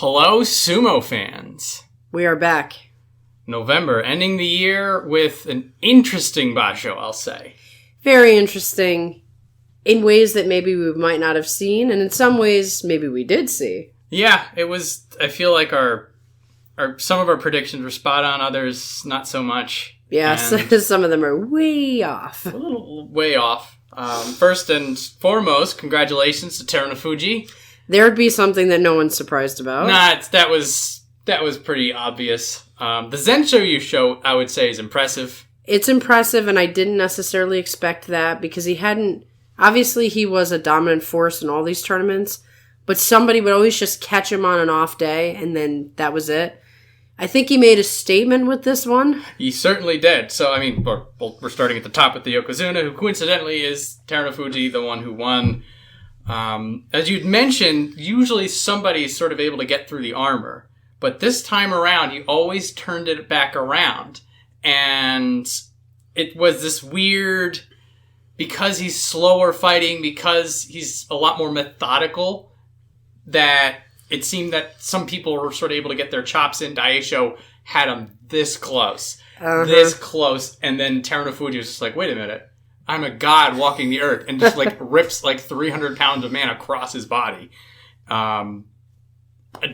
Hello, sumo fans. We are back. November, ending the year with an interesting basho, I'll say. Very interesting in ways that maybe we might not have seen, and in some ways maybe we did see. Yeah, it was, I feel like some of our predictions were spot on, others not so much. Yeah, some of them are way off. A little way off. First and foremost, congratulations to Terunofuji. There would be something that no one's surprised about. That was pretty obvious. The Zenshoryu show, I would say, is impressive. It's impressive, and I didn't necessarily expect that because obviously he was a dominant force in all these tournaments, but somebody would always just catch him on an off day, and then that was it. I think he made a statement with this one. He certainly did. So, I mean, we're starting at the top with the Yokozuna, who coincidentally is Terunofuji, the one who won. As you'd mentioned, usually somebody's sort of able to get through the armor. But this time around, he always turned it back around. And it was this weird, because he's slower fighting, because he's a lot more methodical, that it seemed that some people were sort of able to get their chops in. Daieisho had him this close. And then Terunofuji was just like, wait a minute. I'm a god walking the earth, and just like rips like 300 pounds of man across his body. A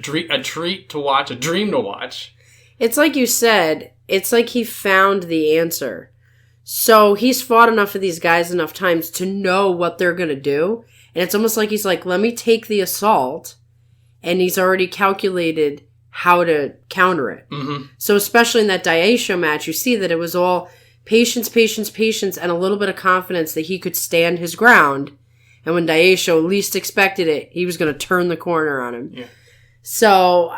treat to watch, a dream to watch. It's like you said, it's like he found the answer. So he's fought enough of these guys enough times to know what they're going to do. And it's almost like he's like, let me take the assault. And he's already calculated how to counter it. Mm-hmm. So especially in that Daieisho match, you see that it was all patience, and a little bit of confidence that he could stand his ground. And when Daieisho least expected it, he was going to turn the corner on him. Yeah. So,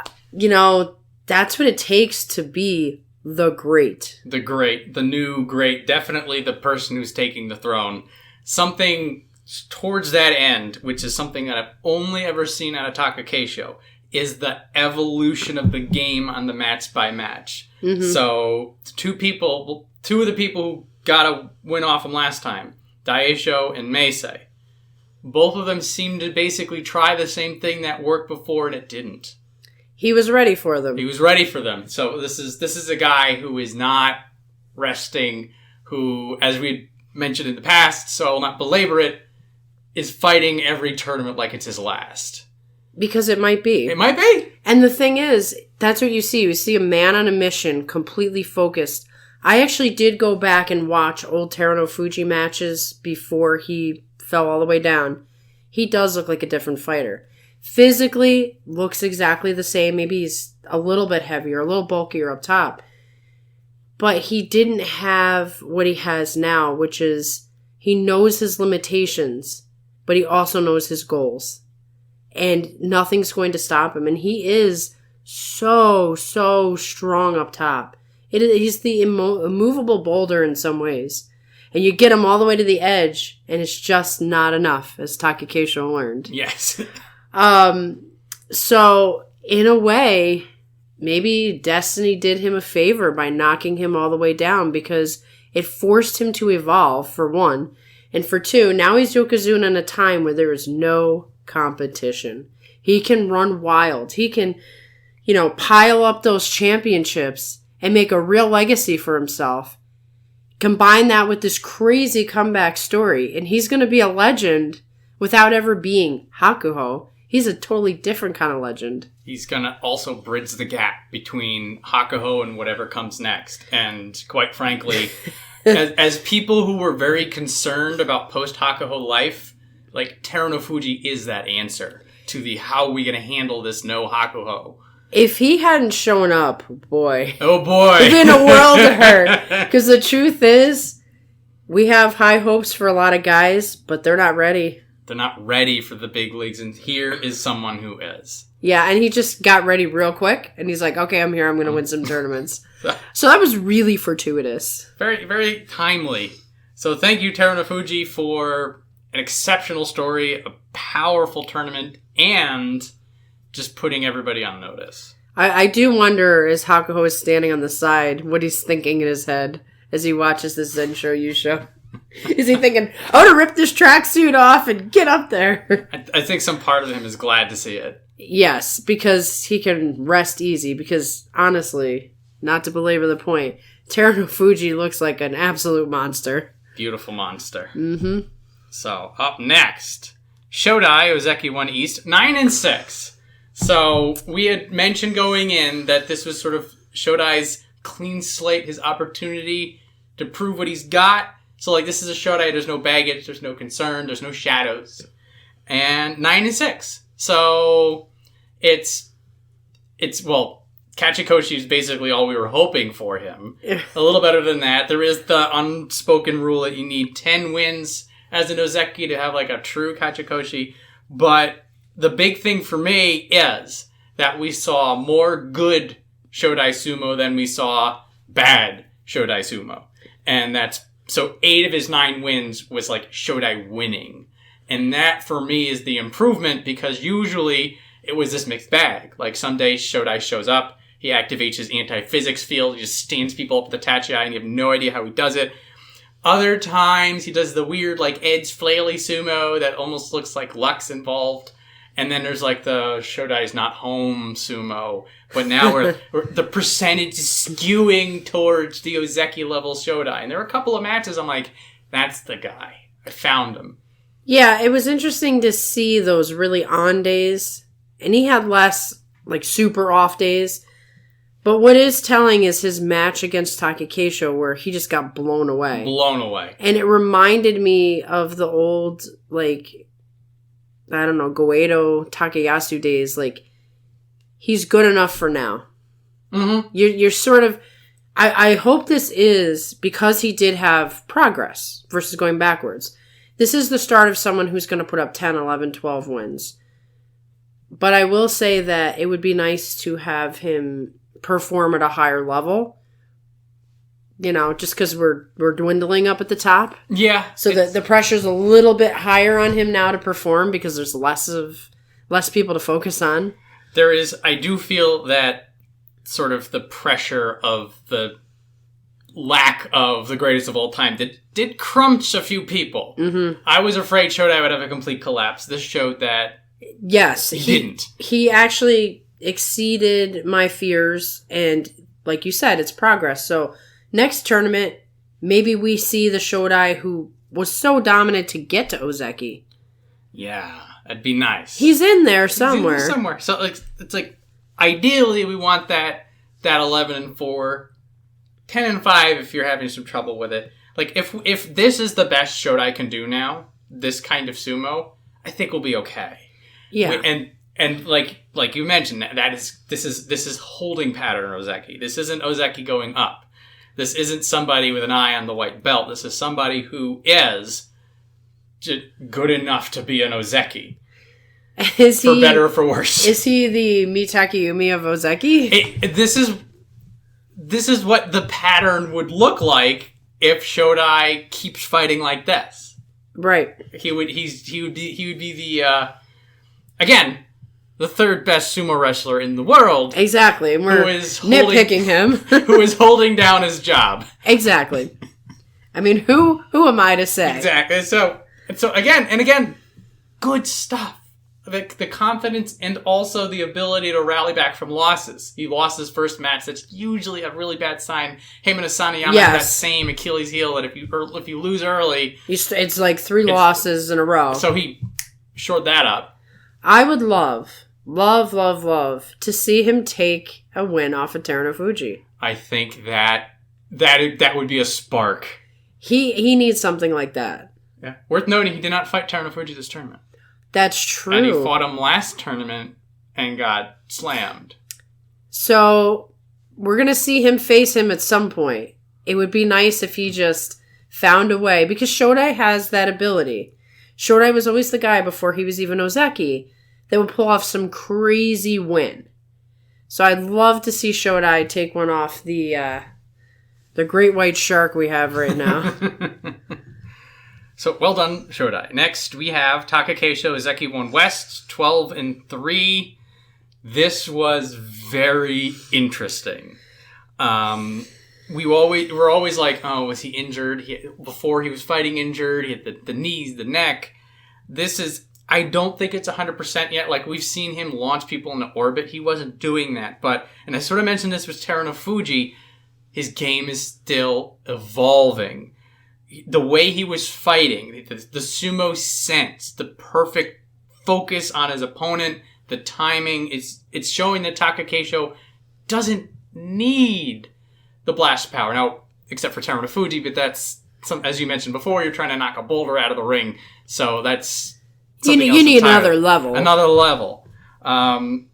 that's what it takes to be the great. The great. The new great. Definitely the person who's taking the throne. Something towards that end, which is something that I've only ever seen out of Takakeisho, is the evolution of the game on the match by match. Mm-hmm. So, two of the people who got a win off him last time, Daieisho and Meisei, both of them seemed to basically try the same thing that worked before, and it didn't. He was ready for them. So this is a guy who is not resting, who, as we mentioned in the past, so I'll not belabor it, is fighting every tournament like it's his last. Because it might be. It might be. And the thing is, that's what you see. You see a man on a mission, completely focused. I actually did go back and watch old Terunofuji matches before he fell all the way down. He does look like a different fighter. Physically, looks exactly the same. Maybe he's a little bit heavier, a little bulkier up top. But he didn't have what he has now, which is he knows his limitations, but he also knows his goals. And nothing's going to stop him. And he is so strong up top. He's the immovable boulder in some ways. And you get him all the way to the edge, and it's just not enough, as Takakeisho learned. Yes. So, in a way, maybe Destiny did him a favor by knocking him all the way down, because it forced him to evolve, for one. And for two, now he's Yokozuna in a time where there is no competition. He can run wild. He can, pile up those championships and make a real legacy for himself. Combine that with this crazy comeback story, and he's going to be a legend without ever being Hakuho. He's a totally different kind of legend. He's going to also bridge the gap between Hakuho and whatever comes next. And quite frankly, as people who were very concerned about post-Hakuho life, like, Terunofuji is that answer to the how are we going to handle this no Hakuho. If he hadn't shown up, boy. Oh, boy. It'd been a world of hurt. Because the truth is, we have high hopes for a lot of guys, but they're not ready. They're not ready for the big leagues, and here is someone who is. Yeah, and he just got ready real quick, and he's like, okay, I'm here, I'm going to win some tournaments. So that was really fortuitous. Very, very timely. So thank you, Terunofuji, for an exceptional story, a powerful tournament, and just putting everybody on notice. I do wonder, as Hakuho is standing on the side, what he's thinking in his head as he watches this Zenshoryu show. Is he thinking, I want to rip this tracksuit off and get up there? I think some part of him is glad to see it. Yes, because he can rest easy. Because, honestly, not to belabor the point, Terunofuji looks like an absolute monster. Beautiful monster. Mm-hmm. So, up next, Shodai, Ozeki 1 East, 9-6. So, we had mentioned going in that this was sort of Shodai's clean slate, his opportunity to prove what he's got. So, like, this is a Shodai, there's no baggage, there's no concern, there's no shadows. And 9-6. So, it's well, Kachikoshi is basically all we were hoping for him. A little better than that. There is the unspoken rule that you need 10 wins as an Ozeki to have like a true Kachikoshi. But the big thing for me is that we saw more good Shodai Sumo than we saw bad Shodai Sumo. And that's, so 8 of his 9 wins was like Shodai winning. And that for me is the improvement, because usually it was this mixed bag. Like some days Shodai shows up, he activates his anti-physics field, he just stands people up with the Tachiai, and you have no idea how he does it. Other times, he does the weird, like, Ed's flaily sumo that almost looks like Lux involved. And then there's, like, the Shodai's not home sumo. But now the percentage is skewing towards the Ozeki level Shodai. And there were a couple of matches I'm like, that's the guy. I found him. Yeah, it was interesting to see those really on days. And he had less, like, super off days. But what is telling is his match against Takakeisho, where he just got blown away. Blown away. And it reminded me of the old, like, I don't know, Goeido, Takayasu days. Like, he's good enough for now. Mm-hmm. You're sort of... I hope this is, because he did have progress versus going backwards. This is the start of someone who's going to put up 10, 11, 12 wins. But I will say that it would be nice to have him perform at a higher level, you know, just because we're dwindling up at the top. Yeah. So the pressure's a little bit higher on him now to perform, because there's less people to focus on. There is, I do feel that sort of the pressure of the lack of the greatest of all time that did crunch a few people. Mm-hmm. I was afraid Shodai would have a complete collapse. This showed that yes, he didn't. He actually exceeded my fears, and like you said, it's progress. So next tournament, maybe we see the Shodai who was so dominant to get to Ozeki. Yeah, that'd be nice. He's in there somewhere. So like, it's like, ideally we want that 11-4, 10-5 if you're having some trouble with it. Like if this is the best Shodai can do now, this kind of sumo, I think we'll be okay. Yeah. And like you mentioned, this is holding pattern Ozeki. This isn't Ozeki going up. This isn't somebody with an eye on the white belt. This is somebody who is good enough to be an Ozeki. For better or for worse. Is he the Mitakeumi of Ozeki? This is what the pattern would look like if Shodai keeps fighting like this. Right. He would be the again, the third best sumo wrestler in the world. Exactly. And we're nitpicking him. Who is holding down his job. Exactly. I mean, who am I to say? Exactly. So again, good stuff. The confidence and also the ability to rally back from losses. He lost his first match. That's usually a really bad sign. Him and Asanoyama have that same Achilles heel that if you lose early... It's like 3 losses in a row. So he shored that up. I would love to see him take a win off of Terunofuji. I think that would be a spark. He needs something like that. Yeah. Worth noting, he did not fight Terunofuji this tournament. That's true. And he fought him last tournament and got slammed. So, we're going to see him face him at some point. It would be nice if he just found a way, because Shodai has that ability. Shodai was always the guy before he was even Ozeki that would pull off some crazy win. So I'd love to see Shodai take one off the great white shark we have right now. So, well done, Shodai. Next, we have Takakeisho Ozeki 1 West, 12-3. This was very interesting. We're always like, oh, was he injured? Before he was fighting injured, he had the knees, the neck. I don't think it's 100% yet. Like, we've seen him launch people into orbit. He wasn't doing that. But, and I sort of mentioned this with Terunofuji, his game is still evolving. The way he was fighting, the sumo sense, the perfect focus on his opponent, the timing, it's showing that Takakeisho doesn't need the blast power. Now, except for Terunofuji, but that's, as you mentioned before, you're trying to knock a boulder out of the ring. So that's... You need another level. Another level. And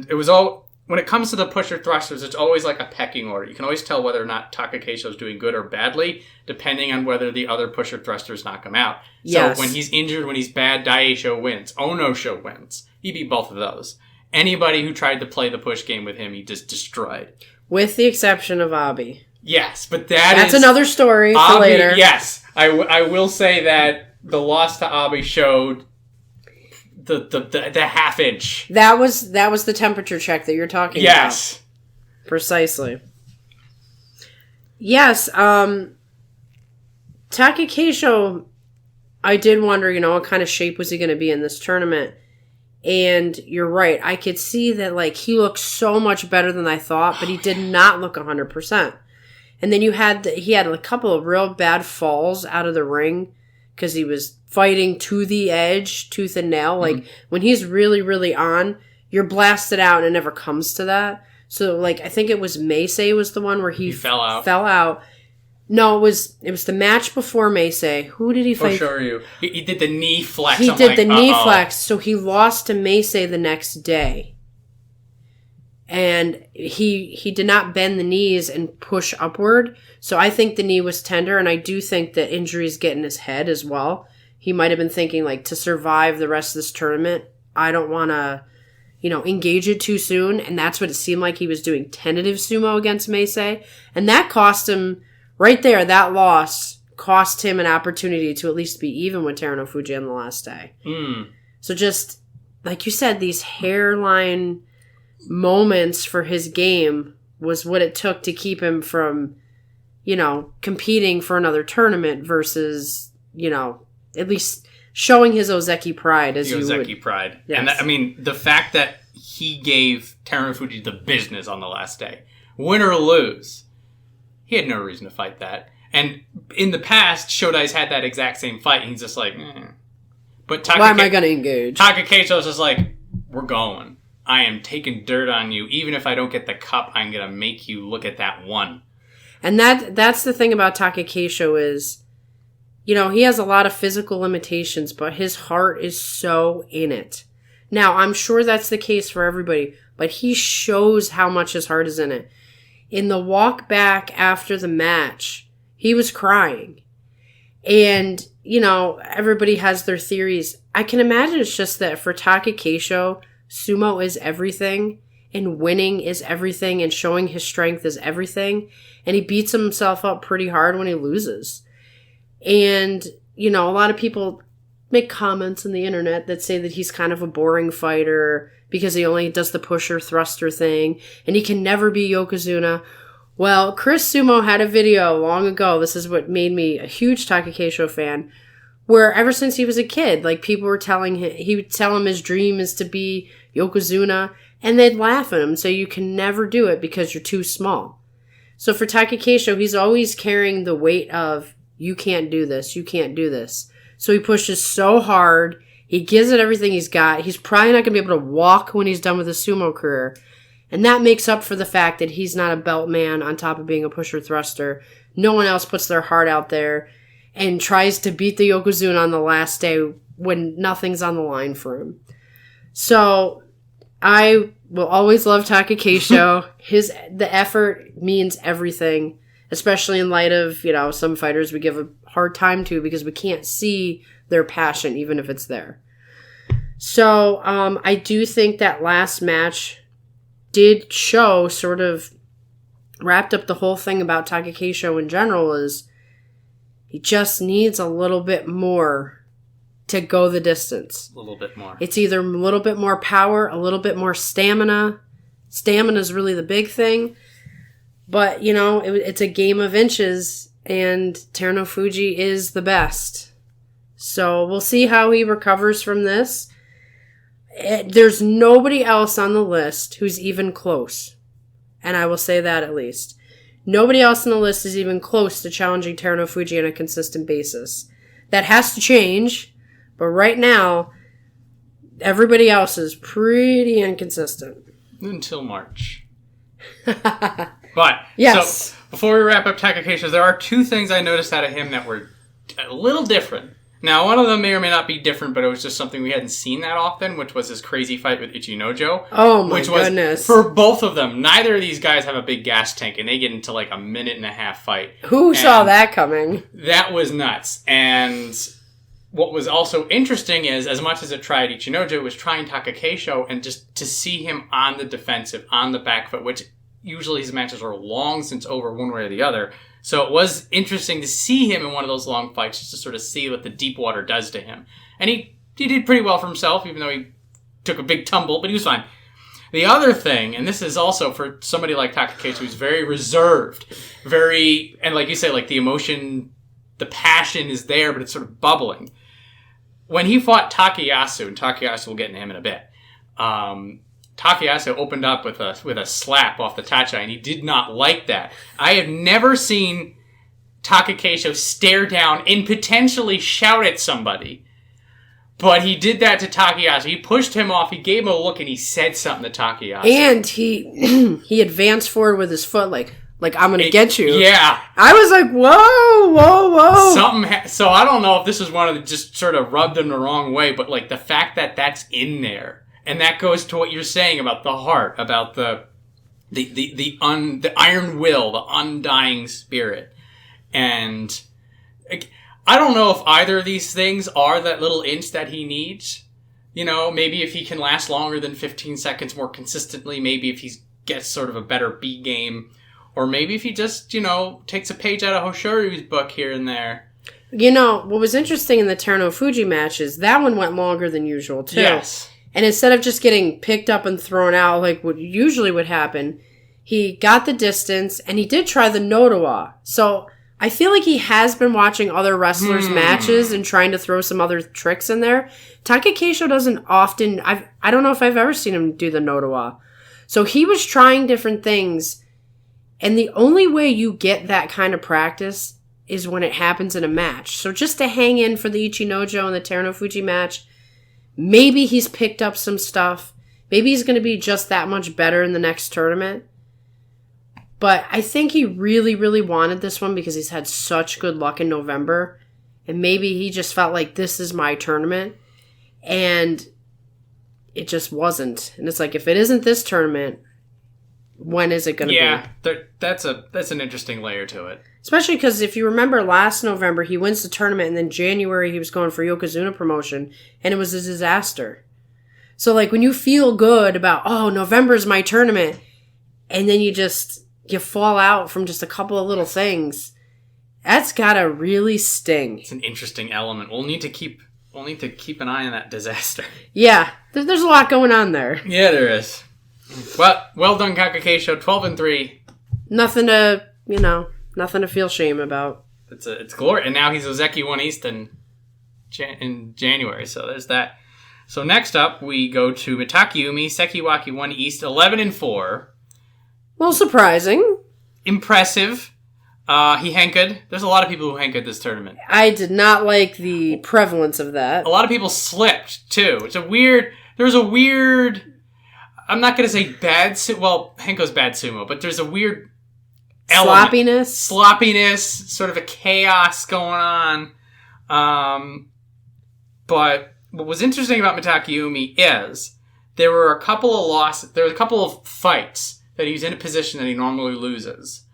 it was all... When it comes to the pusher thrusters, it's always like a pecking order. You can always tell whether or not Takakeisho is doing good or badly, depending on whether the other pusher thrusters knock him out. Yes. So when he's injured, when he's bad, Daieisho wins. Onosho wins. He beat both of those. Anybody who tried to play the push game with him, he just destroyed. With the exception of Abi. Yes, but that's another story for later. Yes, I will say that the loss to Abi showed the half inch. That was the temperature check that you're talking about. Yes. Precisely. Yes, Takakeisho, I did wonder, what kind of shape was he going to be in this tournament? And you're right, I could see that, like, he looked so much better than I thought, but he did not look 100%. And then he had a couple of real bad falls out of the ring because he was fighting to the edge, tooth and nail. Like, when he's really, really on, you're blasted out and it never comes to that. So, like, I think it was Meisei was the one where he fell out. No, it was the match before Meisei. Who did he fight? Hoshoryu. He did the knee flex. He did the knee flex, so he lost to Meisei the next day. And he did not bend the knees and push upward. So I think the knee was tender, and I do think that injuries get in his head as well. He might have been thinking, like, to survive the rest of this tournament, I don't want to, engage it too soon. And that's what it seemed like he was doing, tentative sumo against Meisei. And that cost him, right there, that loss cost him an opportunity to at least be even with Terunofuji on the last day. So just, like you said, these hairline moments for his game was what it took to keep him from, competing for another tournament versus, at least showing his Ozeki pride as you would. Ozeki pride. Yes. And the fact that he gave Terunofuji the business on the last day, win or lose, he had no reason to fight that. And in the past, Shodai's had that exact same fight, and he's just like, But why am I going to engage? Takakeisho's just like, we're going. I am taking dirt on you. Even if I don't get the cup, I'm going to make you look at that one. And that's the thing about Takakeisho is, he has a lot of physical limitations, but his heart is so in it. Now, I'm sure that's the case for everybody, but he shows how much his heart is in it. In the walk back after the match, he was crying. And, everybody has their theories. I can imagine it's just that for Takakeisho, sumo is everything, and winning is everything, and showing his strength is everything. And he beats himself up pretty hard when he loses. And, a lot of people make comments on the internet that say that he's kind of a boring fighter because he only does the pusher thruster thing, and he can never be Yokozuna. Well, Chris Sumo had a video long ago, this is what made me a huge Takakeisho fan, where ever since he was a kid, like, people were telling him, he would tell him his dream is to be Yokozuna, and they'd laugh at him, so you can never do it because you're too small. So for Takakeisho, he's always carrying the weight of, you can't do this, you can't do this. So he pushes so hard, he gives it everything he's got, he's probably not going to be able to walk when he's done with his sumo career. And that makes up for the fact that he's not a belt man on top of being a pusher thruster. No one else puts their heart out there and tries to beat the Yokozuna on the last day when nothing's on the line for him. So I will always love Takakeisho. The effort means everything, especially in light of, some fighters we give a hard time to because we can't see their passion, even if it's there. So I do think that last match did show, sort of wrapped up the whole thing about Takakeisho in general, is he just needs a little bit more to go the distance. A little bit more. It's either a little bit more power, a little bit more stamina. Stamina is really the big thing. But, it's a game of inches, and Terunofuji is the best. So we'll see how he recovers from this. There's nobody else on the list who's even close. And I will say that at least. Nobody else on the list is even close to challenging Terunofuji on a consistent basis. That has to change, but right now, everybody else is pretty inconsistent. Until March. But, yes. So, before we wrap up Takakeisho, there are two things I noticed out of him that were a little different. Now, one of them may or may not be different, but it was just something we hadn't seen that often, which was his crazy fight with Ichinojo. Oh my goodness. For both of them, neither of these guys have a big gas tank, and they get into like a 1.5-minute fight. Who saw that coming? That was nuts. And what was also interesting is, as much as it tried Ichinojo, it was trying Takakeisho, and just to see him on the defensive, on the back foot, which usually his matches are long since over one way or the other. So it was interesting to see him in one of those long fights, just to sort of see what the deep water does to him. And he did pretty well for himself, even though he took a big tumble, but he was fine. The other thing, and this is also for somebody like Takakeisho, who's very reserved, and like you say, like the emotion, the passion is there, but it's sort of bubbling. When he fought Takayasu, and Takayasu will get into him in a bit, Takayasu opened up with a slap off the tachi, and he did not like that. I have never seen Takakeisho stare down and potentially shout at somebody. But he did that to Takayasu. He pushed him off, he gave him a look, and he said something to Takayasu. And he advanced forward with his foot like I'm gonna get you. Yeah. I was like, whoa. So I don't know if this was one of the just sort of rubbed him the wrong way, but like the fact that that's in there. And that goes to what you're saying about the heart, about the iron will, the undying spirit. And I don't know if either of these things are that little inch that he needs. You know, maybe if he can last longer than 15 seconds more consistently, maybe if he gets sort of a better B game, or maybe if he just, takes a page out of Hoshoryu's book here and there. What was interesting in the Terunofuji match is that one went longer than usual, too. Yes. And instead of just getting picked up and thrown out like what usually would happen, he got the distance, and he did try the Nodowa. So I feel like he has been watching other wrestlers' matches and trying to throw some other tricks in there. Takakeisho doesn't often... I don't know if I've ever seen him do the Nodowa. So he was trying different things, and the only way you get that kind of practice is when it happens in a match. So just to hang in for the Ichinojo and the Terunofuji match... Maybe he's picked up some stuff. Maybe he's going to be just that much better in the next tournament. But I think he really, really wanted this one because he's had such good luck in November. And maybe he just felt like this is my tournament. And it just wasn't. And it's like, if it isn't this tournament, when is it going to be? Yeah, that's an interesting layer to it. Especially because if you remember last November, he wins the tournament, and then January he was going for Yokozuna promotion, and it was a disaster. So, like, when you feel good about, November's my tournament, and then you fall out from just a couple of little things, that's gotta really sting. It's an interesting element. We'll need to keep an eye on that disaster. Yeah, there's a lot going on there. Yeah, there is. Well done, Takakeisho. 12-3. Nothing to feel shame about. It's glory, and now he's Ozeki 1 East in January. So there's that. So next up, we go to Mitakeumi, Sekiwaki 1 East, 11-4. Well, surprising. Impressive. He henkered. There's a lot of people who henkered this tournament. I did not like the prevalence of that. A lot of people slipped too. There's a weird. I'm not going to say bad sumo. Well, Henko's bad sumo, but there's a weird element. Sloppiness, sort of a chaos going on. But what was interesting about Mitakeumi is there were a couple of fights that he was in a position that he normally loses,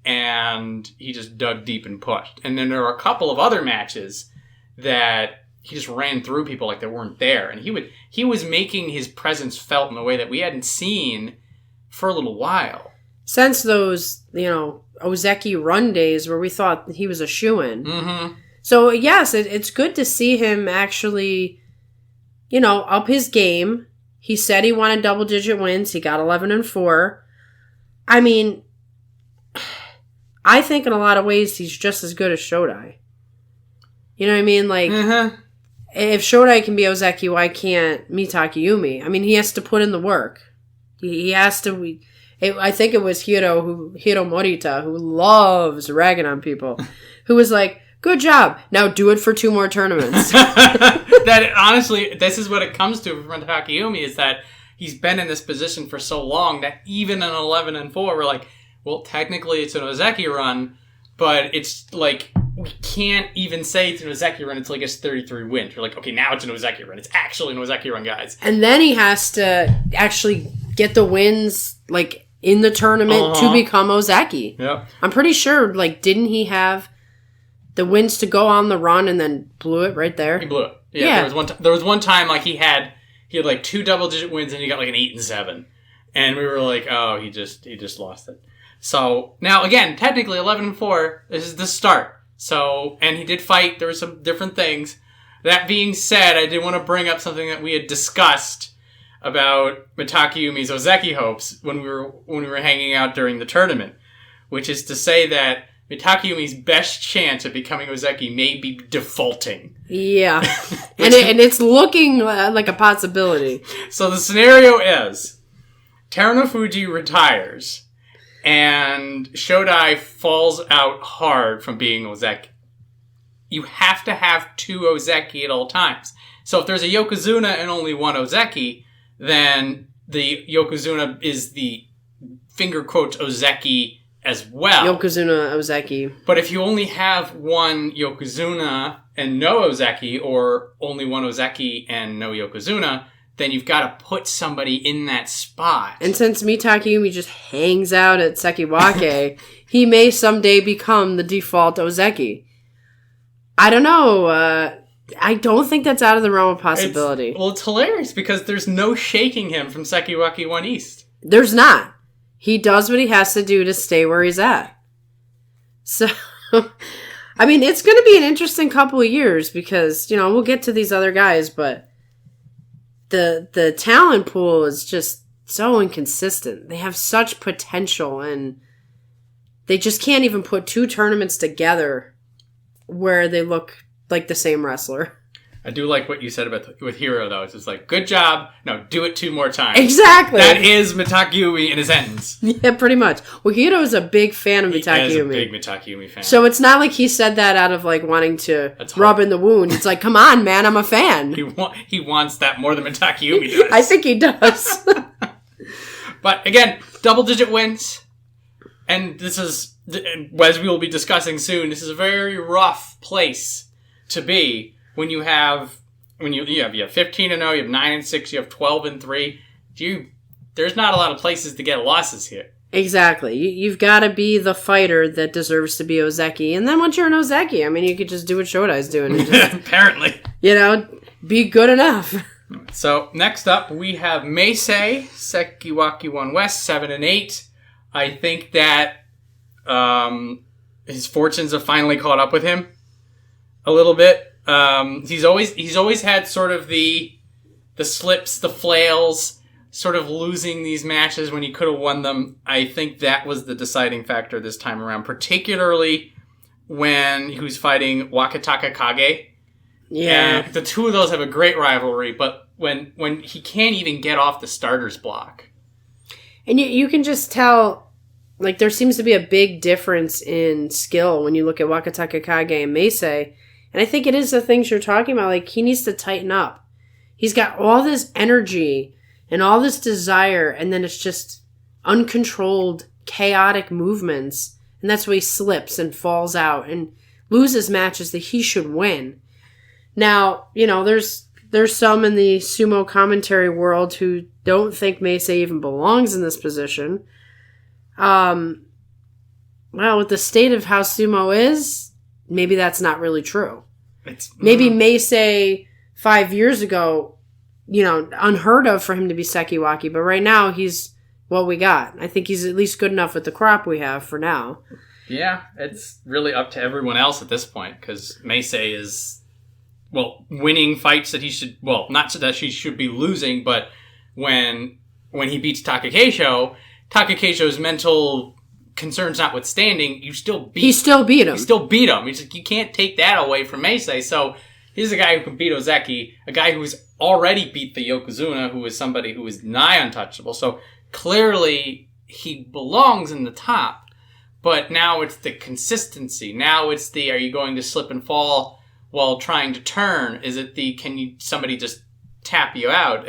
and he just dug deep and pushed. And then there were a couple of other matches that he just ran through people like they weren't there, and he was making his presence felt in a way that we hadn't seen for a little while. Since those, Ozeki run days where we thought he was a shoo-in. Mm-hmm. So, yes, it's good to see him actually, up his game. He said he wanted double-digit wins. He got 11-4. I mean, I think in a lot of ways he's just as good as Shodai. You know what I mean? Like, if Shodai can be Ozeki, why can't Mitakeumi? I mean, he has to put in the work. He has to... I think it was Hiro Morita, who loves ragging on people, who was like, good job. Now do it for 2 more tournaments. That honestly, this is what it comes to from Takakeisho, is that he's been in this position for so long that even in 11-4, we're like, well, technically it's an Ozeki run, but it's like, we can't even say it's an Ozeki run until he gets 33 wins. We're like, okay, now it's an Ozeki run. It's actually an Ozeki run, guys. And then he has to actually get the wins, like, in the tournament to become Ozeki. Yep. I'm pretty sure, like, didn't he have the wins to go on the run and then blew it right there? He blew it. Yeah. There was one time, like, he had like 2 double-digit wins and he got like an 8 and 7. And we were like, oh, he just lost it. So, now, again, technically 11-4, this is the start. So, and he did fight. There were some different things. That being said, I did want to bring up something that we had discussed about Mitakeumi's Ozeki hopes when we were hanging out during the tournament, which is to say that Mitakeumi's best chance of becoming Ozeki may be defaulting. Yeah, and it's looking like a possibility. So the scenario is Terunofuji retires and Shodai falls out hard from being Ozeki. You have to have 2 Ozeki at all times. So if there's a Yokozuna and only 1 Ozeki, then the Yokozuna is the finger quotes Ozeki as well. Yokozuna Ozeki. But if you only have 1 Yokozuna and no Ozeki, or only 1 Ozeki and no Yokozuna, then you've got to put somebody in that spot. And since Mitakeumi just hangs out at Sekiwake, he may someday become the default Ozeki. I don't know. I don't think that's out of the realm of possibility. It's hilarious because there's no shaking him from Sekiwake 1 East. There's not. He does what he has to do to stay where he's at. So, I mean, it's going to be an interesting couple of years because, we'll get to these other guys, but the talent pool is just so inconsistent. They have such potential and they just can't even put 2 tournaments together where they look like the same wrestler. I do like what you said with Hiro, though. It's just like, good job. No, do it 2 more times. Exactly. That is Mitakeumi in a sentence. Yeah, pretty much. Well, Hiro is a big fan of Mitakeumi. He is a big Mitakeumi fan. So it's not like he said that out of, like, wanting to rub in the wound. It's like, come on, man, I'm a fan. He wants that more than Mitakeumi does. I think he does. But, again, double-digit wins. And this is, as we will be discussing soon, this is a very rough place to be when you have 15-0, you have 9-6, you have 12-3. There's not a lot of places to get losses here. Exactly. You've got to be the fighter that deserves to be Ozeki. And then once you're an Ozeki, I mean, you could just do what Shodai's doing. And just, apparently. Be good enough. So, next up, we have Meisei, Sekiwake 1 West, 7-8. I think that his fortunes have finally caught up with him a little bit. He's always had sort of the slips, the flails, sort of losing these matches when he could have won them. I think that was the deciding factor this time around, particularly when he was fighting Wakatakakage. Yeah. And the 2 of those have a great rivalry, but when he can't even get off the starter's block. And you can just tell, like, there seems to be a big difference in skill when you look at Wakatakakage and Meisei. And I think it is the things you're talking about. Like, he needs to tighten up. He's got all this energy and all this desire, and then it's just uncontrolled, chaotic movements. And that's why he slips and falls out and loses matches that he should win. Now, there's some in the sumo commentary world who don't think Meisei even belongs in this position. Well, with the state of how sumo is, maybe that's not really true. Maybe Meisei 5 years ago, unheard of for him to be Sekiwake, but right now he's what we got. I think he's at least good enough with the crop we have for now. Yeah, it's really up to everyone else at this point, because Meisei is, winning fights that he should, not so that she should be losing, but when he beats Takakeisho's mental concerns notwithstanding, you still beat... He still beat him. You still beat him. You can't take that away from Meisei. So here's a guy who can beat Ozeki, a guy who's already beat the Yokozuna, who is somebody who is nigh untouchable. So clearly he belongs in the top. But now it's the consistency. Now it's the, are you going to slip and fall while trying to turn? Is it the, somebody just tap you out?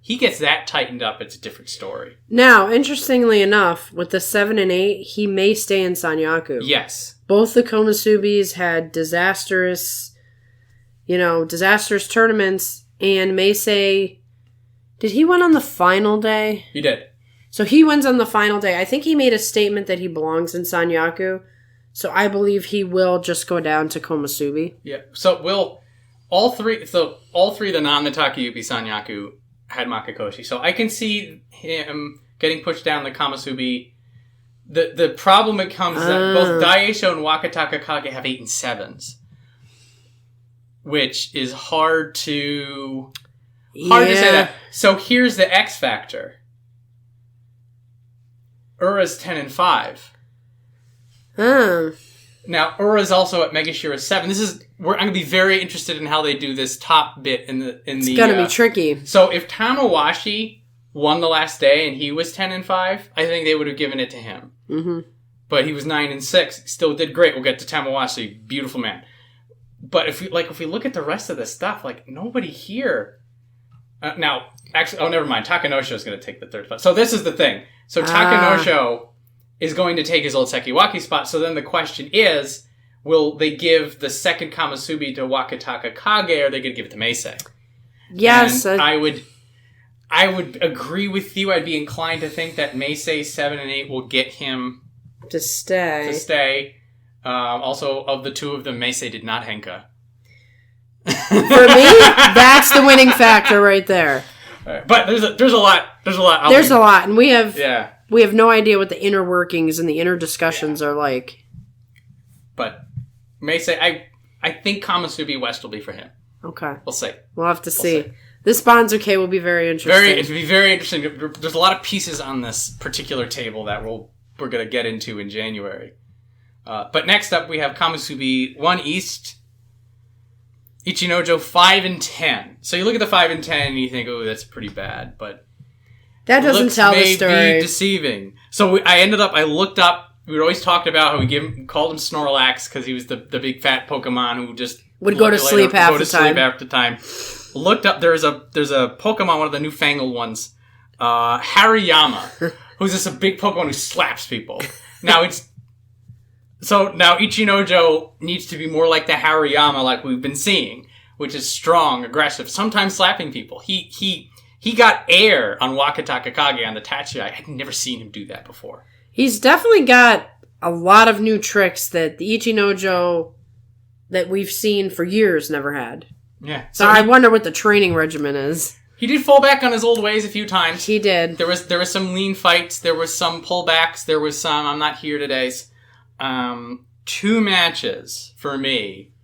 He gets that tightened up, it's a different story. Now, interestingly enough, with the 7 and 8, he may stay in Sanyaku. Yes. Both the Konosubis had disastrous tournaments, and Meisei, did he win on the final day? He did. So he wins on the final day. I think he made a statement that he belongs in Sanyaku. So I believe he will just go down to Komusubi. Yeah. So all three of the non-Mitakeumi Sanyaku had Makakoshi. So I can see him getting pushed down the Komusubi. The problem becomes that both Daieisho and Wakatakakage have 8 and 7s. Which is hard to say that. So here's the X factor. Ura's 10 and 5. Now, Ura's also at Megashira 7. I'm going to be very interested in how they do this top bit It's going to be tricky. So if Tamawashi won the last day and he was 10 and 5, I think they would have given it to him. Mm-hmm. But he was 9 and 6. Still did great. We'll get to Tamawashi. Beautiful man. But if we look at the rest of the stuff, nobody here. Now, actually, never mind. Takanosho is going to take the 3rd spot. So this is the thing. So Takanosho is going to take his old Sekiwaki spot. So then the question is, will they give the second Komusubi to Wakatakakage, or are they going to give it to Meisei? Yes. And I would agree with you. I'd be inclined to think that Meisei 7 and 8 will get him to stay. Also, of the two of them, Meisei did not henka. For me, that's the winning factor right there. But there's a lot. There's a lot, and we have no idea what the inner workings and the inner discussions are like. But Meisei, I think Komusubi West will be for him. Okay, we'll see. We'll have to see. This Bonzuke will be very interesting. It'll be very interesting. There's a lot of pieces on this particular table that we're going to get into in January. But next up, we have Komusubi 1 East. Ichinojo 5 and 10. So you look at the 5 and 10 and you think, oh, that's pretty bad, but that doesn't tell the story. Be deceiving. So I looked up. We'd always talked about how we called him Snorlax because he was the big fat Pokemon who just would go to sleep half the time. Looked up. There's a Pokemon, one of the newfangled ones, Hariyama, who's just a big Pokemon who slaps people. Now now Ichinojo needs to be more like the Hariyama like we've been seeing, which is strong, aggressive, sometimes slapping people. He got air on Wakatakakage on the Tachi. I had never seen him do that before. He's definitely got a lot of new tricks that the Ichinojo that we've seen for years never had. Yeah. So I wonder what the training regimen is. He did fall back on his old ways a few times. He did. There was some lean fights. There was some pullbacks. There was some I'm not here today's. 2 matches for me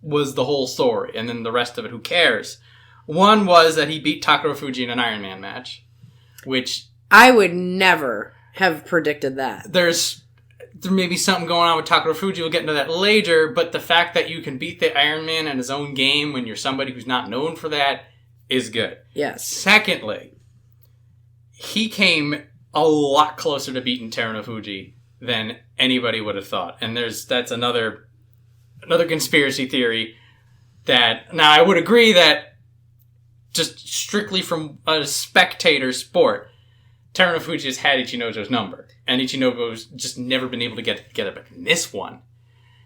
was the whole story, and then the rest of it, who cares? One was that he beat Takarafuji in an Iron Man match, which I would never have predicted that. There may be something going on with Takarafuji. We'll get into that later, but the fact that you can beat the Iron Man in his own game when you're somebody who's not known for that is good. Yes. Secondly, he came a lot closer to beating Terunofuji than anybody would have thought. And that's another conspiracy theory that, now I would agree that just strictly from a spectator sport, Terunofuji has had Ichinojo's number. And Ichinojo's just never been able to get it together. But in this one,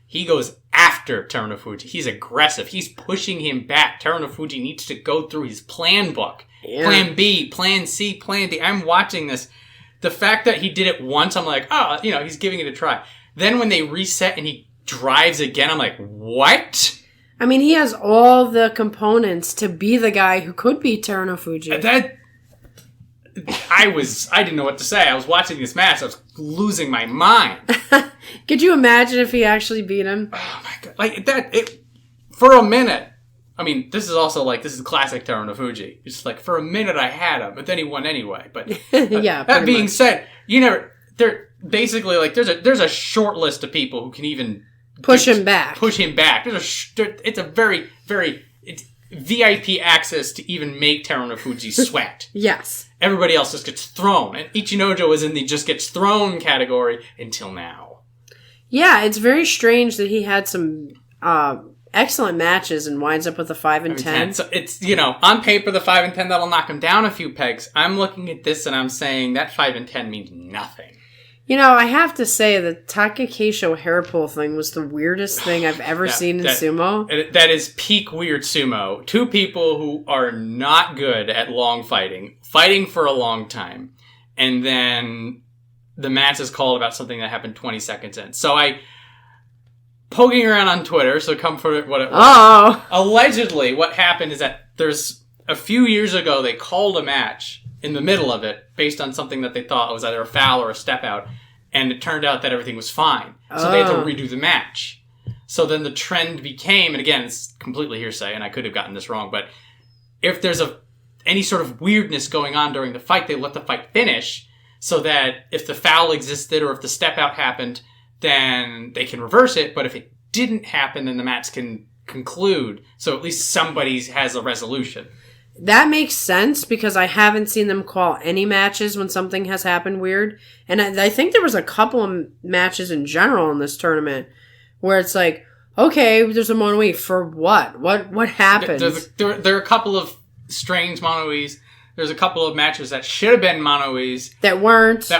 he goes after Terunofuji. He's aggressive. He's pushing him back. Terunofuji needs to go through his plan book. Yeah. Plan B, Plan C, Plan D. I'm watching this. The fact that he did it once, I'm like, oh, he's giving it a try. Then when they reset and he drives again, I'm like, what? I mean, he has all the components to be the guy who could beat Terunofuji. I didn't know what to say. I was watching this match. I was losing my mind. Could you imagine if he actually beat him? Oh my God. For a minute. I mean, this is classic Terunofuji. It's like, for a minute I had him, but then he won anyway. But yeah, that being said, basically, like, there's a short list of people who can even push him back. It's a very, very it's VIP access to even make Terunofuji sweat. Yes. Everybody else just gets thrown. And Ichinojo is in the just gets thrown category until now. Yeah, it's very strange that he had some excellent matches and winds up with a 5 and 10. So it's, on paper, the 5 and 10, that'll knock him down a few pegs. I'm looking at this and I'm saying that 5 and 10 means nothing. I have to say the Takakeisho hair pull thing was the weirdest thing I've ever seen in sumo. That is peak weird sumo. Two people who are not good at long fighting for a long time, and then the match is called about something that happened 20 seconds in. So poking around on Twitter, so come for what it was. Oh! Allegedly, what happened is that there's a few years ago, they called a match in the middle of it based on something that they thought was either a foul or a step out. And it turned out that everything was fine. So they had to redo the match. So then the trend became, and again, it's completely hearsay, and I could have gotten this wrong, but if there's any sort of weirdness going on during the fight, they let the fight finish so that if the foul existed or if the step out happened, then they can reverse it. But if it didn't happen, then the match can conclude. So at least somebody has a resolution. That makes sense because I haven't seen them call any matches when something has happened weird. And I think there was a couple of matches in general in this tournament where it's like, okay, there's a mono-e for what? What happened? There are a couple of strange mono-es. There's a couple of matches that should have been mono-es. That weren't.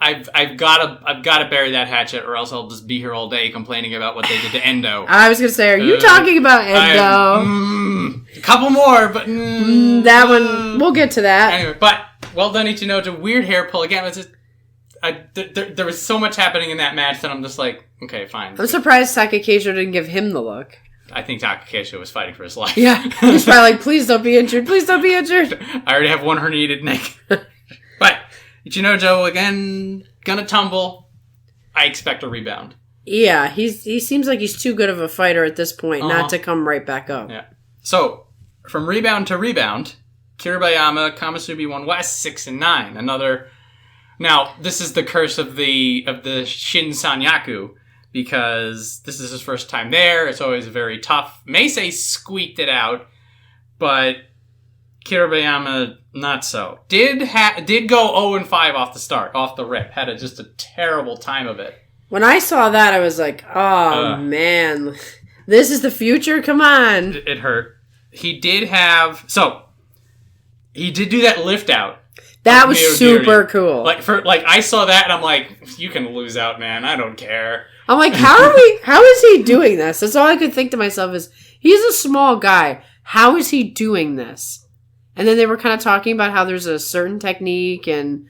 I've got to bury that hatchet, or else I'll just be here all day complaining about what they did to Endo. I was gonna say, are you talking about Endo? A couple more, but that one we'll get to that. Anyway, but well done, Ichinojo. Weird hair pull again. It was just, there was so much happening in that match that I'm just like, okay, fine. I'm surprised Takakeisho didn't give him the look. I think Takakeisho was fighting for his life. Yeah, he's probably like, please don't be injured. Please don't be injured. I already have one herniated neck. But Ichinojo, again, gonna tumble. I expect a rebound. Yeah, he seems like he's too good of a fighter at this point not to come right back up. Yeah. So, from rebound to rebound, Kiribayama, Kamasubi won West 6 and 9. Another. Now, this is the curse of the Shin Sanyaku, because this is his first time there. It's always very tough. Meisei squeaked it out, but Kiribayama, not so. Did go 0-5 off the start, off the rip. Had just a terrible time of it. When I saw that, I was like, oh, man. This is the future? Come on. It hurt. He did do that lift out. That was super cool. I saw that and I'm like, you can lose out, man. I don't care. I'm like, how is he doing this? That's all I could think to myself is, he's a small guy. How is he doing this? And then they were kind of talking about how there's a certain technique, and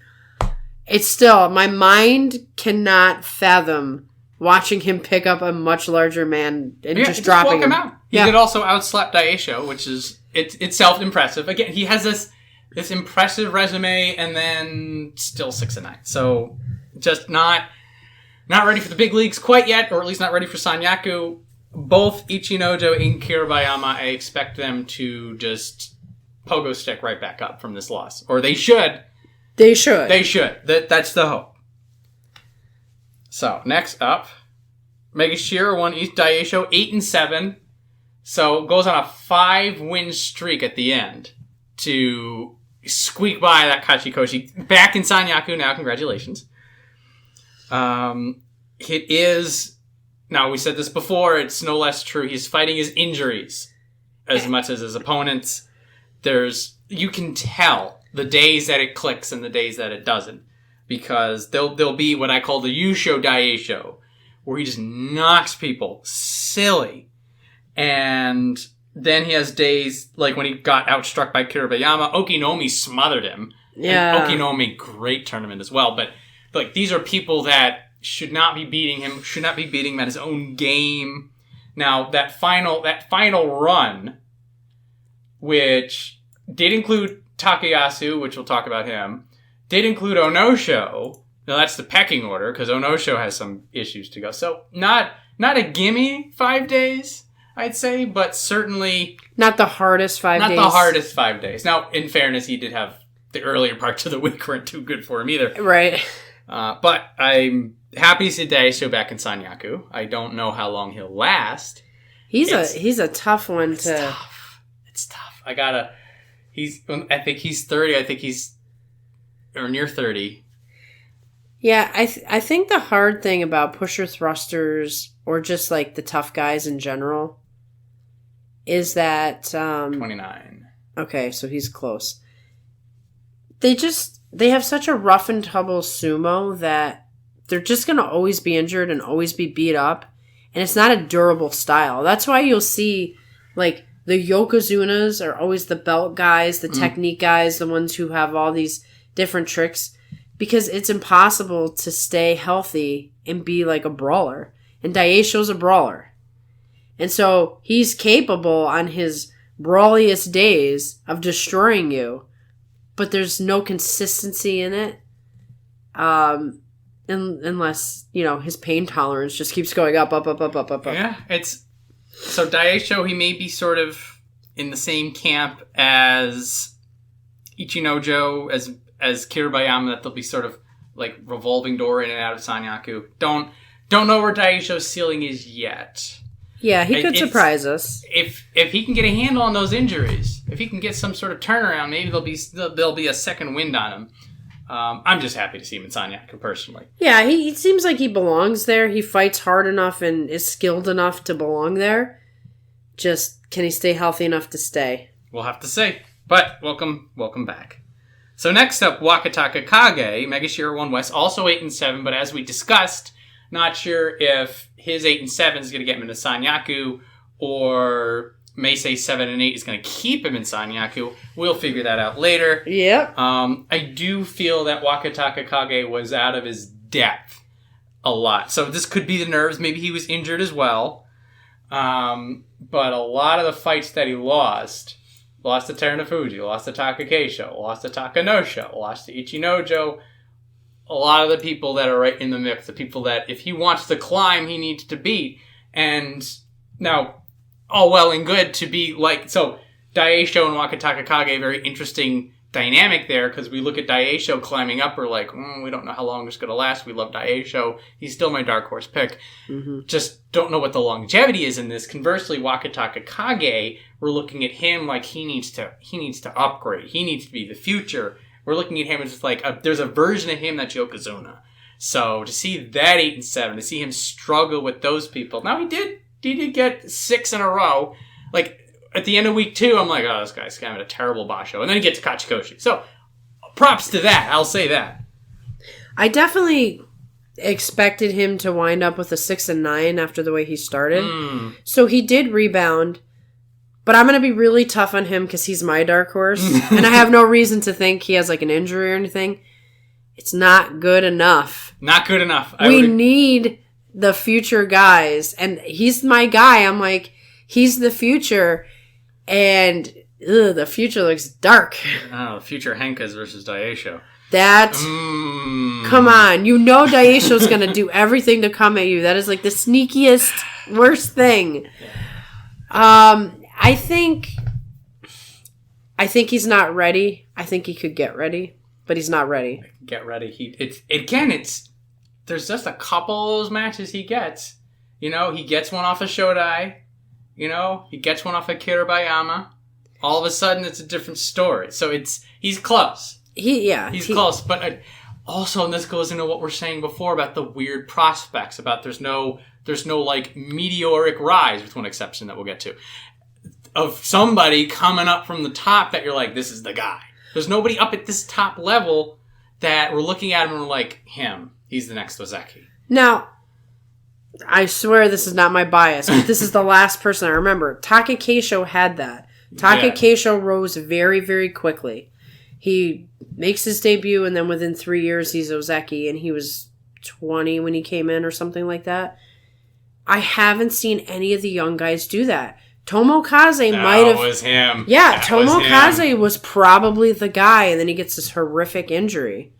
it's still, my mind cannot fathom watching him pick up a much larger man and just dropping him out. He did also outslap Daieisho, which is itself impressive. Again, he has this impressive resume, and then still 6 and 9. So just not ready for the big leagues quite yet, or at least not ready for Sanyaku. Both Ichinojo and Kiribayama, I expect them to just pogo stick right back up from this loss. Or they should. They should. That's the hope. So, next up, Megashira won East Daieisho 8 and 7. So, goes on a 5-win streak at the end to squeak by that Kachikoshi. Back in Sanyaku now, congratulations. It is, now we said this before, it's no less true. He's fighting his injuries as much as his opponents. You can tell the days that it clicks and the days that it doesn't. Because there'll be what I call the Yusho Daieisho, where he just knocks people silly. And then he has days, like when he got outstruck by Kiribayama, Okinoumi smothered him. Yeah. And Okinoumi, great tournament as well. But these are people that should not be beating him at his own game. Now, that final run, which did include Takayasu, which we'll talk about him, did include Onosho. Now, that's the pecking order, because Onosho has some issues to go. So, not a gimme 5 days, I'd say, but certainly not the hardest 5 days. Not the hardest 5 days. Now, in fairness, he did have the earlier parts of the week weren't too good for him either. Right. But I'm happy to see Daieisho back in Sanyaku. I don't know how long he'll last. He's a tough one It's tough. I think he's 30. I think he's or near 30. Yeah, I think the hard thing about pusher thrusters or just like the tough guys in general is that 29. Okay, so he's close. They have such a rough and tumble sumo that they're just going to always be injured and always be beat up, and it's not a durable style. That's why you'll see like the yokozunas are always the belt guys, the technique guys, the ones who have all these different tricks. Because it's impossible to stay healthy and be like a brawler. And Daieisho's a brawler. And so he's capable on his brawliest days of destroying you. But there's no consistency in it. Unless, his pain tolerance just keeps going up. Yeah, so Daieisho, he may be sort of in the same camp as Ichinojo, as Kiribayama, that they'll be sort of like revolving door in and out of Sanyaku. Don't know where Daieisho's ceiling is yet. Yeah, he could surprise us. If he can get a handle on those injuries, if he can get some sort of turnaround, maybe there'll be a second wind on him. I'm just happy to see him in Sanyaku personally. Yeah, he seems like he belongs there. He fights hard enough and is skilled enough to belong there. Just, can he stay healthy enough to stay? We'll have to see. But welcome back. So next up, Wakatakakage, Megashira 1 West, also 8-7, but as we discussed, not sure if his 8-7 is going to get him into Sanyaku, or Meisei 7-8 is going to keep him in Sanyaku. We'll figure that out later. Yep. I do feel that Wakatakakage was out of his depth a lot. So this could be the nerves. Maybe he was injured as well. But a lot of the fights that he lost to Terunofuji, lost to Takakeisho, lost to Takanosho, lost to Ichinojo. A lot of the people that are right in the mix, the people that if he wants to climb, he needs to beat. And now, all well and good to be like... So, Daieisho and Wakatakakage, very interesting dynamic there, because we look at Daieisho climbing up, we're like, we don't know how long this is going to last. We love Daieisho. He's still my dark horse pick. Mm-hmm. Just don't know what the longevity is in this. Conversely, Wakatakakage, we're looking at him like he needs to upgrade. He needs to be the future. We're looking at him as just like there's a version of him that's Yokozuna. So to see that 8-7, to see him struggle with those people. Now he did get 6 in a row. Like at the end of week 2, I'm like, oh, this guy's having a terrible basho. And then he gets Kachikoshi. So props to that. I'll say that. I definitely expected him to wind up with a 6-9 after the way he started. So he did rebound. But I'm going to be really tough on him because he's my dark horse. And I have no reason to think he has like an injury or anything. It's not good enough. Not good enough. We need the future guys. And he's my guy. I'm like, he's the future. And the future looks dark. Oh, future Henkas versus Daieisho. That, come on. Daieisho's going to do everything to come at you. That is like the sneakiest, worst thing. I think he's not ready. I think he could get ready, but he's not ready. Get ready. There's just a couple of those matches he gets. He gets one off of Shodai. He gets one off of Kiribayama. All of a sudden, it's a different story. So he's close. He's close. But also, and this goes into what we're saying before about the weird prospects, about there's no like meteoric rise, with one exception that we'll get to, of somebody coming up from the top that you're like, this is the guy. There's nobody up at this top level that we're looking at him and we're like, he's the next Ozeki. Now, I swear this is not my bias, but this is the last person I remember. Takakeisho had that. Takakeisho rose very, very quickly. He makes his debut, and then within 3 years, he's Ozeki, and he was 20 when he came in or something like that. I haven't seen any of the young guys do that. Tomokaze might have... That was him. Yeah, Tomokaze was probably the guy, and then he gets this horrific injury.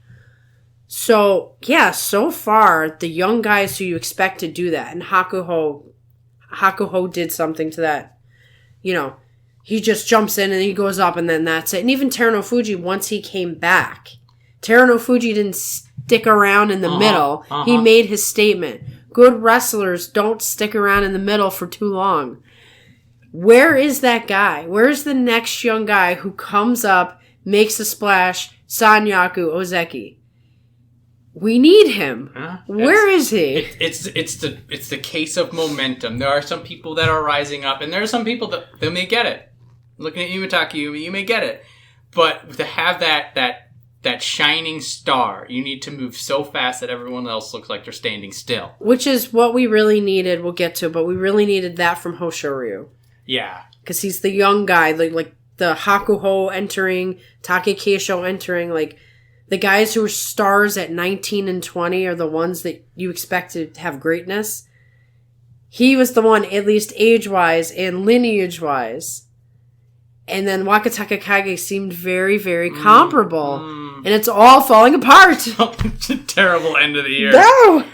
So, yeah, so far, the young guys who you expect to do that, and Hakuho did something to that. He just jumps in and he goes up and then that's it. And even Terunofuji, once he came back, Terunofuji didn't stick around in the middle. He made his statement. Good wrestlers don't stick around in the middle for too long. Where is that guy? Where's the next young guy who comes up, makes a splash, Sanyaku Ozeki? We need him. Where is he? It's the case of momentum. There are some people that are rising up, and there are some people that they may get it. Looking at you, Mitakeumi, you may get it. But to have that shining star, you need to move so fast that everyone else looks like they're standing still. Which is what we really needed. We'll get to, but we really needed that from Hoshoryu. Yeah. Because he's the young guy, like the Hakuho entering, Takakeisho entering, like the guys who are stars at 19 and 20 are the ones that you expect to have greatness. He was the one, at least age-wise and lineage-wise. And then Wakatakakage seemed very, very comparable. And it's all falling apart. Terrible end of the year. No!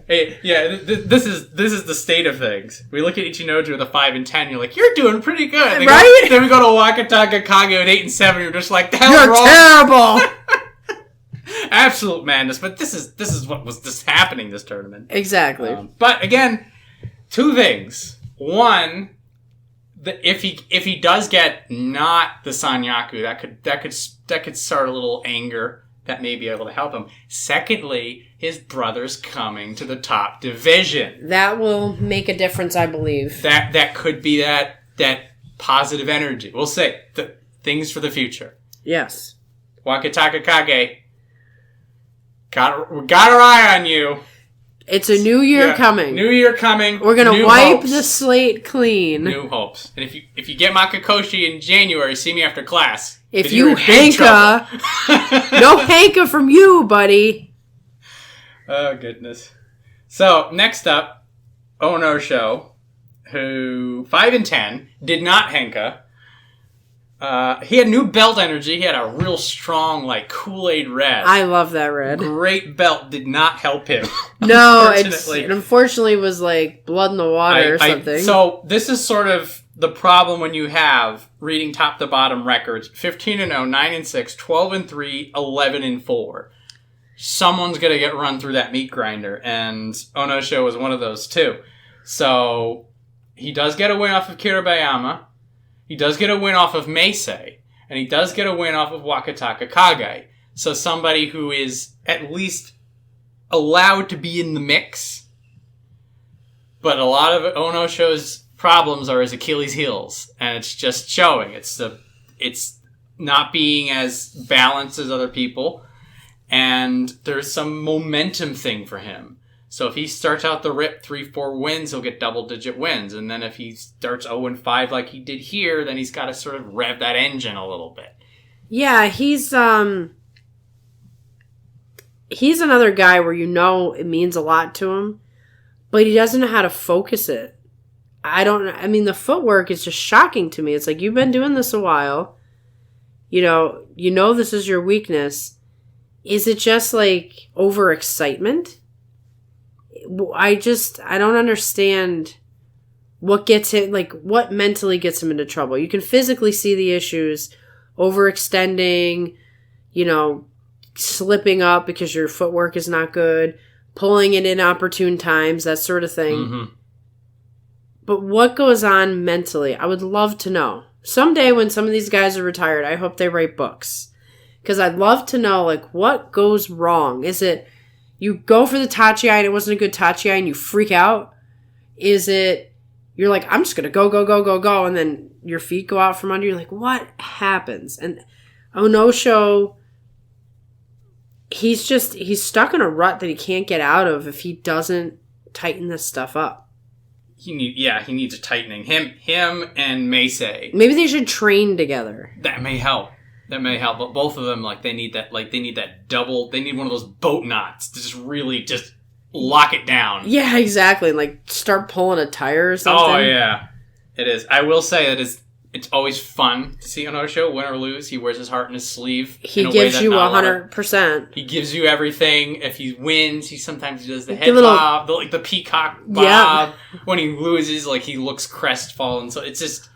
Hey, yeah, this is the state of things. We look at Ichinojo with a 5 and 10, you're like, you're doing pretty good. Right? Then we go to Wakatakakage with 8 and 7, you're just like, the hell You're wrong? terrible! Absolute madness. But this is what was just happening this tournament. Exactly. But again, two things. One, if he does get not the Sanyaku, that could start a little anger that may be able to help him. Secondly, his brother's coming to the top division. That will make a difference, I believe. That could be that positive energy. We'll say the things for the future. Yes. Wakatakakage, we got our eye on you. It's a new year coming. New year coming. We're gonna wipe the slate clean. New hopes. And if you get Makakoshi in January, see me after class. If you hanka, no hanka from you, buddy. Oh goodness. So next up, Onosho, who 5 and 10 did not hanka. He had new belt energy. He had a real strong, like, Kool-Aid red. I love that red. Great belt did not help him. No, it unfortunately was like blood in the water or something. So this is sort of the problem when you have reading top to bottom records: 15 and 0, 9 and 6, 12 and 3, 11 and 4. Someone's gonna get run through that meat grinder, and Onosho was one of those too. So he does get a win off of Kiribayama. He does get a win off of Meisei, and he does get a win off of Wakatakakage. So somebody who is at least allowed to be in the mix. But a lot of Onosho's problems are his Achilles' heels, and it's just showing. It's not being as balanced as other people, and there's some momentum thing for him. So if he starts out the rip 3-4 wins, he'll get double-digit wins. And then if he starts 0-5 like he did here, then he's got to sort of rev that engine a little bit. Yeah, he's another guy where it means a lot to him, but he doesn't know how to focus it. The footwork is just shocking to me. It's like, you've been doing this a while. You know this is your weakness. Is it just like overexcitement? I don't understand what gets him, like, what mentally gets him into trouble. You can physically see the issues, overextending, slipping up because your footwork is not good, pulling it in opportune times, that sort of thing. Mm-hmm. But what goes on mentally? I would love to know. Someday when some of these guys are retired, I hope they write books. Because I'd love to know, like, what goes wrong? Is it you go for the Tachi and it wasn't a good Tachi and you freak out? Is it you're like, I'm just going to go, and then your feet go out from under you? Like, what happens? And Onosho, he's stuck in a rut that he can't get out of if he doesn't tighten this stuff up. He needs a tightening. Him and Meisei. Maybe they should train together. That may help. But both of them, they need that double, they need one of those boat knots to just really just lock it down. Yeah, exactly. Like, start pulling a tire or something. Oh, yeah. It is. I will say that it's always fun to see Onosho win or lose. He wears his heart in his sleeve. He gives you 100%. He gives you everything. If he wins, he sometimes does the head bob, the peacock bob. Yeah. When he loses, he looks crestfallen. So it's just...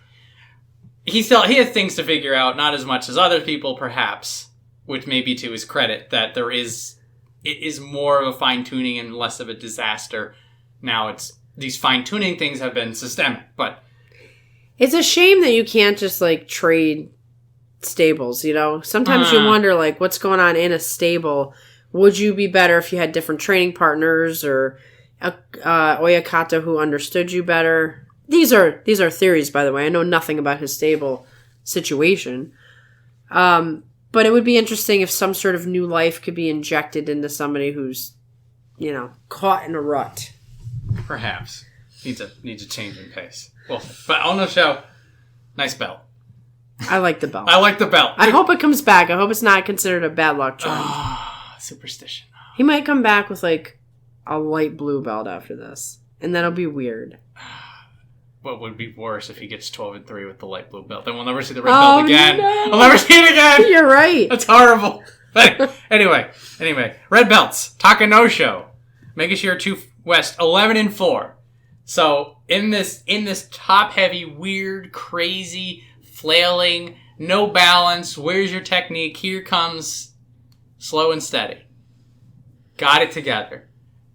He has things to figure out, not as much as other people, perhaps, which may be to his credit, that there is it is more of a fine-tuning and less of a disaster. Now it's these fine-tuning things have been systemic, but it's a shame that you can't just like trade stables, you know? Sometimes you wonder like what's going on in a stable. Would you be better if you had different training partners or a Oyakata who understood you better? These are theories, by the way. I know nothing about his stable situation. But it would be interesting if some sort of new life could be injected into somebody who's, you know, caught in a rut. Perhaps. Needs a change in pace. Well, but Onosho, nice belt. I like the belt. I hope it comes back. I hope it's not considered a bad luck charm. Superstition. He might come back with, like, a light blue belt after this. And that'll be weird. What would be worse if he gets 12-3 with the light blue belt? Then we'll never see the red belt again. No. I'll never see it again. You're right. That's horrible. Anyway, red belts. Takanosho, Megashira 2 West, 11-4. So in this top heavy, weird, crazy, flailing, no balance. Where's your technique? Here comes slow and steady. Got it together.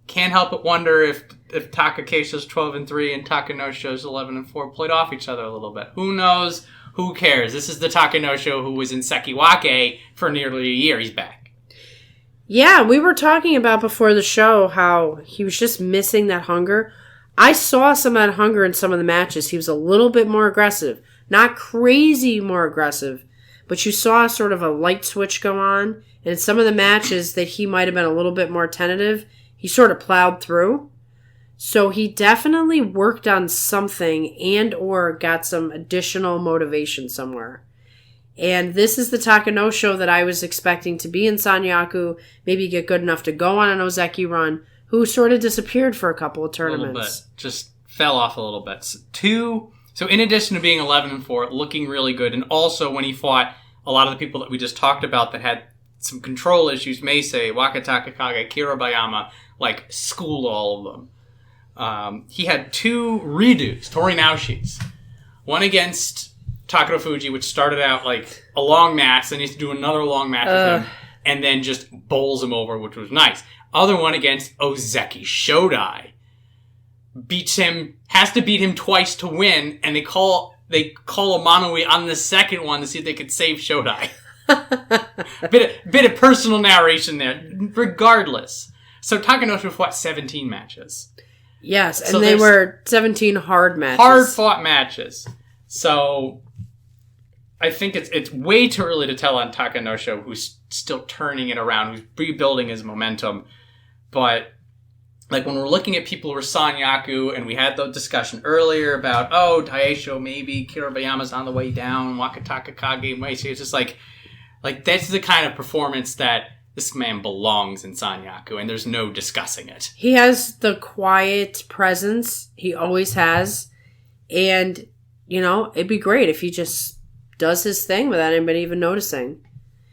Can't help but wonder if Takakeisho's 12-3 and Takanosho's 11-4 played off each other a little bit. Who knows? Who cares? This is the Takanosho who was in Sekiwake for nearly a year. He's back. Yeah, we were talking about before the show how he was just missing that hunger. I saw some of that hunger in some of the matches. He was a little bit more aggressive. Not crazy more aggressive, but you saw sort of a light switch go on. And in some of the matches that he might have been a little bit more tentative, he sort of plowed through. So he definitely worked on something and or got some additional motivation somewhere. And this is the Takanosho that I was expecting to be in Sanyaku, maybe get good enough to go on an Ozeki run, who sort of disappeared for a couple of tournaments. A little bit. Just fell off a little bit. So in addition to being 11-4, looking really good, and also when he fought a lot of the people that we just talked about that had some control issues, Meisei, Wakatakakage, Kiribayama, like schooled all of them. He had 2 redos, Torinaoshis. One against Takarafuji, which started out like a long match, then he has to do another long match with him, and then just bowls him over, which was nice. Other one against Ozeki Shodai. Has to beat him twice to win, and they call a Manui on the second one to see if they could save Shodai. bit of personal narration there. Regardless. So Takanosho fought 17 matches. Yes, and so they were 17 hard matches. Hard-fought matches. So I think it's way too early to tell on Takanosho, who's still turning it around, who's rebuilding his momentum. But like when we're looking at people who are Sanyaku, and we had the discussion earlier about, Daieisho, maybe Kiribayama's on the way down, Wakatakakage, Meisei, it's just like that's the kind of performance that this man belongs in Sanyaku, and there's no discussing it. He has the quiet presence. He always has. And, you know, it'd be great if he just does his thing without anybody even noticing.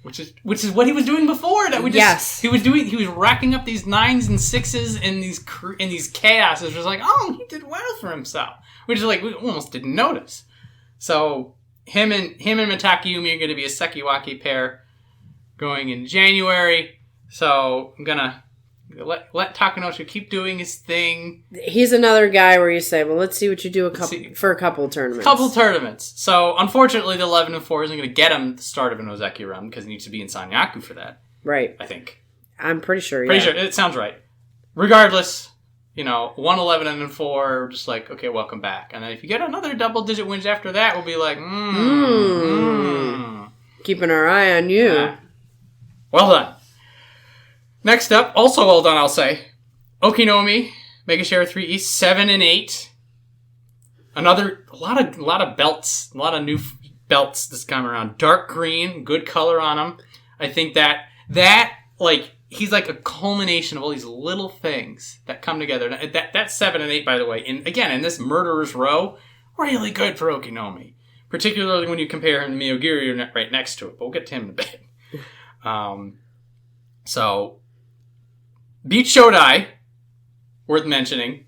Which is what he was doing before. That we just, yes. He was racking up these 9s and 6s in these chaoses. It was like, he did well for himself. Which is like, we almost didn't notice. So him and Mitakeumi are going to be a Sekiwake pair going in January. So I'm going to let Takanosho keep doing his thing. He's another guy where you say, well, let's see what you do for a couple of tournaments. So unfortunately, the 11-4 isn't going to get him the start of an Ozeki run because he needs to be in Sanyaku for that. Right. I think. I'm pretty sure, Pretty sure. It sounds right. Regardless, 1-11-4, just like, okay, welcome back. And then if you get another double-digit wins after that, we'll be like, keeping our eye on you. Yeah. Well done. Next up, also well done, I'll say. Okinoumi, Megashare 3 East, 7-8. A lot of belts, a lot of new belts this time around. Dark green, good color on them. I think that he's like a culmination of all these little things that come together. That 7-8, by the way, in this murderer's row, really good for Okinoumi. Particularly when you compare him to Myogiryu right next to it. But we'll get to him in a bit. So beat Shodai, worth mentioning.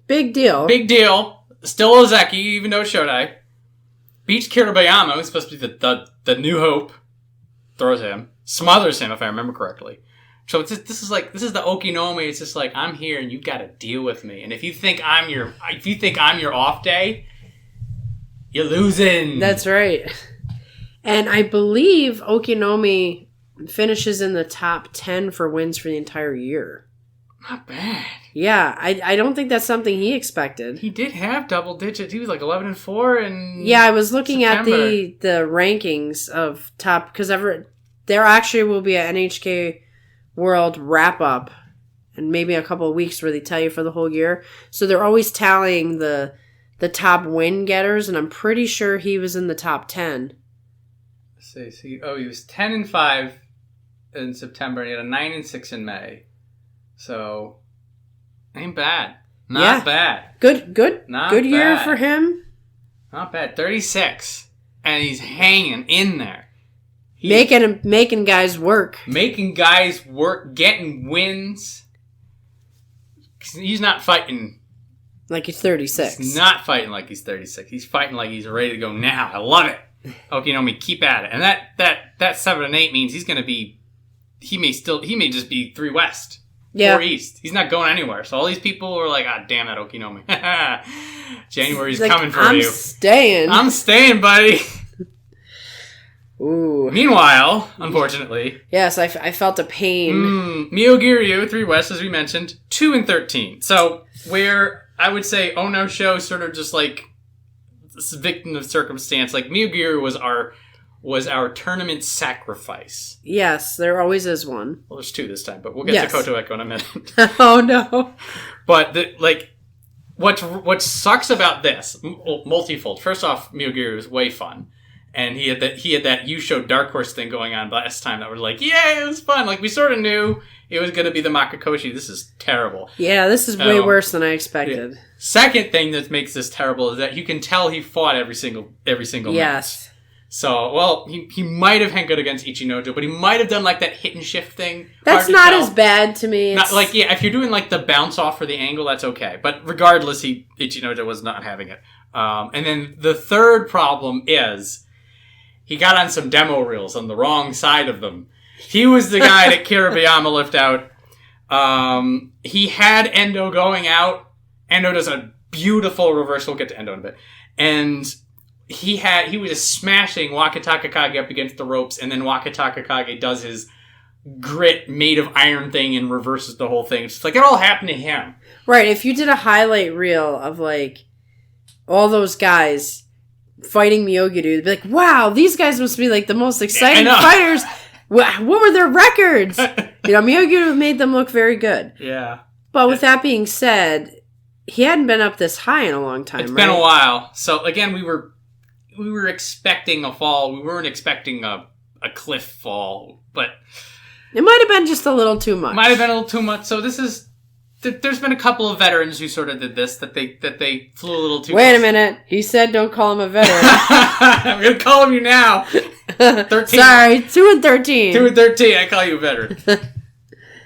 Big deal. Still Ozeki, even though Shodai. Beats Kiribayama, who's supposed to be the new hope. Throws him. Smothers him, if I remember correctly. So this is the Okinoumi. It's just like, I'm here and you got to deal with me. And if you think I'm your off day, you're losing. That's right. And I believe Okinoumi finishes in the top 10 for wins for the entire year. Not bad. Yeah, I don't think that's something he expected. He did have double digits. He was like 11-4 and yeah, I was looking September. at the rankings of top, because there actually will be an NHK World Wrapup in maybe a couple of weeks where they tell you for the whole year. So they're always tallying the top win getters, and I'm pretty sure he was in the top 10. Let's see. Oh, he was 10-5 in September, and he had a 9-6 in May. So, ain't bad. Not bad. Good. Not good year bad. for him. Not bad. 36, and he's hanging in there. Making guys work. Making guys work, getting wins. He's not fighting like he's 36. He's not fighting like he's 36. He's fighting like he's ready to go now. I love it. Okinoumi, keep at it. And that 7 and 8 means he's going to be. He may just be 3 West. Yeah. 4 East. He's not going anywhere. So all these people are like, ah, damn that Okinoumi. January's like, coming for I'm you. I'm staying, buddy. Ooh. Meanwhile, unfortunately. Yes, I felt a pain. Myogiryu, 3 West, as we mentioned, 2-13. So, where I would say Onosho sort of just like this victim of circumstance. Like, Myogiryu was our tournament sacrifice. Yes, there always is one. Well, there's 2 this time, but we'll get to Kotoeko in a minute. Oh, no. But, what sucks about this, multifold. First off, Myogiryu was way fun. And he had that You Show Dark Horse thing going on last time that was like, yeah, it was fun. Like, we sort of knew it was going to be the Makakoshi. This is terrible. Yeah, this is way worse than I expected. Yeah. Second thing that makes this terrible is that you can tell he fought every single yes. match. So, well, he might have had good against Ichinojo, but he might have done like that hit and shift thing. That's not as bad to me. Not like, yeah, if you're doing like the bounce off for the angle, that's okay. But regardless, Ichinojo was not having it. And then the third problem is he got on some demo reels on the wrong side of them. He was the guy that Kiribayama left out. He had Endo going out. Endo does a beautiful reversal. We'll get to Endo in a bit. And he was just smashing Wakatakakage up against the ropes, and then Wakatakakage does his grit made of iron thing and reverses the whole thing. It's just like it all happened to him. Right. If you did a highlight reel of like all those guys fighting Myogiryu, they'd be like, wow, these guys must be like the most exciting fighters. What were their records? Myogiryu made them look very good. Yeah. But with that being said, he hadn't been up this high in a long time. It's been a while. So again, we were expecting a fall. We weren't expecting a cliff fall, but it might have been just a little too much. Might have been a little too much. So this is. There's been a couple of veterans who sort of did this, that they flew a little too Wait a minute. He said don't call him a veteran. I'm going to call him you now. 13. Sorry, 2-13. 2-13, I call you a veteran.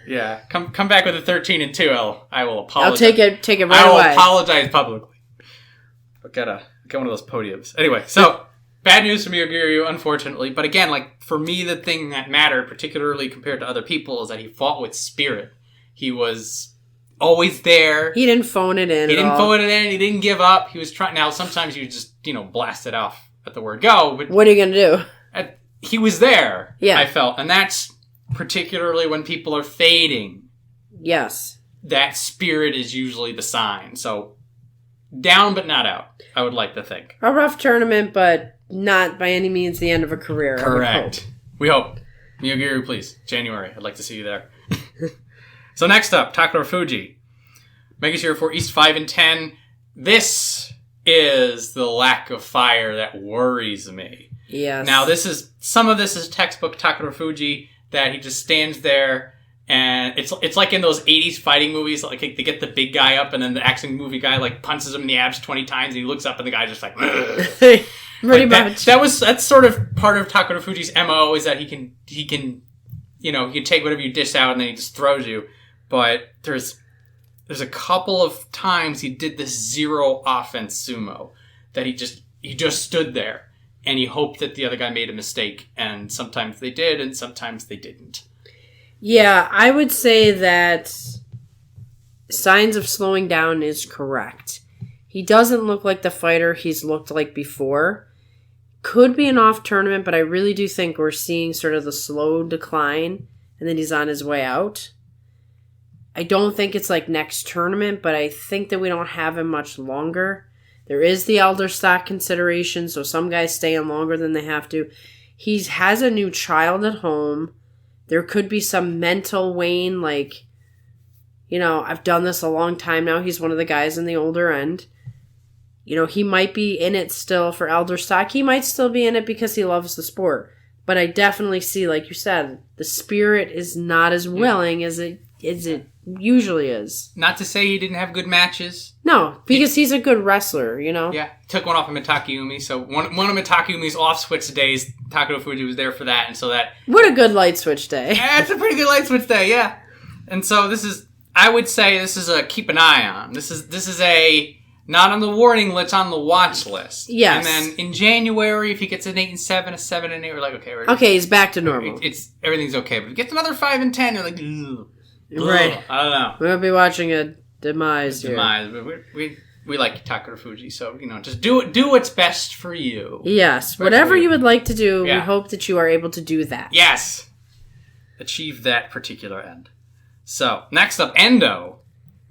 Yeah, come back with a 13-2. I will apologize. I'll take it right away. I will apologize publicly. I'll get one of those podiums. Anyway, so bad news for Myogiryu, unfortunately. But again, like for me, the thing that mattered, particularly compared to other people, is that he fought with spirit. He was always there. He didn't phone it in. He didn't give up. He was trying. Now, sometimes you just, blast it off at the word go. But what are you going to do? He was there, yeah. I felt. And that's particularly when people are fading. Yes. That spirit is usually the sign. So, down but not out, I would like to think. A rough tournament, but not by any means the end of a career. Correct. We hope. Myogiryu, please. January. I'd like to see you there. So next up, Takarafuji. Megashira for East 5-10. This is the lack of fire that worries me. Yes. Now, some of this is textbook Takarafuji, that he just stands there, and it's like in those 80s fighting movies, like they get the big guy up, and then the action movie guy like punches him in the abs 20 times, and he looks up, and the guy's just like, pretty much. That's sort of part of Takarafuji's MO, is that he can take whatever you dish out, and then he just throws you. But there's a couple of times he did this zero offense sumo, that he just stood there and he hoped that the other guy made a mistake, and sometimes they did and sometimes they didn't. Yeah, I would say that signs of slowing down is correct. He doesn't look like the fighter he's looked like before. Could be an off tournament, but I really do think we're seeing sort of the slow decline, and then he's on his way out. I don't think it's like next tournament, but I think that we don't have him much longer. There is the elder stock consideration, so some guys stay in longer than they have to. He has a new child at home. There could be some mental wane, like, you know, I've done this a long time now. He's one of the guys in the older end. You know, he might be in it still for elder stock. He might still be in it because he loves the sport. But I definitely see, like you said, the spirit is not as willing as it usually is. Not to say he didn't have good matches. No, because he's a good wrestler, you know? Yeah, took one off of Mitakeumi. So one of Mitakeumi's off-switch days, Takarofuji was there for that. And so that... What a good light switch day. Yeah, it's a pretty good light switch day, yeah. And so this is... I would say this is a keep an eye on. This is a... Not on the warning list, on the watch list. Yes. And then in January, if he gets an 8-7, a 7-8, we're like, okay, he's back to normal. Everything's okay. But if he gets another 5-10, you're like, ugh. Right. I don't know. We're gonna be watching a demise here. But we like Takarafuji, so you know, just do what's best for you. Yes, whatever you would like to do, yeah. We hope that you are able to do that. Yes, achieve that particular end. So next up, Endo.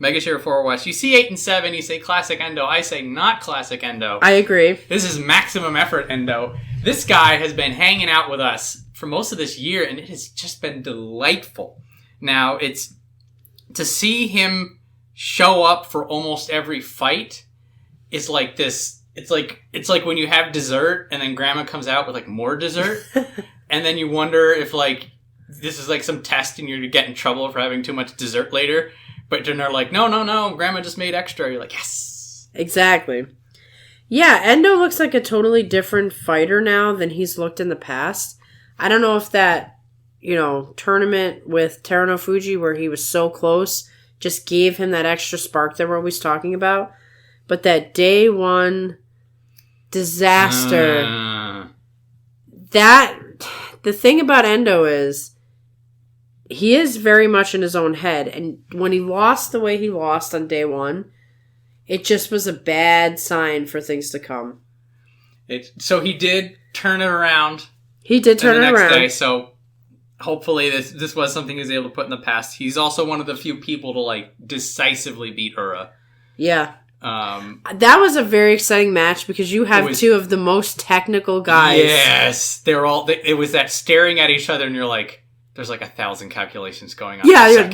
Megashira 4 West. You see 8-7, you say classic Endo. I say not classic Endo. I agree. This is maximum effort Endo. This guy has been hanging out with us for most of this year, and it has just been delightful. Now, it's to see him show up for almost every fight is like this. It's like when you have dessert and then grandma comes out with like more dessert, and then you wonder if like this is like some test and you're getting in trouble for having too much dessert later. But then they're like, no, grandma just made extra. You're like, yes. Exactly. Yeah, Endo looks like a totally different fighter now than he's looked in the past. I don't know if that, you know, tournament with Terunofuji where he was so close just gave him that extra spark that we're always talking about. But that day one disaster, the thing about Endo is he is very much in his own head. And when he lost the way he lost on day one, it just was a bad sign for things to come. So he did turn it around. He did turn it around. Day, so hopefully this was something he was able to put in the past. He's also one of the few people to like decisively beat Ura. Yeah. That was a very exciting match because you have two of the most technical guys. Yes. It was that staring at each other and you're like, there's like 1,000 calculations going on. Yeah, and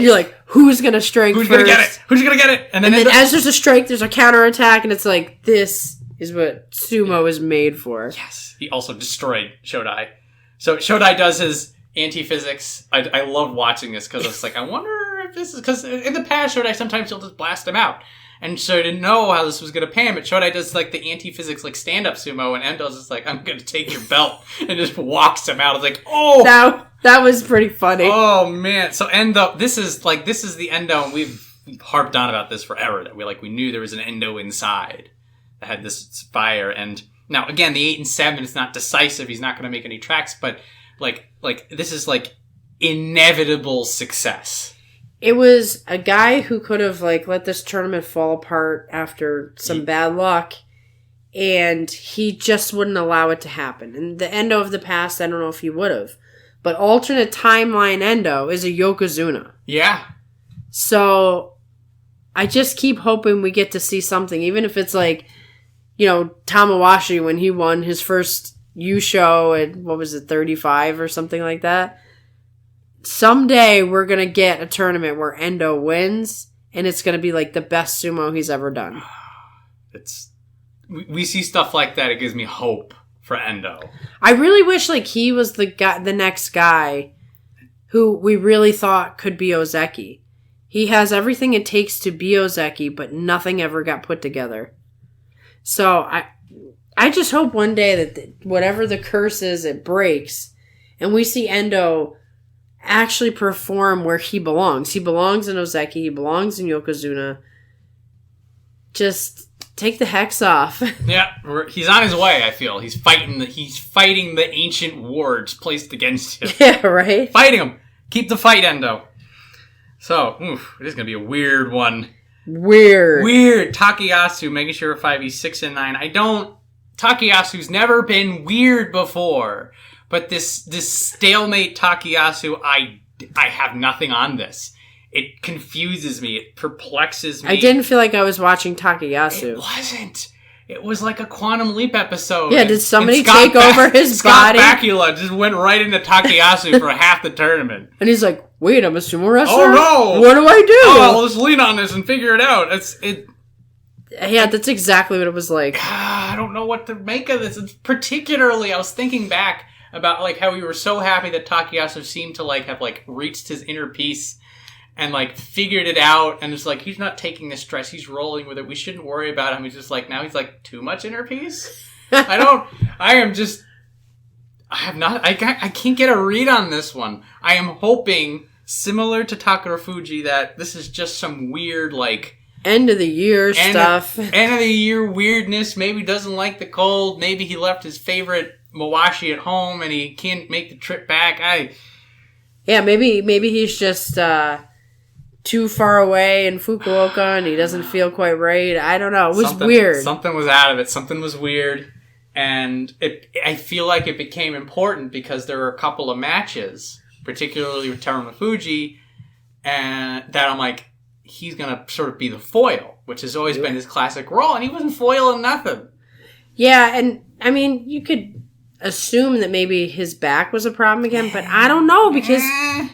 you're like, who's gonna strike Who's first? Gonna get it? Who's gonna get it? And then as there's a strike, there's a counterattack, and it's like, this is what sumo is made for. Yes. He also destroyed Shodai. So Shodai does his anti-physics. I love watching this because it's like, I wonder if this is... Because in the past, Shodai, sometimes he'll just blast him out. And so I didn't know how this was going to pay him. But Shodai does like the anti-physics like stand-up sumo, and Endo's just like, I'm going to take your belt, and just walks him out. It's like, oh! That was pretty funny. Oh, man. So Endo, this is the Endo, and we've harped on about this forever, that we knew there was an Endo inside that had this fire. And now, again, the 8-7 is not decisive. He's not going to make any tracks, but like this is like inevitable success. It was a guy who could have like let this tournament fall apart after some bad luck, and he just wouldn't allow it to happen. And the Endo of the past, I don't know if he would have, but alternate timeline Endo is a Yokozuna. Yeah. So I just keep hoping we get to see something, even if it's like, you know, Tamawashi when he won his first Yusho at, 35 or something like that. Someday we're going to get a tournament where Endo wins, and it's going to be like the best sumo he's ever done. We see stuff like that. It gives me hope for Endo. I really wish like he was the next guy who we really thought could be Ozeki. He has everything it takes to be Ozeki, but nothing ever got put together. So I just hope one day that whatever the curse is, it breaks, and we see Endo actually perform where he belongs. He belongs in Ozeki. He belongs in Yokozuna. Just Take the hex off. Yeah, he's on his way, I feel. He's fighting the ancient wards placed against him. Yeah, right? Fighting him. Keep the fight, Endo. So, it is going to be a weird one. Weird. Takayasu, making sure 5e 6 and 9. Takayasu's never been weird before. But this stalemate Takayasu, I have nothing on this. It confuses me. It perplexes me. I didn't feel like I was watching Takayasu. It wasn't. It was like a Quantum Leap episode. Yeah, did somebody take over his body? Scott Bakula just went right into Takayasu for half the tournament. And he's like, wait, I'm a sumo wrestler? Oh, no! What do I do? Oh, let's lean on this and figure it out. Yeah, that's exactly what it was like. I don't know what to make of this. It's particularly, I was thinking back about like how we were so happy that Takayasu seemed to like have like reached his inner peace and like figured it out, and it's like he's not taking the stress, he's rolling with it. We shouldn't worry about him. He's just like, now he's like too much inner peace. I can't get a read on this one. I am hoping, similar to Takarafuji, that this is just some weird like end of the year stuff. End of the year weirdness. Maybe doesn't like the cold. Maybe he left his favorite mawashi at home and he can't make the trip back. Yeah, maybe he's just too far away in Fukuoka and he doesn't feel quite right. I don't know. It was weird. Something was out of it. Something was weird. And I feel like it became important because there were a couple of matches, particularly with Terunofuji, and that I'm like, he's going to sort of be the foil, which has always been his classic role, and he wasn't foiling nothing. Yeah, and I mean, you could assume that maybe his back was a problem again, but I don't know, because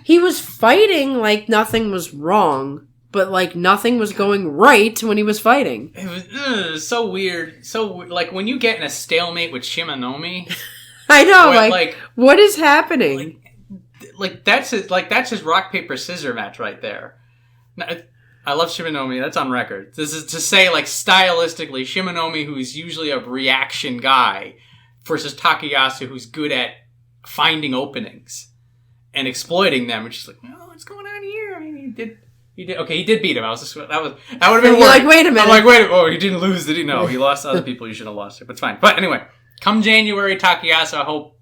he was fighting like nothing was wrong, but like nothing was going right when he was fighting. It was so weird. So, like, when you get in a stalemate with Shimanoumi... I know, like, what is happening? Like that's his rock, paper, scissors match right there. Now, I love Shimanoumi. That's on record. This is to say, like, stylistically, Shimanoumi, who's usually a reaction guy, versus Takayasu, who's good at finding openings and exploiting them. Which is like, oh, what's going on here? I mean, he did beat him. That would have been You're like, wait a minute. I'm like, wait. Oh, he didn't lose, did he? No, he lost to other people. You should have lost it, but it's fine. But anyway, come January, Takayasu, I hope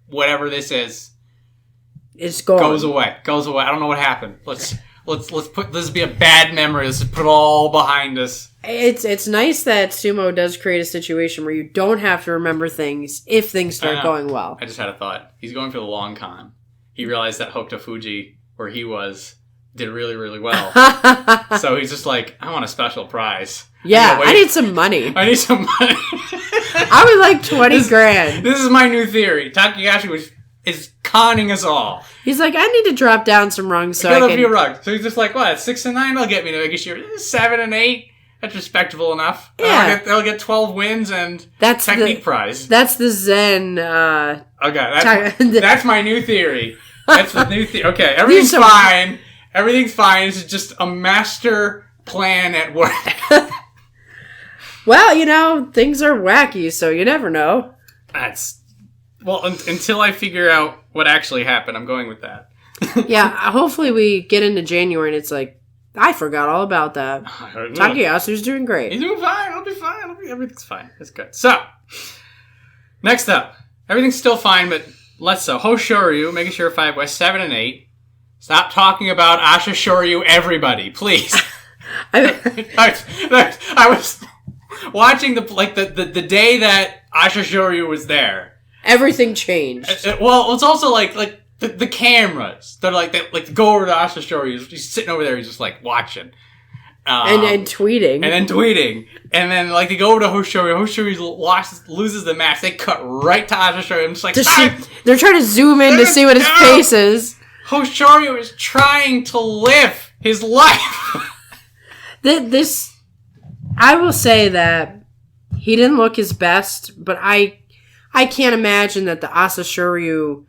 whatever this is, it's gone. Goes away. I don't know what happened. Let's put this be a bad memory. Let's put it all behind us. It's nice that sumo does create a situation where you don't have to remember things if things start going well. I just had a thought. He's going for the long con. He realized that Hokutofuji, where he was, did really, really well. So he's just like, I want a special prize. Yeah, I need some money. I would like 20 grand. This is my new theory. Takayasu is conning us all. He's like, I need to drop down some rungs so I can... be a rug. So he's just like, what, 6 and 9? They'll get me to make a year. 7 and 8? That's respectable enough. Yeah. They'll get 12 wins and technique prize. That's the Zen... Okay, that's my new theory. That's the new theory. Okay, everything's fine. Everything's fine. This is just a master plan at work. Well, things are wacky, so you never know. Until I figure out what actually happened, I'm going with that. Yeah, hopefully we get into January and it's like, I forgot all about that. Takayasu's doing great. He's doing fine. It'll be fine. Everything's fine. It's good. So, next up. Everything's still fine, but less so. Hoshoryu, making sure 5 West, 7 and 8. Stop talking about Asashoryu, everybody, please. I was watching the day that Asashoryu was there. Everything changed. Well, it's also like the cameras. They're like they go over to Asashoryu. He's sitting over there. He's just like watching. And tweeting. And then like they go over to Hoshoryu. Hoshoryu loses the match. They cut right to Asashoryu. I'm just like, they're trying to zoom in to see what his face is. Hoshoryu is trying to live his life. I will say that he didn't look his best, but I can't imagine that the Asashoryu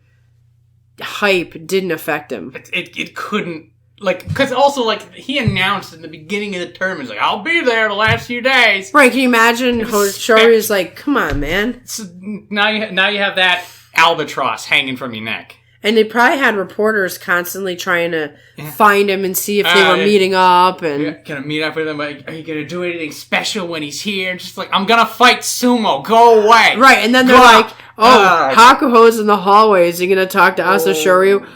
hype didn't affect him. It couldn't, because also, he announced in the beginning of the tournament, he's like, I'll be there the last few days. Right, can you imagine Hoshoryu's like, come on, man. So now you have that albatross hanging from your neck. And they probably had reporters constantly trying to find him and see if they were meeting up. And gonna meet up with him. Like, are you gonna do anything special when he's here? And just like, I'm gonna fight sumo. Go away. Right, and then they're like, Hakuho's in the hallway. Is he gonna talk to Hoshoryu?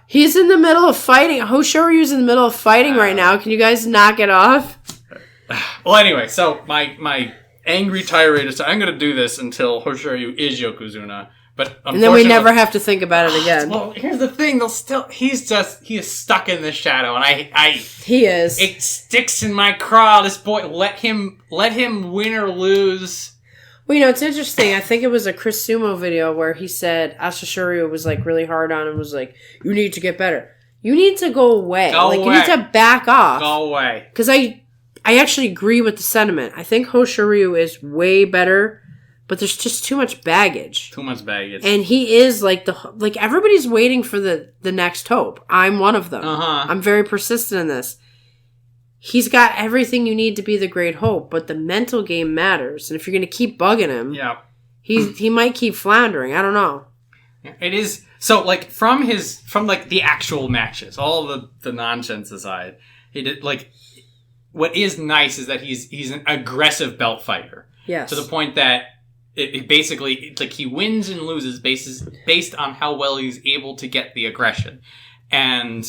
He's in the middle of fighting. Hoshoryu's in the middle of fighting right now. Can you guys knock it off? Well, anyway, so my angry tirade is I'm gonna do this until Hoshoryu is Yokozuna. But and then we never have to think about it again. Well, here's the thing: he is stuck in the shadow, and he is. It sticks in my craw. This boy, let him win or lose. Well, it's interesting. I think it was a Chris Sumo video where he said Asashoryu was like really hard on him. Was like, you need to get better. You need to go away. You need to back off. Go away. Because I actually agree with the sentiment. I think Hoshoryu is way better. But there's just too much baggage. Too much baggage. And he is like everybody's waiting for the next hope. I'm one of them. I'm very persistent in this. He's got everything you need to be the great hope, but the mental game matters. And if you're going to keep bugging him, he might keep floundering. I don't know. It is so like from the actual matches, all the nonsense aside, he did like what is nice is that he's an aggressive belt fighter. Yes. To the point that It basically, it's like he wins and loses based on how well he's able to get the aggression. And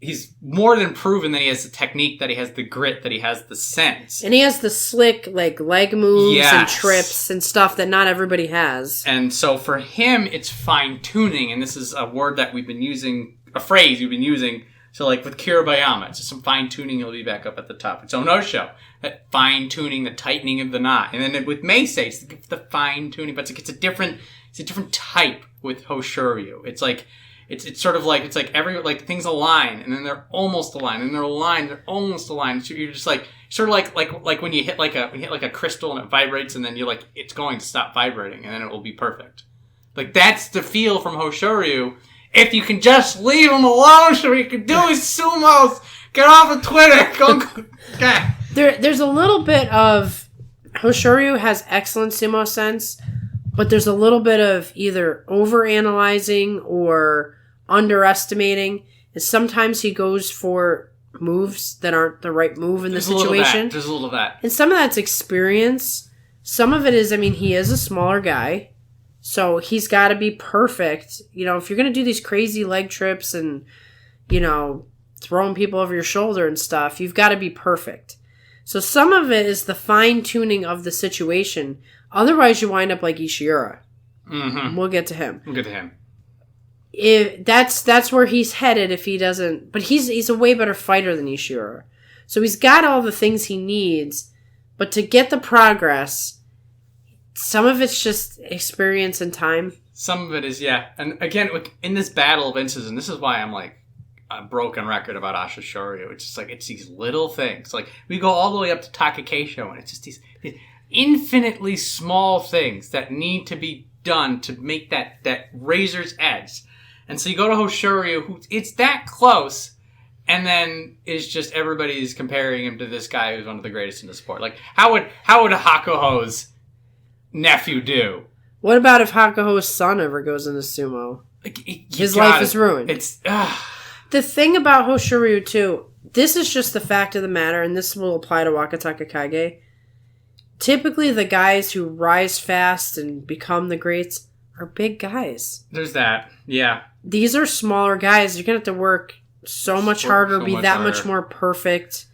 he's more than proven that he has the technique, that he has the grit, that he has the sense. And he has the slick, like, leg moves and trips and stuff that not everybody has. And so for him, it's fine-tuning, and this is a word that we've been using, a phrase we've been using. So like with Kiribayama, it's just some fine-tuning, he'll be back up at the top. It's Onosho, that fine-tuning, the tightening of the knot. And then with Meisei, it's the fine-tuning, but it's a different type with Hoshoryu. It's like, it's sort of like, it's like things align, and then they're almost aligned, and they're aligned, they're almost aligned. So you're just like, sort of like when you hit like a crystal and it vibrates, and then you're like, it's going to stop vibrating, and then it will be perfect. Like, that's the feel from Hoshoryu. If you can just leave him alone so he can do his sumos, get off of Twitter. Okay. There's a little bit of Hoshoryu has excellent sumo sense, but there's a little bit of either overanalyzing or underestimating. And sometimes he goes for moves that aren't the right move in the situation. There's a little of that. And some of that's experience. Some of it is, he is a smaller guy. So he's got to be perfect. If you're going to do these crazy leg trips and, throwing people over your shoulder and stuff, you've got to be perfect. So some of it is the fine-tuning of the situation. Otherwise, you wind up like Ishiura. Mm-hmm. We'll get to him. That's where he's headed if he doesn't... But he's a way better fighter than Ishiura. So he's got all the things he needs. But to get the progress... Some of it's just experience and time. Some of it is, yeah. And again, in this battle of instances, and this is why I'm like a broken record about Asashoryu. It's just like, it's these little things. Like, we go all the way up to Takakeisho, and it's just these infinitely small things that need to be done to make that razor's edge. And so you go to Hoshoryu, who it's that close, and then it's just everybody's comparing him to this guy who's one of the greatest in the sport. Like, how would Hakuho's nephew do? What about if Hakuho's son ever goes into sumo? His life is ruined. The thing about Hoshoryu, too, this is just the fact of the matter, and this will apply to Wakatakakage. Typically, the guys who rise fast and become the greats are big guys. There's that, yeah. These are smaller guys. You're going to have to work so much harder, be that much more perfect.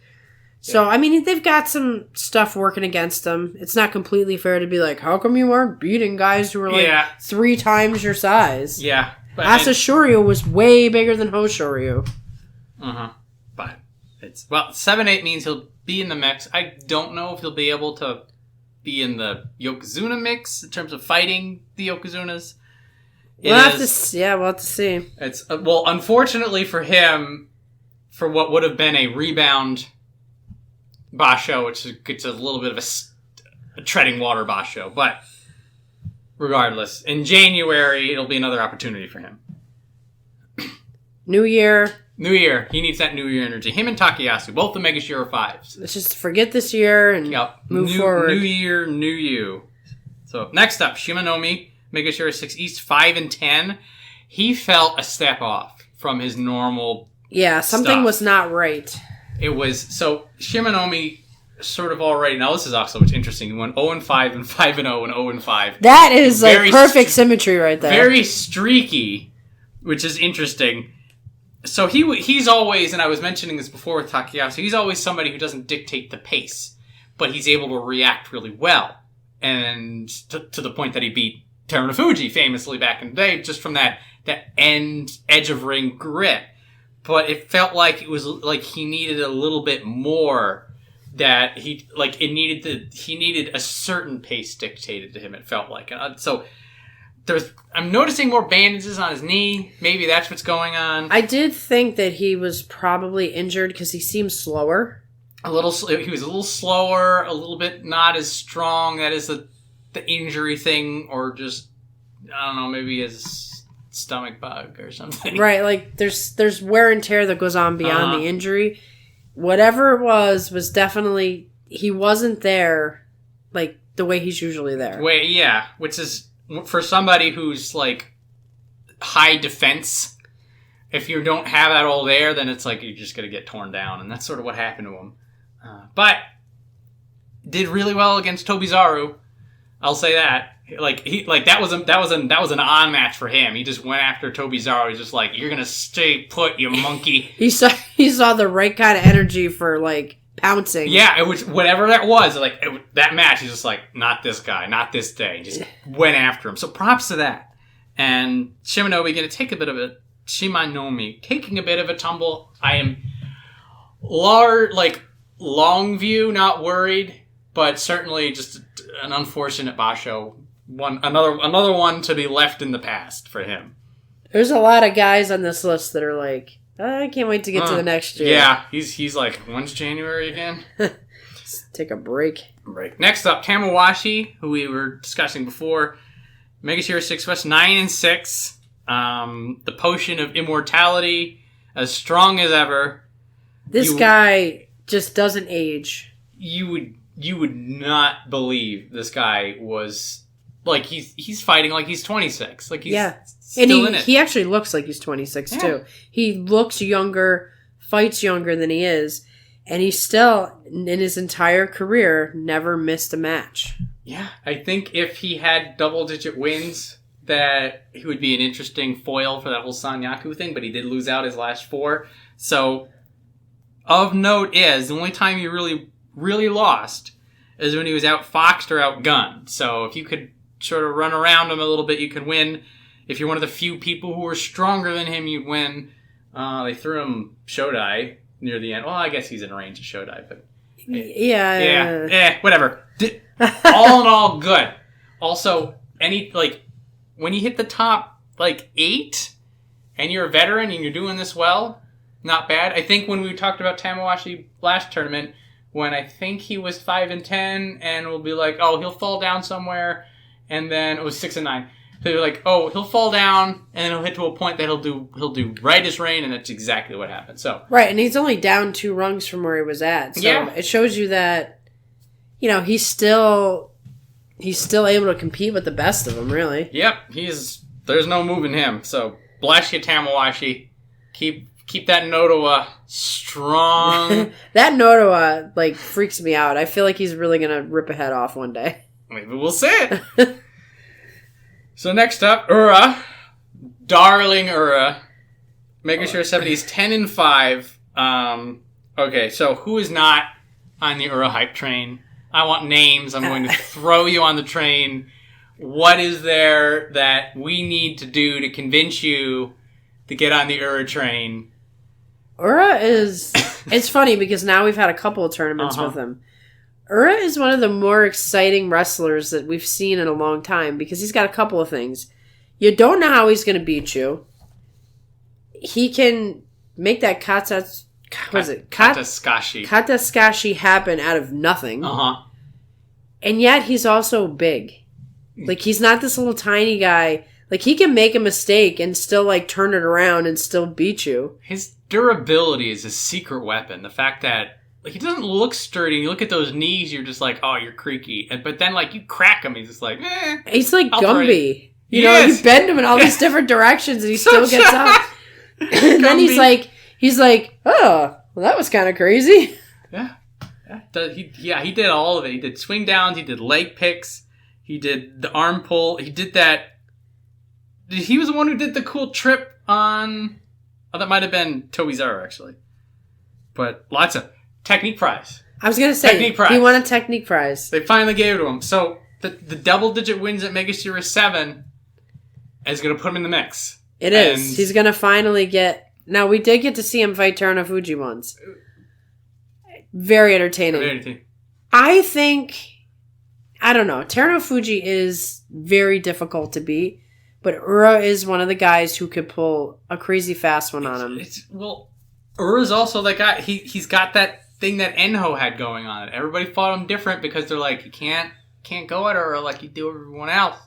So, they've got some stuff working against them. It's not completely fair to be like, how come you aren't beating guys who are 3 times your size? Yeah. Asashoryu was way bigger than Hoshoryu. Uh-huh. But 7-8 means he'll be in the mix. I don't know if he'll be able to be in the Yokozuna mix in terms of fighting the Yokozunas. We'll have to see. It's unfortunately for him, for what would have been a rebound basho, which gets a little bit of a treading water basho, but regardless, in January it'll be another opportunity for him. New year. He needs that New Year energy. Him and Takayasu, both the Megashira 5s. Let's just forget this year and move forward. New year, new you. So next up, Shimanoumi, Megashira 6 East, 5 and 10. he felt a step off from his normal Yeah, something stuff. was not right. It was, so Shimanoumi sort of already, now this is also what's interesting, he went 0-5 and 5-0 and 0-5. That is Very like perfect symmetry right there. Very streaky, which is interesting. So he's always, and I was mentioning this before with Takayasu, he's always somebody who doesn't dictate the pace, but he's able to react really well. And to the point that he beat Terunofuji famously back in the day, just from that edge of ring grit. But it felt like it was like he needed a little bit more, that he needed a certain pace dictated to him, it felt like. So I'm noticing more bandages on his knee. Maybe that's what's going on. I did think that he was probably injured because he seemed slower. He was a little slower, a little bit not as strong. That is the injury thing, or just, I don't know, maybe his stomach bug or something. Right, like there's wear and tear that goes on beyond the injury. Whatever it was definitely, he wasn't there like the way he's usually there. Yeah, which is, for somebody who's like high defense, if you don't have that all there, then it's like you're just going to get torn down, and that's sort of what happened to him. But did really well against Tobizaru. I'll say that. That was an on match for him. He just went after Tobizaru. He's just like, you're gonna stay put, you monkey. He saw the right kind of energy for like pouncing. Yeah, it was whatever that was. That match, he's just like, not this guy, not this day. Just went after him. So props to that. And Shimanoumi taking a bit of a tumble. I am long view, not worried, but certainly just an unfortunate basho. Another one to be left in the past for him. There's a lot of guys on this list that are like, I can't wait to get to the next year. Yeah, he's like, when's January again? Let's take a break. Next up, Tamawashi, who we were discussing before. Megashira 6 West, 9-6. The potion of immortality, as strong as ever. This guy just doesn't age. You would not believe this guy was, like, he's fighting like he's 26. Like, he's still in it. He actually looks like he's 26, too. He looks younger, fights younger than he is, and he's still, in his entire career, never missed a match. Yeah, I think if he had double-digit wins, that he would be an interesting foil for that whole Sanyaku thing, but he did lose out his last 4. So, of note is, the only time he really, really lost is when he was outfoxed or outgunned. So if you could sort of run around him a little bit, you could win. If you're one of the few people who were stronger than him, you'd win. They threw him Shodai near the end. Well, I guess he's in range of Shodai, but... whatever. All in all, good. Also, when you hit the top, 8, and you're a veteran and you're doing this well, not bad. I think when we talked about Tamawashi last tournament, when I think he was 5-10, and we'll be like, oh, he'll fall down somewhere, and then it was 6-9. So you're like, oh, he'll fall down, and then he'll hit to a point that he'll do right as rain, and that's exactly what happened. So right, and he's only down 2 rungs from where he was at. So it shows you that, he's still able to compete with the best of them, really. Yep, there's no moving him. So bless you, Tamawashi. Keep that Nodowa strong. That Nodowa, freaks me out. I feel like he's really going to rip a head off one day. Maybe we'll see it. So next up, Ura. Darling Ura. Making sure 70's 10-5. Okay, so who is not on the Ura hype train? I want names. I'm going to throw you on the train. What is there that we need to do to convince you to get on the Ura train? Ura is... It's funny because now we've had a couple of tournaments with him. Ura is one of the more exciting wrestlers that we've seen in a long time because he's got a couple of things. You don't know how he's going to beat you. He can make that Kataskashi happen out of nothing. And yet he's also big. He's not this little tiny guy. He can make a mistake and still, turn it around and still beat you. His durability is a secret weapon. The fact that, he doesn't look sturdy. You look at those knees, you're just like, oh, you're creaky. But then, you crack him, he's just like, eh. He's like Gumby. You you bend him in all these different directions and he still gets up. And then he's like, oh, well, that was kind of crazy. Yeah. He did all of it. He did swing downs. He did leg picks. He did the arm pull. He did that. He was the one who did the cool trip on... Oh, that might have been Tobizaru, actually. But lots of technique prize. I was going to say, he won a technique prize. They finally gave it to him. So the double-digit wins at Megashiura 7 is going to put him in the mix. It is. He's going to finally get... Now, we did get to see him fight Terunofuji once. Very entertaining. I think... I don't know. Terunofuji is very difficult to beat, but Ura is one of the guys who could pull a crazy fast one on him. Ura's also that guy. He's got that thing that Enho had going on. Everybody fought him different because they're like, you can't go at Ura like you do everyone else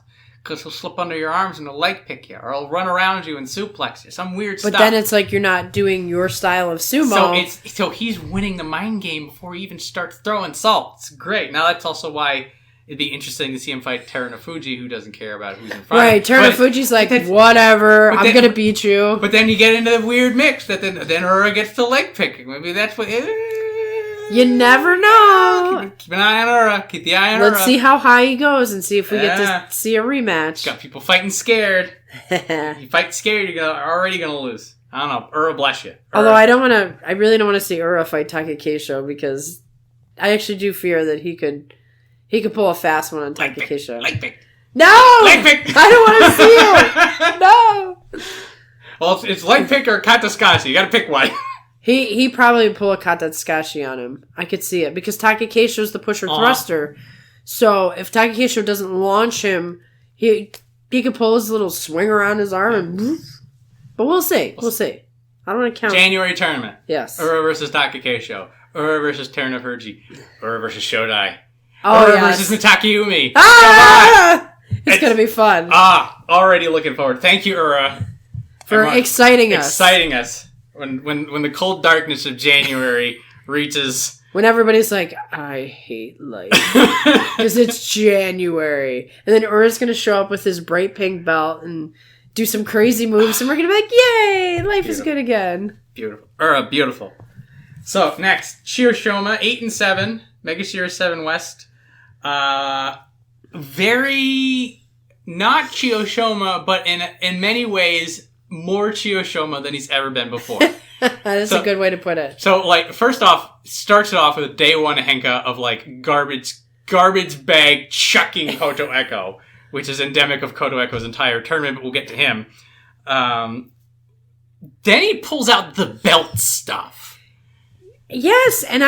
because he'll slip under your arms and he'll leg pick you or he'll run around you and suplex you. Some weird stuff. But then it's like you're not doing your style of sumo. So he's winning the mind game before he even starts throwing salt. It's great. Now that's also why it'd be interesting to see him fight Terunofuji, who doesn't care about who's in front. Right, Terunofuji's like, whatever, I'm going to beat you. But then you get into the weird mix that then Ura gets the leg picking. Maybe that's what... You never know. Keep an eye on Ura. Keep the eye on Ura. Let's see how high he goes and see if we get to see a rematch. Got people fighting scared. You fight scared, you're already going to lose. I don't know. Ura bless you. Although I really don't want to see Ura fight Takakeisho because I actually do fear that he could pull a fast one on Takakeisho. Leg pick. No! Leg pick! I don't want to see it! No! Well, it's leg pick or kataskashi. You gotta pick one. He probably would pull a kataskashi on him. I could see it. Because Takakeisho's the pusher thruster. So if Takakeisho doesn't launch him, he could pull his little swing around his arm and... But we'll see. We'll see. I don't want to count. January tournament. Yes. Ura versus Takakeisho. Ura versus Terunofuji. Ura versus Shodai. Oh, versus Mitakeumi. Ah! It's going to be fun. Already looking forward. Thank you, Ura. For exciting us. Exciting us. When the cold darkness of January reaches... When everybody's like, I hate life. Because it's January. And then Ura's going to show up with his bright pink belt and do some crazy moves. And we're going to be like, yay! Life is good again. Beautiful. Ura, beautiful. So, next. Chiyoshoma, 8 and 7. Megashiura 7 West. Very not Chiyoshoma, but in many ways more Chiyoshoma than he's ever been before. That's a good way to put it. So, first off, starts it off with a day one Henka of, garbage bag chucking Kotoeko, which is endemic of Kotoeko's entire tournament, but we'll get to him. Then he pulls out the belt stuff. Yes, and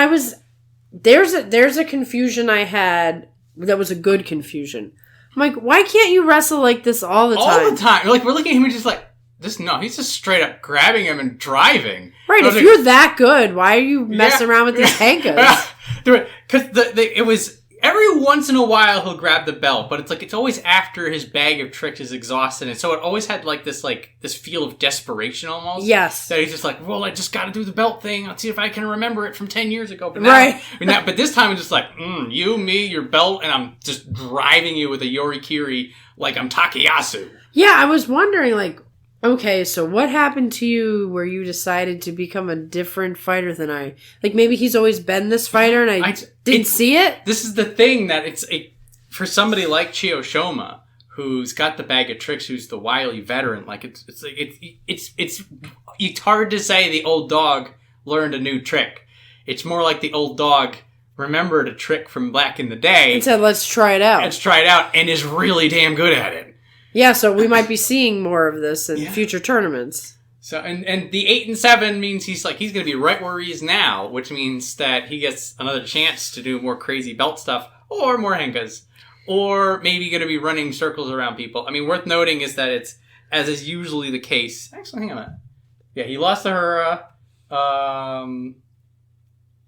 there's a confusion I had that was a good confusion. I'm like, why can't you wrestle like this all the time? All the time. We're looking at him and just like, he's just straight up grabbing him and driving. Right, if you're that good, why are you messing around with these Henkas? Because it was... Every once in a while he'll grab the belt, but it's always after his bag of tricks is exhausted, and so it always had this feel of desperation almost. Yes. That he's just like, well, I just got to do the belt thing. I'll see if I can remember it from 10 years ago. But right. But this time it's just like, you, me, your belt, and I'm just driving you with a yorikiri like I'm Takayasu. Yeah, I was wondering, okay, so what happened to you where you decided to become a different fighter than I? Maybe he's always been this fighter and I didn't see it? This is the thing that for somebody like Chiyoshoma, who's got the bag of tricks, who's the wily veteran, it's hard to say the old dog learned a new trick. It's more like the old dog remembered a trick from back in the day. And said, let's try it out. And is really damn good at it. Yeah, so we might be seeing more of this in future tournaments. So and the 8 and 7 means he's going to be right where he is now, which means that he gets another chance to do more crazy belt stuff or more Henkas, or maybe going to be running circles around people. I mean, worth noting is that it's, as is usually the case. Actually, hang on a minute. Yeah, he lost to Hura.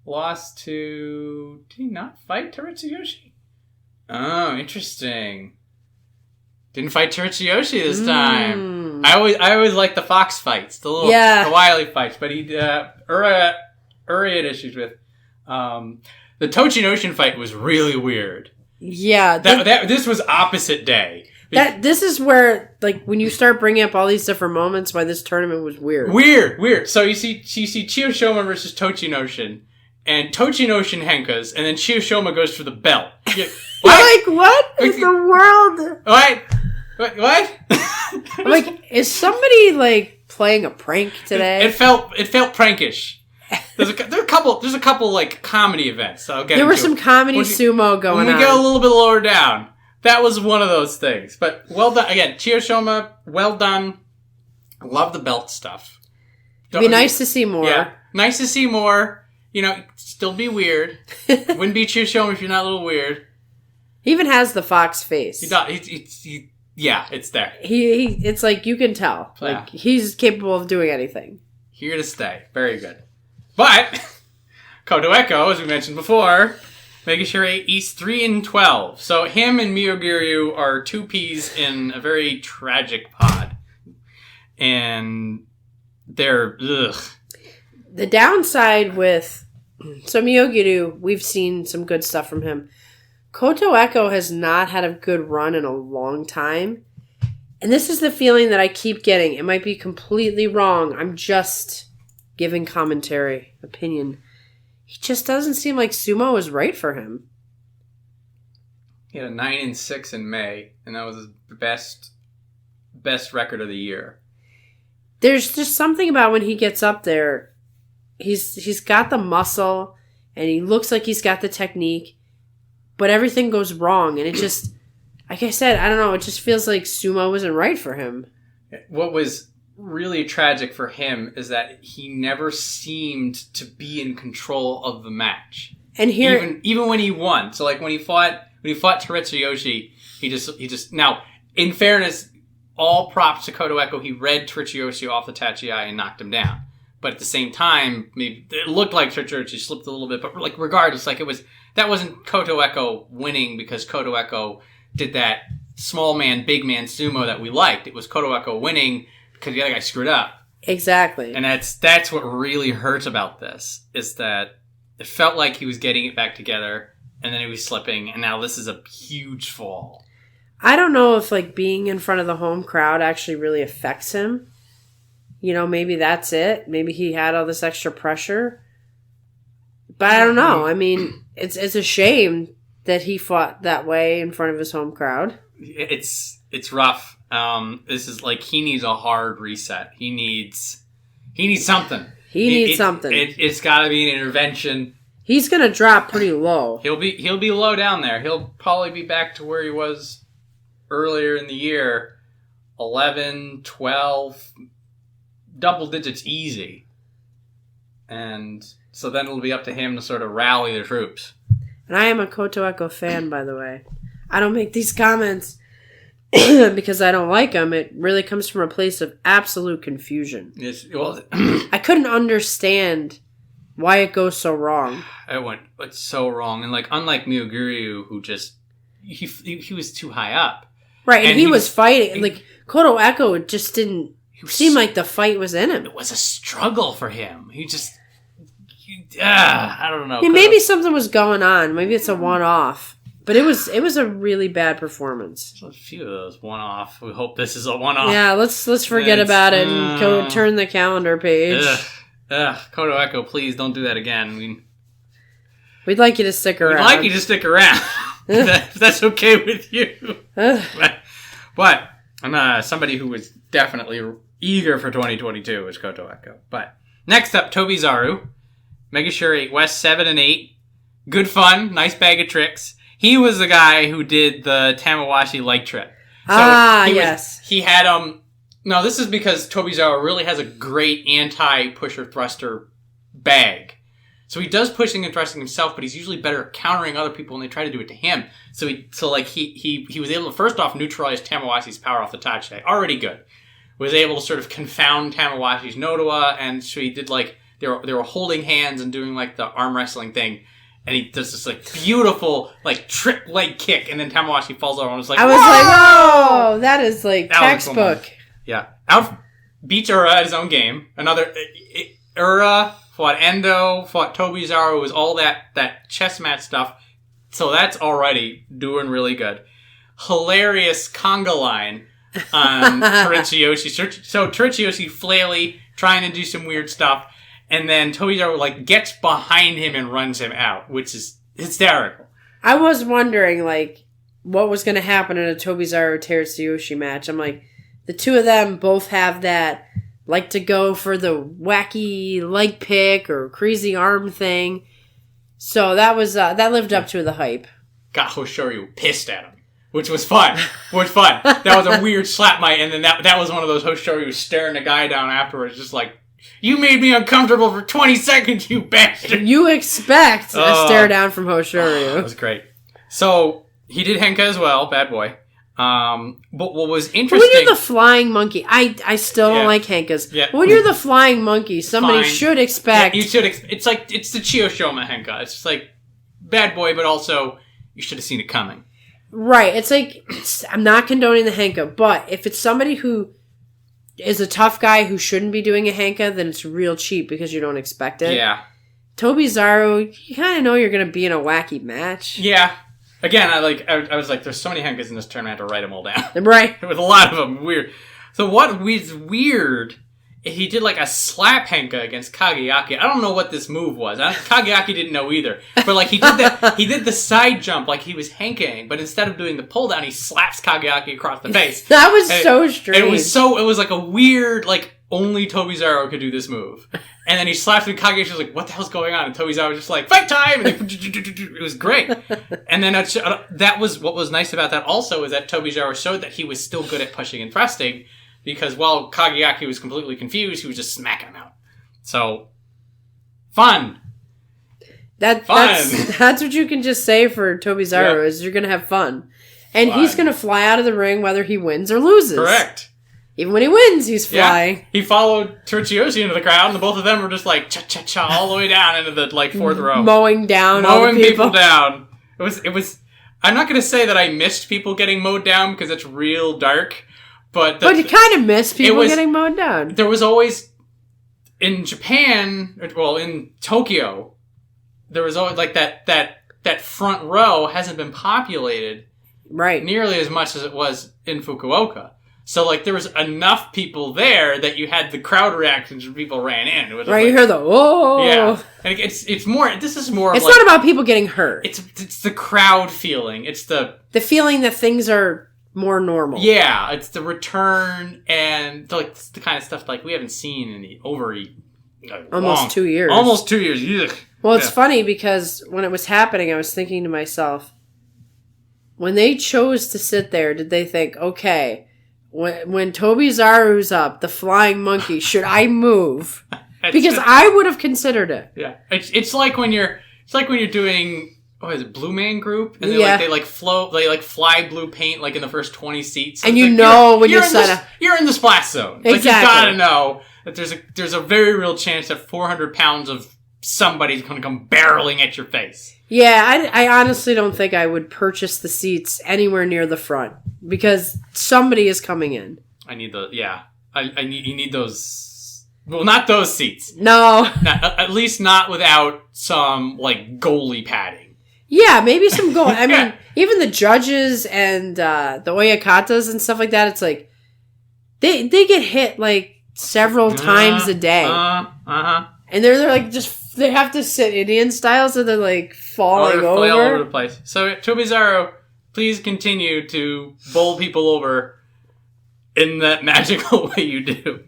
Lost to... Did he not fight Terutsuyoshi? Oh, interesting. Didn't fight Terutsuyoshi this time. I always like the fox fights, the wily fights. But Ura had issues with. The Tochinoshin fight was really weird. Yeah, this was opposite day This is where, like, when you start bringing up all these different moments, why this tournament was weird. Weird. So you see Chiyoshoma versus Tochinoshin, and Tochinoshin henkas, and then Chiyoshoma goes for the belt. What? Like, what is the world? What? I'm like, is somebody, like, playing a prank today? It felt prankish. There's a couple like comedy events. So there were some comedy sumo going on. When we get a little bit lower down, that was one of those things. But well done again, Chiyoshoma. Well done. Love the belt stuff. It'd be nice to see more. Yeah, nice to see more. You know, still be weird. Wouldn't be Chiyoshoma if you're not a little weird. He even has the fox face. Yeah, it's there. It's like you can tell. Like he's capable of doing anything. Here to stay. Very good. But Kotoeko, as we mentioned before, Megashiri East 3-12. So him and Myogiryu are two peas in a very tragic pod. And they're The downside with Myogiryu, we've seen some good stuff from him. Kotoeko has not had a good run in a long time. And this is the feeling that I keep getting. It might be completely wrong. I'm just giving commentary, opinion. He just doesn't seem like sumo is right for him. He had a 9-6 in May, and that was his best record of the year. There's just something about when he gets up there. He's got the muscle, and he looks like he's got the technique, but everything goes wrong, and it just, like I said, I don't know, it just feels like sumo isn't right for him. What was really tragic for him is that he never seemed to be in control of the match. And here, even when he won, so like when he fought Terutsuyoshi, he just now, in fairness, all props to Kotoeko, he read Terutsuyoshi off the tachiai and knocked him down. But at the same time, maybe it looked like Terutsuyoshi slipped a little bit, but like regardless, like that wasn't Kotoeko winning because Kotoeko did that small man, big man sumo that we liked. It was Kotoeko winning because the other guy screwed up. Exactly. And that's what really hurts about this, is that it felt like he was getting it back together, and then he was slipping, and now this is a huge fall. I don't know if, like, being in front of the home crowd actually really affects him. You know, maybe that's it. Maybe he had all this extra pressure. But I don't know. I mean, it's a shame that he fought that way in front of his home crowd. It's rough. This is like he needs a hard reset. He needs something. He needs something. It's got to be an intervention. He's gonna drop pretty low. He'll be low down there. He'll probably be back to where he was earlier in the year, 11, 12, double digits easy. And so then it'll be up to him to sort of rally the troops. And I am a Kotoeko fan, by the way. I don't make these comments because I don't like them. It really comes from a place of absolute confusion. Yes, well, I couldn't understand why it goes so wrong. It's so wrong. And like, unlike Myogiryu, who just he was too high up, right? And he was fighting. Like Kotoeko, it just didn't seem like the fight was in him. It was a struggle for him. I don't know. I mean, maybe something was going on. Maybe it's a one-off. But it was a really bad performance. A few of those one-off. We hope this is a one-off. Yeah, let's forget about it and go turn the calendar page. Kotoeko, please don't do that again. We'd like you to stick around. We'd like you to stick around. if that's okay with you. But I'm somebody who was definitely eager for 2022 is Kotoeko. But next up, Tobizaru. Megashuri West 7 and 8. Good fun. Nice bag of tricks. He was the guy who did the Tamawashi leg trip. So yes. He had no, this is because Tobizaru really has a great anti-pusher thruster bag. So he does pushing and thrusting himself, but he's usually better at countering other people when they try to do it to him. So he was able to first off neutralize Tamawashi's power off the tachi. Already good. Was able to sort of confound Tamawashi's Nodowa, and so he did like they were holding hands and doing like the arm wrestling thing. And he does this like beautiful like trip leg kick, and then Tamawashi falls over and was like, I was like, whoa, that is like textbook. Yeah, beats Ura at his own game. Another Ura fought Endo, fought Tobizaru, was all that chess match stuff. So that's already doing really good. hilarious conga line on Terutsuyoshi. So Terutsuyoshi flaily trying to do some weird stuff, and then Tobizaru like gets behind him and runs him out, which is hysterical. I was wondering like what was going to happen in a Tobizaru Terutsuyoshi match. I'm like, the two of them both have that like to go for the wacky leg pick or crazy arm thing. So that was that lived up to the hype. Got Hoshoryu pissed at him, which was fun. That was a weird slap might, and then that was one of those Hoshoryu staring the guy down afterwards, just like, you made me uncomfortable for 20 seconds, you bastard. You expect a stare down from Hoshoryu. That was great. So he did Henka as well, bad boy. But what was interesting... When you're the flying monkey, I still don't like Henkas. Yeah. When you're the flying monkey, somebody should expect... Yeah, you should it's the Chiyoshoma Henka. It's just like, bad boy, but also, you should have seen it coming. Right. It's like, I'm not condoning the Henka, but if it's somebody who is a tough guy who shouldn't be doing a Henka, then it's real cheap because you don't expect it. Yeah. Tobizaru, you kind of know you're going to be in a wacky match. Yeah. Again, I was like, there's so many Henkas in this tournament, I had to write them all down. Right. With a lot of them. Weird. So what was weird, he did like a slap Henka against Kageyaki. I don't know what this move was. Kageyaki didn't know either. But like he did the side jump like he was Henkaing, but instead of doing the pull down, he slaps Kageyaki across the face. That was so strange. It was like a weird, like, only Tobizaru could do this move. And then he slaps him, and Kageyaki was like, what the hell's going on? And Tobizaru was just like, fight time! And it was great. And then that was, what was nice about that also is that Tobizaru showed that he was still good at pushing and thrusting, because while Kageyaki was completely confused, he was just smacking him out. So, fun. That's what you can just say for Tobizaru, is you're going to have fun. And he's going to fly out of the ring whether he wins or loses. Correct. Even when he wins, he's flying. Yeah. He followed Terutsuyoshi into the crowd, and the both of them were just like cha-cha-cha all the way down into the like fourth row. Mowing people down. It was. I'm not going to say that I missed people getting mowed down because it's real dark, but you kind of miss people getting mowed down. There was always in Japan, well, in Tokyo, there was always like that front row hasn't been populated nearly as much as it was in Fukuoka. So, like, there was enough people there that you had the crowd reactions when people ran in. It was you hear the, whoa! Yeah. And it's more, this is more It's not about people getting hurt. It's the crowd feeling. It's the feeling that things are more normal. Yeah. It's the return and, like, the kind of stuff, like, we haven't seen in almost 2 years. Almost 2 years. Ugh. Well, it's funny because when it was happening, I was thinking to myself, when they chose to sit there, did they think, okay, when Tobizaru's up, the flying monkey, should I move? Because I would have considered it. Yeah, it's like when you're doing Blue Man Group, and they fly blue paint like in the first 20 seats, and you're in the splash zone. Exactly. Like you gotta know that there's a very real chance that 400 pounds of somebody's gonna come barreling at your face. Yeah, I honestly don't think I would purchase the seats anywhere near the front because somebody is coming in. I need you need those. Well, not those seats. No, at least not without some like goalie padding. Yeah, maybe some goal. I mean, even the judges and the oyakatas and stuff like that. It's like they get hit like several times a day, and they're like just. They have to sit Indian style, so they're like falling over. All over the place. So, Tobizaru, please continue to bowl people over in that magical way you do.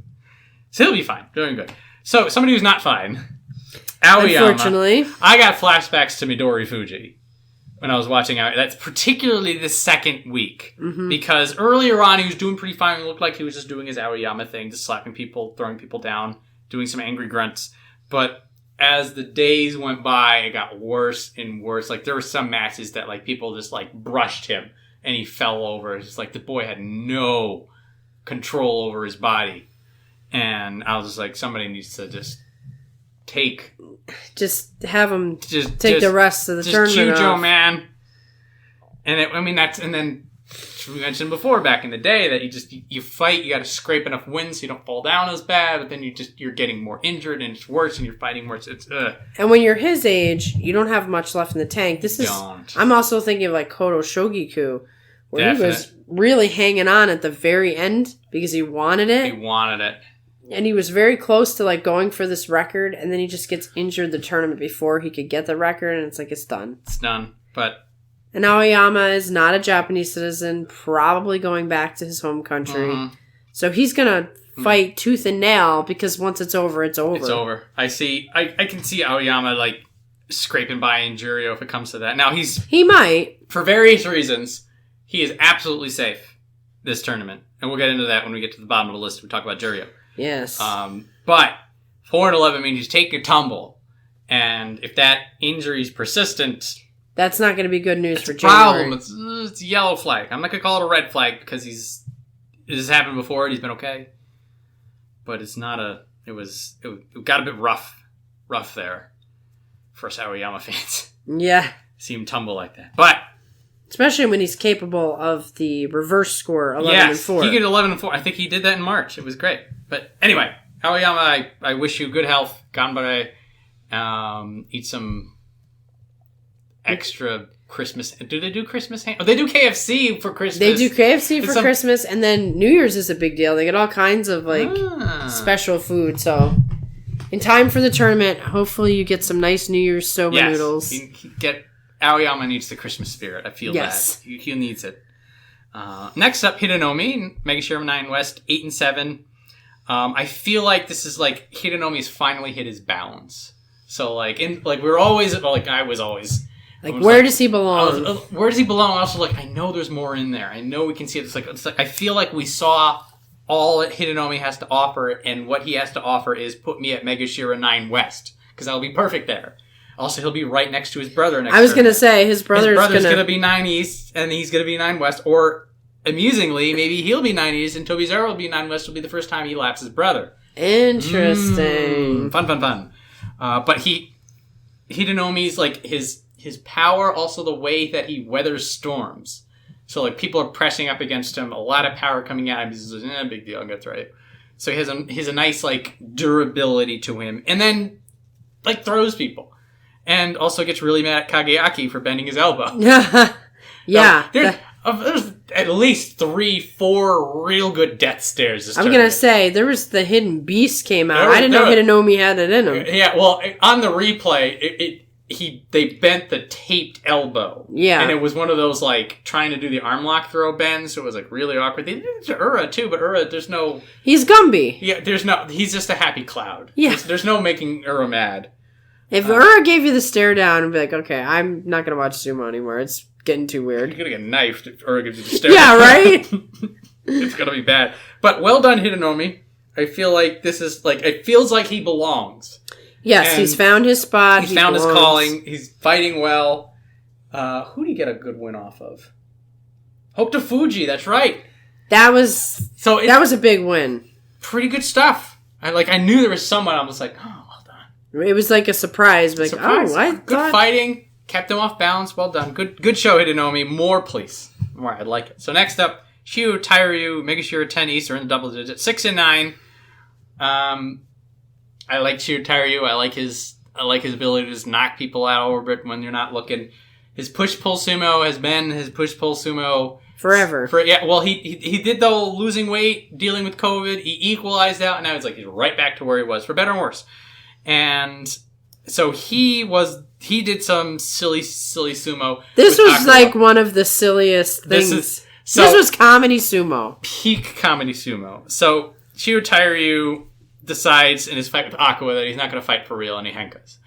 So he'll be fine. Doing good. So, somebody who's not fine. Aoiyama. Unfortunately. I got flashbacks to Midori Fuji when I was watching Aoiyama. That's particularly the second week. Mm-hmm. Because earlier on, he was doing pretty fine. It looked like he was just doing his Aoiyama thing, just slapping people, throwing people down, doing some angry grunts. But as the days went by, it got worse and worse. Like, there were some matches that, like, people just, like, brushed him and he fell over. It's just like the boy had no control over his body. And I was just like, somebody needs to just have him take the rest of the tournament off. Jujo, man. And then we mentioned before back in the day that you fight, you got to scrape enough wins so you don't fall down as bad, but then you're getting more injured and it's worse and you're fighting worse. And when you're his age, you don't have much left in the tank. I'm also thinking of like Koto Shogiku, where he was really hanging on at the very end because he wanted it. He wanted it. And he was very close to like going for this record, and then he just gets injured the tournament before he could get the record, and it's like, it's done. It's done. But and Aoiyama is not a Japanese citizen, probably going back to his home country. Mm-hmm. So he's going to fight tooth and nail because once it's over, it's over. It's over. I can see Aoiyama like scraping by Injurio if it comes to that. Now he might. For various reasons, he is absolutely safe this tournament. And we'll get into that when we get to the bottom of the list. We talk about Juryo. Yes. But 4-11 means he's taking a tumble. And if that injury is persistent, that's not going to be good news for January. It's a yellow flag. I'm not going to call it a red flag because this has happened before and he's been okay. But it's not it got a bit rough there for us Aoiyama fans. Yeah. See him tumble like that. But especially when he's capable of the reverse score, 11-4. He did 11-4. I think he did that in March. It was great. But anyway, Aoiyama, I wish you good health. Ganbare. Eat some extra Christmas. Do they do Christmas ham? Oh, they do KFC for Christmas. They do KFC for Christmas, and then New Year's is a big deal. They get all kinds of special food. So, in time for the tournament, hopefully you get some nice New Year's soba noodles. Aoiyama needs the Christmas spirit. I feel that. He needs it. Next up, Hidenoumi, Megashira 9 West, 8-7. I feel like this is like Hidenomi's finally hit his balance. So we're always I was always where does he belong? Where does he belong? Also, I know there's more in there. I know we can see it. It's like I feel like we saw all that Hidenoumi has to offer, and what he has to offer is put me at Megashira 9 West because I'll be perfect there. Also, he'll be right next to his brother. I was going to say his brother's going to be 9 East, and he's going to be 9 West. Or amusingly, maybe he'll be 9 East, and Tobizaru will be 9 West. Will be the first time he laps his brother. Interesting. Fun. But Hidenomi's his power, also the way that he weathers storms. So people are pressing up against him, a lot of power coming at him. He's like, big deal, that's right. So he has a nice durability to him, and then throws people, and also gets really mad at Kageaki for bending his elbow. Yeah. There's at least 3-4 real good death stares. I'm gonna say there was the Hidden Beast came out. I didn't know Hidenoumi had it in him. Yeah, well, on the replay, they bent the taped elbow. Yeah, and it was one of those trying to do the arm lock throw bends. So it was really awkward. They did it to Ura too, but Ura, there's no. He's Gumby. Yeah, he's just a happy cloud. Yeah, there's no making Ura mad. If Ura gave you the stare down and be like, okay, I'm not gonna watch sumo anymore. It's getting too weird. You're gonna get knifed if Ura gives you the stare down. Yeah, right? It's gonna be bad. But well done, Hidenoumi. I feel like this is it feels like he belongs. Yes, and he's found his spot. He's found his calling. He's fighting well. Who do you get a good win off of? Hokutofuji, that's right. That was a big win. Pretty good stuff. I knew there was someone. I was like, oh, well done. It was like a surprise. Good fighting. Kept him off balance. Well done. Good show, Hidenoumi. More, please. More. I like it. So next up, Chiyotairyu, Megashira 10 East are in the double digits. 6-9. I like Chiyotairyu. I like his ability to just knock people out over it when you're not looking. His push-pull sumo has been his push-pull sumo forever. He did though, losing weight, dealing with COVID. He equalized out, and now he's right back to where he was, for better and worse. And so he did some silly sumo. This was Akira. One of the silliest things. This was comedy sumo. Peak comedy sumo. So Chiyotairyu decides in his fight with Aqua that he's not going to fight for real, and he henkas.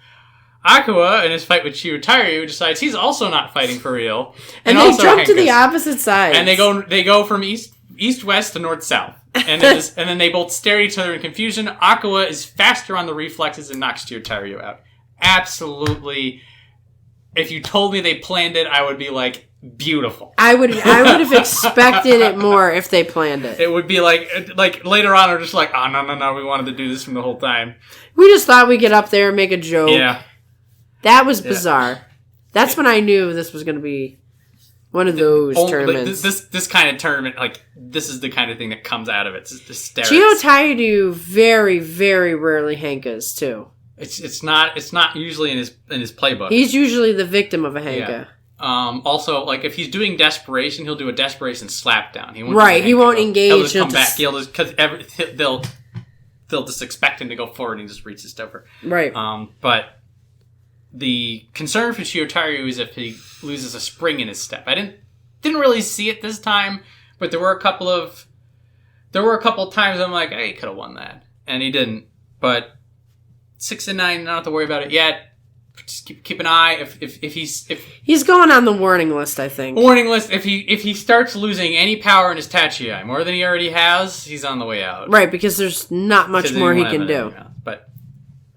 Aqua, in his fight with Chiyotairyu, decides he's also not fighting for real, and they jump to the opposite sides. And they go from east-west to north-south. And then they both stare at each other in confusion. Aqua is faster on the reflexes and knocks Chiyotairyu out. Absolutely. If you told me they planned it, I would be beautiful. I would have expected it more if they planned it. It would be later on, we're just oh, no, we wanted to do this from the whole time. We just thought we'd get up there and make a joke. Yeah. That was bizarre. That's when I knew this was going to be one of those tournaments. This kind of tournament, this is the kind of thing that comes out of it. It's hysterics. Chiyotairyu very, very rarely hankas, too. It's not usually in his playbook. He's usually the victim of a hanka. Also, like, if he's doing desperation, he'll do a desperation slapdown. He won't Right, he won't engage. He'll just come back. Because they'll just expect him to go forward and he just reaches over. Right. But the concern for Chiyotairyu is if he loses a spring in his step. I didn't really see it this time, but there were a couple of times I'm like, hey, he could have won that. And he didn't. But 6 and 9, not have to worry about it yet. Just keep an eye if he's going on the warning list, I think. Warning list. If he starts losing any power in his Tachiai more than he already has, he's on the way out. Right, because there's not much more he can do. But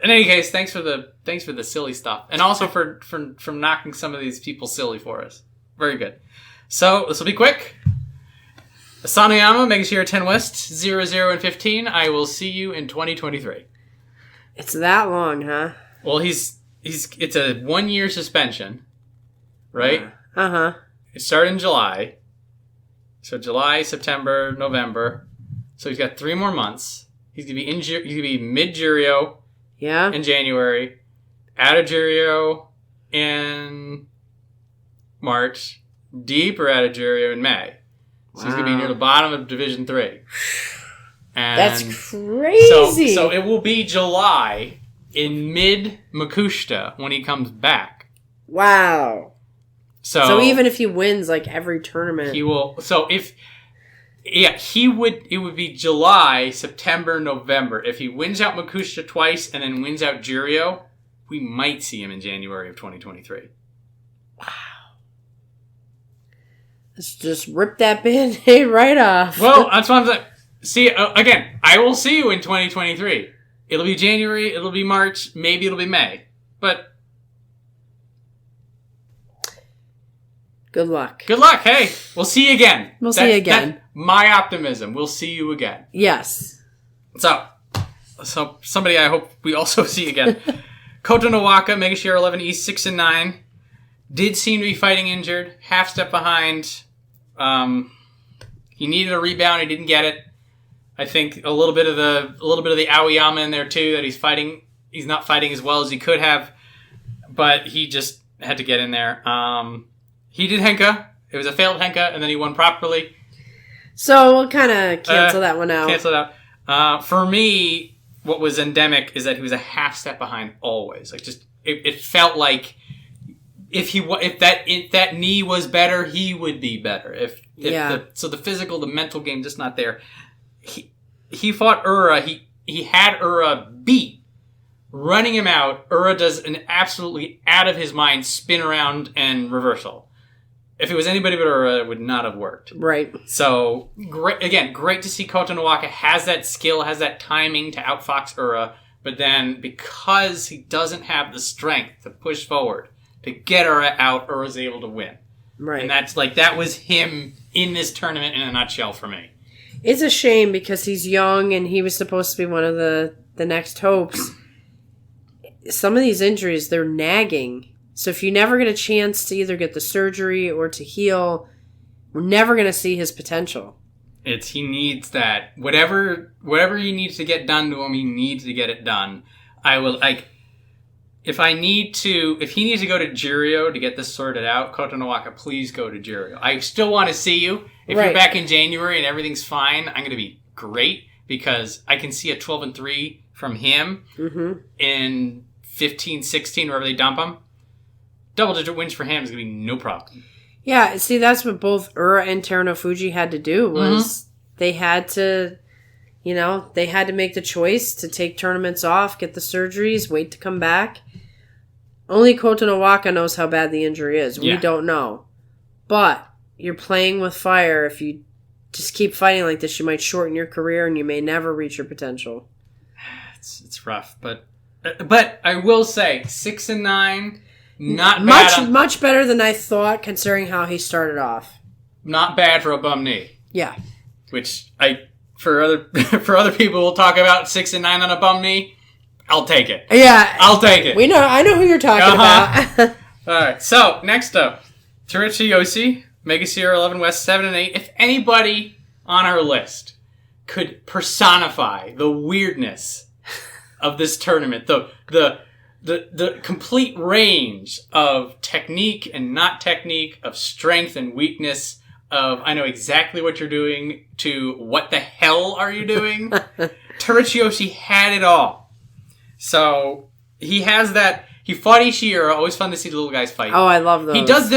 in any case, thanks for the silly stuff, and also for knocking some of these people silly for us. Very good. So this will be quick. Asanoyama, Megashira 10 West, 0-0 and 15. I will see you in 2023. It's that long, huh? Well, it's a 1-year suspension, right? Uh-huh. It started in July. So July, September, November. So he's got 3 more months. He's gonna be mid-Juryo in January, out of Juryo in March, deeper out of Juryo in May. So he's gonna be near the bottom of Division 3. And that's crazy. So it will be July in mid-Makushita when he comes back. Wow. So even if he wins, like, every tournament... He will... So he would... It would be July, September, November. If he wins out Makushita twice and then wins out Juryo, we might see him in January of 2023. Wow. Let's just rip that Band-Aid right off. Well, that's what I'm saying. See, again, I will see you in 2023. It'll be January, it'll be March, maybe it'll be May. But... Good luck. Good luck, hey! We'll see you again. See you again. That's my optimism. We'll see you again. Yes. So somebody I hope we also see again. Kotonowaka, Megashira 11 East, 6 and 9. Did seem to be fighting injured. Half step behind. He needed a rebound, he didn't get it. I think a little bit of the Aoiyama in there too, that he's fighting. He's not fighting as well as he could have, but he just had to get in there. He did Henka. It was a failed Henka, and then he won properly. So we'll kind of cancel that one out. Cancel it out. For me, what was endemic is that he was a half step behind always. Like, just it felt like if that knee was better, he would be better. So the physical, the mental game, just not there. He fought Ura. He had Ura beat. Running him out, Ura does an absolutely out of his mind spin around and reversal. If it was anybody but Ura, it would not have worked. Right. So, great to see Kotonowaka has that skill, has that timing to outfox Ura, but then because he doesn't have the strength to push forward, to get Ura out, Ura's able to win. Right. And that was him in this tournament in a nutshell for me. It's a shame because he's young and he was supposed to be one of the next hopes. Some of these injuries, they're nagging. So if you never get a chance to either get the surgery or to heal, we're never going to see his potential. He needs that. Whatever he needs to get done to him, he needs to get it done. If he needs to go to Juryo to get this sorted out, Kotonowaka, please go to Juryo. I still want to see you. If you're back in January and everything's fine, I'm going to be great because I can see a 12-3 from him in 15, 16, wherever they dump him. Double-digit wins for him is going to be no problem. Yeah, see, that's what both Ura and Terunofuji had to do was they had to make the choice to take tournaments off, get the surgeries, wait to come back. Only Kotonowaka knows how bad the injury is. We don't know. But you're playing with fire. If you just keep fighting like this, you might shorten your career and you may never reach your potential. It's rough, but I will say 6 and 9, not bad. Much better than I thought, considering how he started off. Not bad for a bum knee. Yeah. Which for other people, we'll talk about 6 and 9 on a bum knee. I'll take it. Yeah, I'll take it. I know who you're talking about. All right. So next up, Terutsuyoshi, Megashira 11 West 7 and 8. If anybody on our list could personify the weirdness of this tournament, the the complete range of technique and not technique, of strength and weakness, of I know exactly what you're doing to what the hell are you doing. Terutsuyoshi had it all. So he has that. He fought Ishiura. Always fun to see the little guys fight. Oh, I love those. He does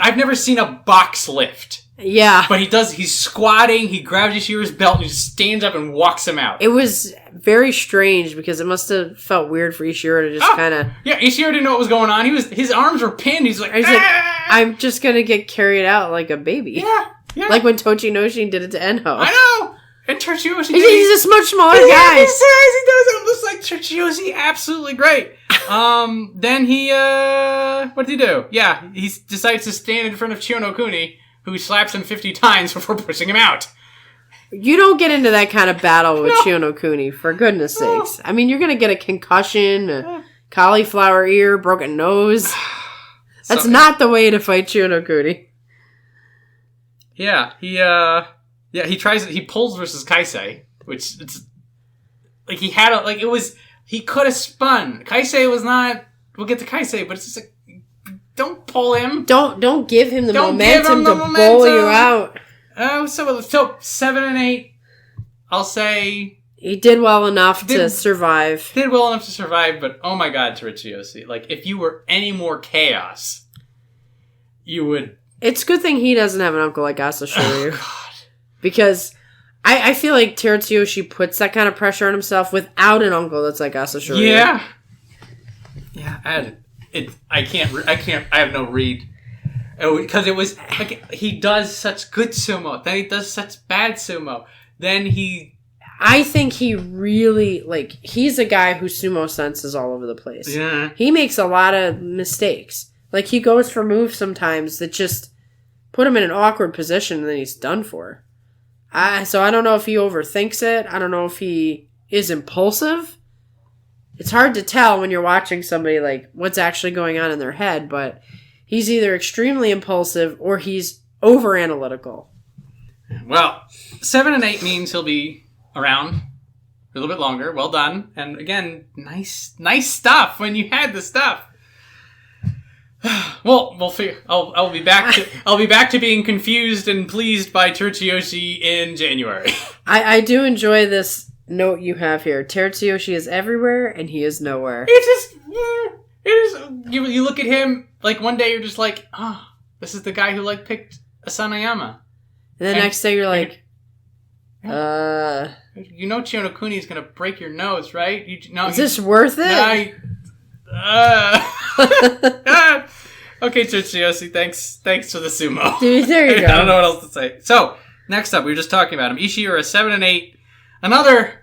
I've never seen a box lift. Yeah. But he's squatting, he grabs Ishiura's belt, and he just stands up and walks him out. It was very strange, because it must have felt weird for Ishiura to just kind of... Yeah, Ishiura didn't know what was going on. His arms were pinned. He's like, I'm just going to get carried out like a baby. Yeah. Like when Tochinoshin did it to Endo. I know! And Terutsuyoshi... He's a much smaller guy. He does it looks like Terutsuyoshi. Absolutely great. Then he, what did he do? Yeah, he decides to stand in front of Chiyonokuni, who slaps him 50 times before pushing him out. You don't get into that kind of battle with Chiyonokuni, for goodness sakes. I mean, you're going to get a concussion, a cauliflower ear, broken nose. That's not the way to fight Chiyonokuni. Yeah, he pulls versus Kaisei, which it's like he could have spun. Kaisei was not. We'll get to Kaisei, but it's just like, don't pull him. Don't give him the momentum to bowl you out. Oh, so 7 and 8. I'll say he did well enough to survive. Did well enough to survive, but oh my God, Terutsuyoshi! Like if you were any more chaos, you would. It's a good thing he doesn't have an uncle like Hoshoryu. Oh God! Because I feel like Terutsuyoshi puts that kind of pressure on himself without an uncle that's like Hoshoryu. Yeah. I have no read. Because it was like he does such good sumo, then he does such bad sumo, then I think he really, he's a guy whose sumo sense is all over the place. Yeah. He makes a lot of mistakes. Like, he goes for moves sometimes that just put him in an awkward position and then he's done for. So I don't know if he overthinks it. I don't know if he is impulsive. It's hard to tell when you're watching somebody, what's actually going on in their head, but he's either extremely impulsive or he's over-analytical. Well, 7 and 8 means he'll be around a little bit longer. Well done. And again, nice stuff when you had the stuff. Well, we'll figure. I'll be back to being confused and pleased by Terutsuyoshi in January. I do enjoy this note you have here. Terutsuyoshi is everywhere and he is nowhere. It is. You look at him one day you're just like, this is the guy who picked Asanoyama. And the next day you're like, you know Chiyonokuni is gonna break your nose, right? Is this worth it? Okay, Terutsuyoshi, thanks for the sumo. There you go. I don't know what else to say. So, next up, we were just talking about him. Ishiura, 7 and 8. Another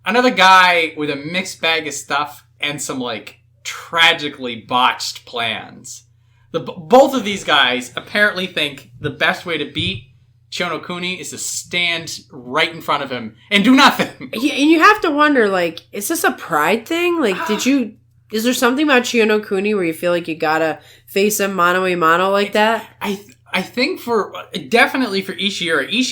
guy with a mixed bag of stuff and some, tragically botched plans. Both of these guys apparently think the best way to beat Chiyonokuni is to stand right in front of him and do nothing. Yeah, and you have to wonder, is this a pride thing? Is there something about Chiyonokuni where you feel like you gotta face him mano a mano like that? I think definitely for Ishiura, he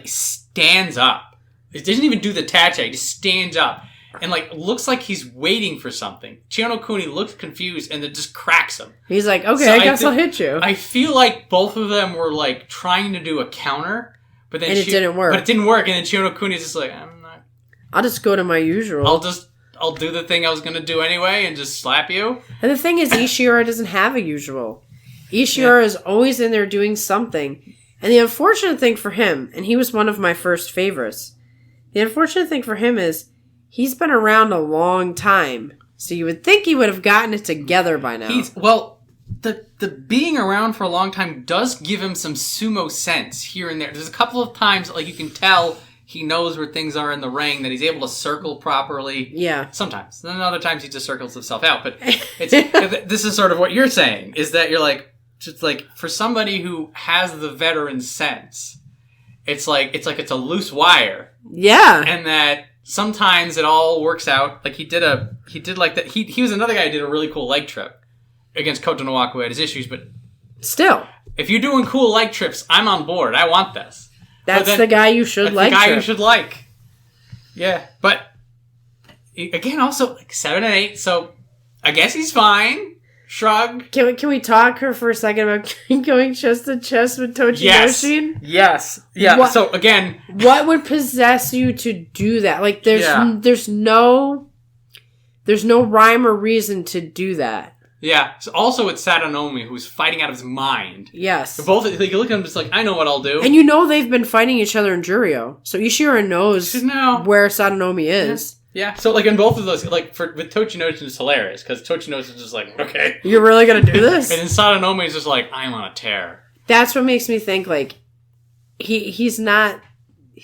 stands up. He doesn't even do the tache, he just stands up. And, looks like he's waiting for something. Chiyonokuni looks confused and then just cracks him. He's like, okay, so I guess I'll hit you. I feel like both of them were, trying to do a counter. But then it didn't work. But it didn't work. And then Chiyonokuni's just like, I'm not... I'll just go to my usual. I'll do the thing I was going to do anyway and just slap you. And the thing is, Ishiura doesn't have a usual. Ishiura is always in there doing something. And the unfortunate thing for him, and he was one of my first favorites, the unfortunate thing for him is he's been around a long time, so you would think he would have gotten it together by now. The being around for a long time does give him some sumo sense here and there. There's a couple of times, you can tell he knows where things are in the ring, that he's able to circle properly. Yeah. Sometimes. Then other times he just circles himself out. But this is sort of what you're saying, is that you're for somebody who has the veteran sense, it's a loose wire. Yeah. And that sometimes it all works out. He was another guy who did a really cool leg trip against Kotonowaka, who had his issues, but still, if you're doing cool leg trips, I'm on board. I want this. That's the guy you should like. The guy you should like. Yeah, but again, also like 7 and 8, so I guess he's fine. Shrug. Can we talk for a second about going chest to chest with Tochinoshin? Yes. Yeah. So again, what would possess you to do that? Like, there's no rhyme or reason to do that. Yeah. So also it's Asanoyama who's fighting out of his mind. Yes. Both, like, you look at him just like, I know what I'll do. And they've been fighting each other in Juryo. So Ishiura knows where Asanoyama is. Yeah. So, like, in both of those, like, with Tochinoshin, it's hilarious, because Tochinoshin is just like, okay. You're really going to do this? And then Asanoyama is just like, I'm on a tear. That's what makes me think, like, he's not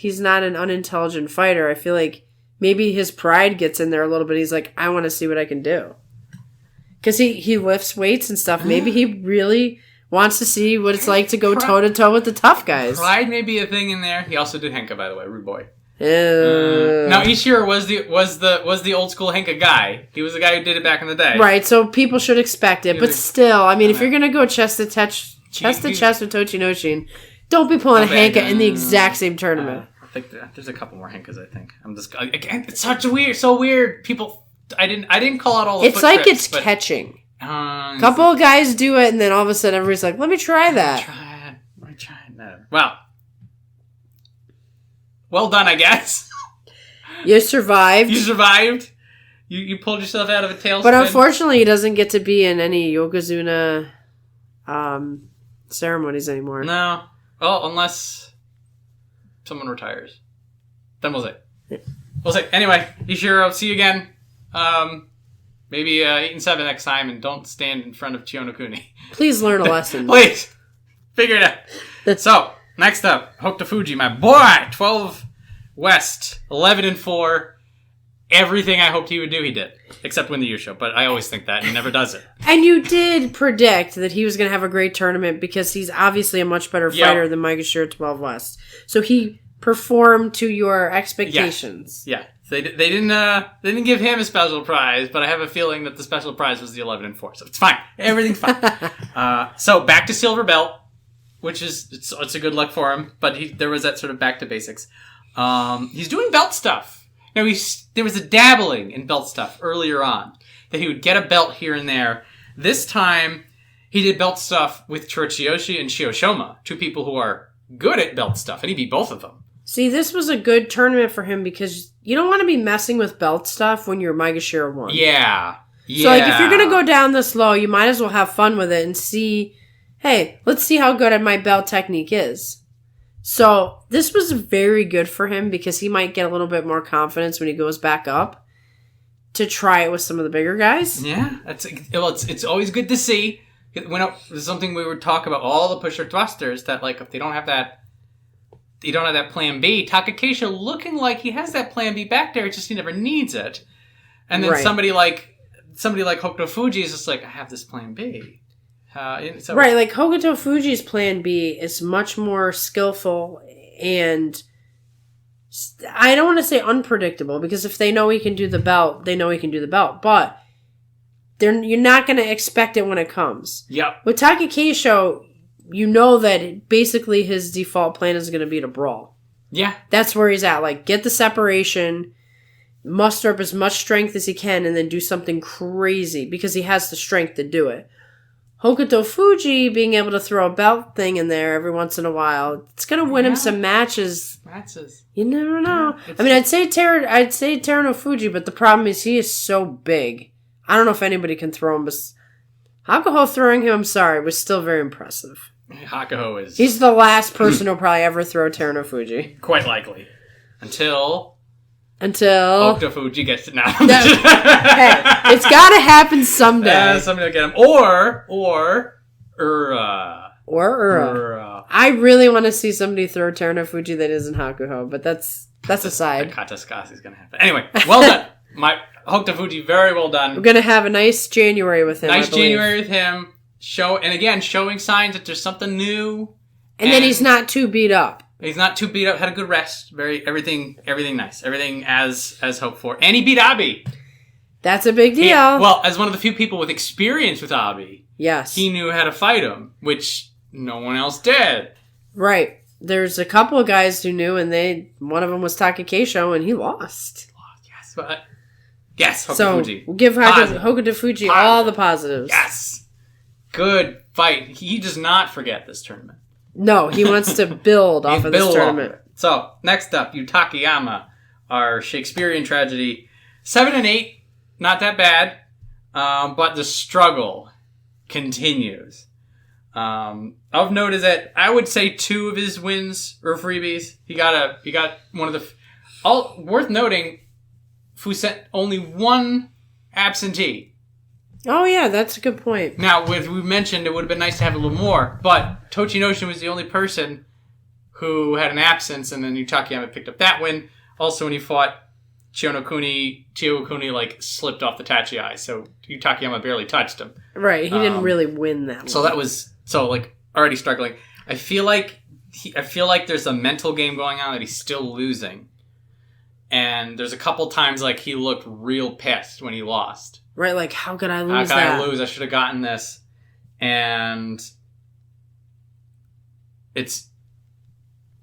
an unintelligent fighter. I feel like maybe his pride gets in there a little bit. He's like, I want to see what I can do. Because he lifts weights and stuff. Maybe he really wants to see what it's like to go toe-to-toe with the tough guys. Pride may be a thing in there. He also did Henka, by the way, rude boy. Now Ishiura was the old school Henka guy. He was the guy who did it back in the day. Right, so people should expect it. But still, I mean, if you're gonna go chest to chest with Tochinoshin, don't be pulling a Henka in the exact same tournament. I think there's a couple more Henkas. I think again. It's so weird. People, I didn't call out all the. It's like tricks, it's catching. A couple of guys do it, and then all of a sudden everybody's like, "Let me try that." Let me try that. Wow. Well done, I guess. You survived. You pulled yourself out of a tailspin. But unfortunately, he doesn't get to be in any Yokozuna ceremonies anymore. No. Well, unless someone retires. Then we'll see. We'll see. Anyway, Ishiura, see you again. Maybe 8 and 7 next time, and don't stand in front of Chiyonokuni. Please learn a lesson. Please. Figure it out. So, next up, Hokutofuji, my boy, 12 West, 11 and 4. Everything I hoped he would do, he did, except win the Yusho. But I always think that, and he never does it. And you did predict that he was going to have a great tournament because he's obviously a much better fighter than Maegashira 12 West. So he performed to your expectations. Yeah. They didn't give him a special prize, but I have a feeling that the special prize was the 11 and 4. So it's fine. Everything's fine. So back to silver belt. Which is, it's a good luck for him, but there was that sort of back to basics. He's doing belt stuff. Now, there was a dabbling in belt stuff earlier on, that he would get a belt here and there. This time, he did belt stuff with Terutsuyoshi and Chiyoshoma, two people who are good at belt stuff, and he beat both of them. See, this was a good tournament for him because you don't want to be messing with belt stuff when you're Maegashira 1. Yeah. So, like, if you're going to go down this low, you might as well have fun with it and see... Hey, let's see how good my belt technique is. So, this was very good for him because he might get a little bit more confidence when he goes back up to try it with some of the bigger guys. Yeah, it's always good to see. It's something we would talk about, all the pusher thrusters, that, like, if they don't have that plan B, Takakeisho looking like he has that plan B back there, it's just he never needs it. And then somebody like Hokutofuji is just like, I have this plan B. Right, like Hokutofuji's plan B is much more skillful and I don't want to say unpredictable because if they know he can do the belt, they know he can do the belt. But you're not going to expect it when it comes. Yep. With Takakeisho, you know that basically his default plan is going to be to brawl. Yeah. That's where he's at. Like, get the separation, muster up as much strength as he can, and then do something crazy because he has the strength to do it. Hokutofuji being able to throw a belt thing in there every once in a while, it's going to win him some matches. You never know. Yeah, I mean, I'd say Terunofuji, but the problem is he is so big. I don't know if anybody can throw him, but Hakuho throwing him, I'm sorry, was still very impressive. Hakuho is... He's the last person who'll probably ever throw Terunofuji. Quite likely. Until Hokutofuji gets it now. Hey, it's got to happen someday. Somebody will get him. Or I really want to see somebody throw Terunofuji that isn't Hakuho, but that's aside. Kataskasi's going to happen. Anyway, well done. My Hokutofuji, very well done. We're going to have a nice January with him. Nice January with him. Showing signs that there's something new. And then he's not too beat up. He's not too beat up. Had a good rest. Everything nice. Everything as hoped for. And he beat Abi. That's a big deal. As one of the few people with experience with Abi, yes, he knew how to fight him, which no one else did. Right. There's a couple of guys who knew, and one of them was Takakeisho, and he lost. Yes, but Yes, Hokutofuji. So we'll give Hokutofuji all the positives. Yes. Good fight. He does not forget this tournament. No, he wants to build off of this tournament. So, next up, Takayama, our Shakespearean tragedy. 7 and 8, not that bad, but the struggle continues. Of note is that I would say 2 of his wins were freebies. He got one of the... worth noting, Fusen only 1 absentee. Oh yeah, that's a good point. Now, we mentioned it would have been nice to have a little more, but Tochinoshin was the only person who had an absence, and then Takayama picked up that win. Also, when he fought Chiyookuni like slipped off the Tachiai, so Takayama barely touched him. Right, he didn't really win that one. So that was already struggling. I feel like there's a mental game going on that he's still losing, and there's a couple times like he looked real pissed when he lost. Right, like, how could I lose How that? could I lose? I should have gotten this. And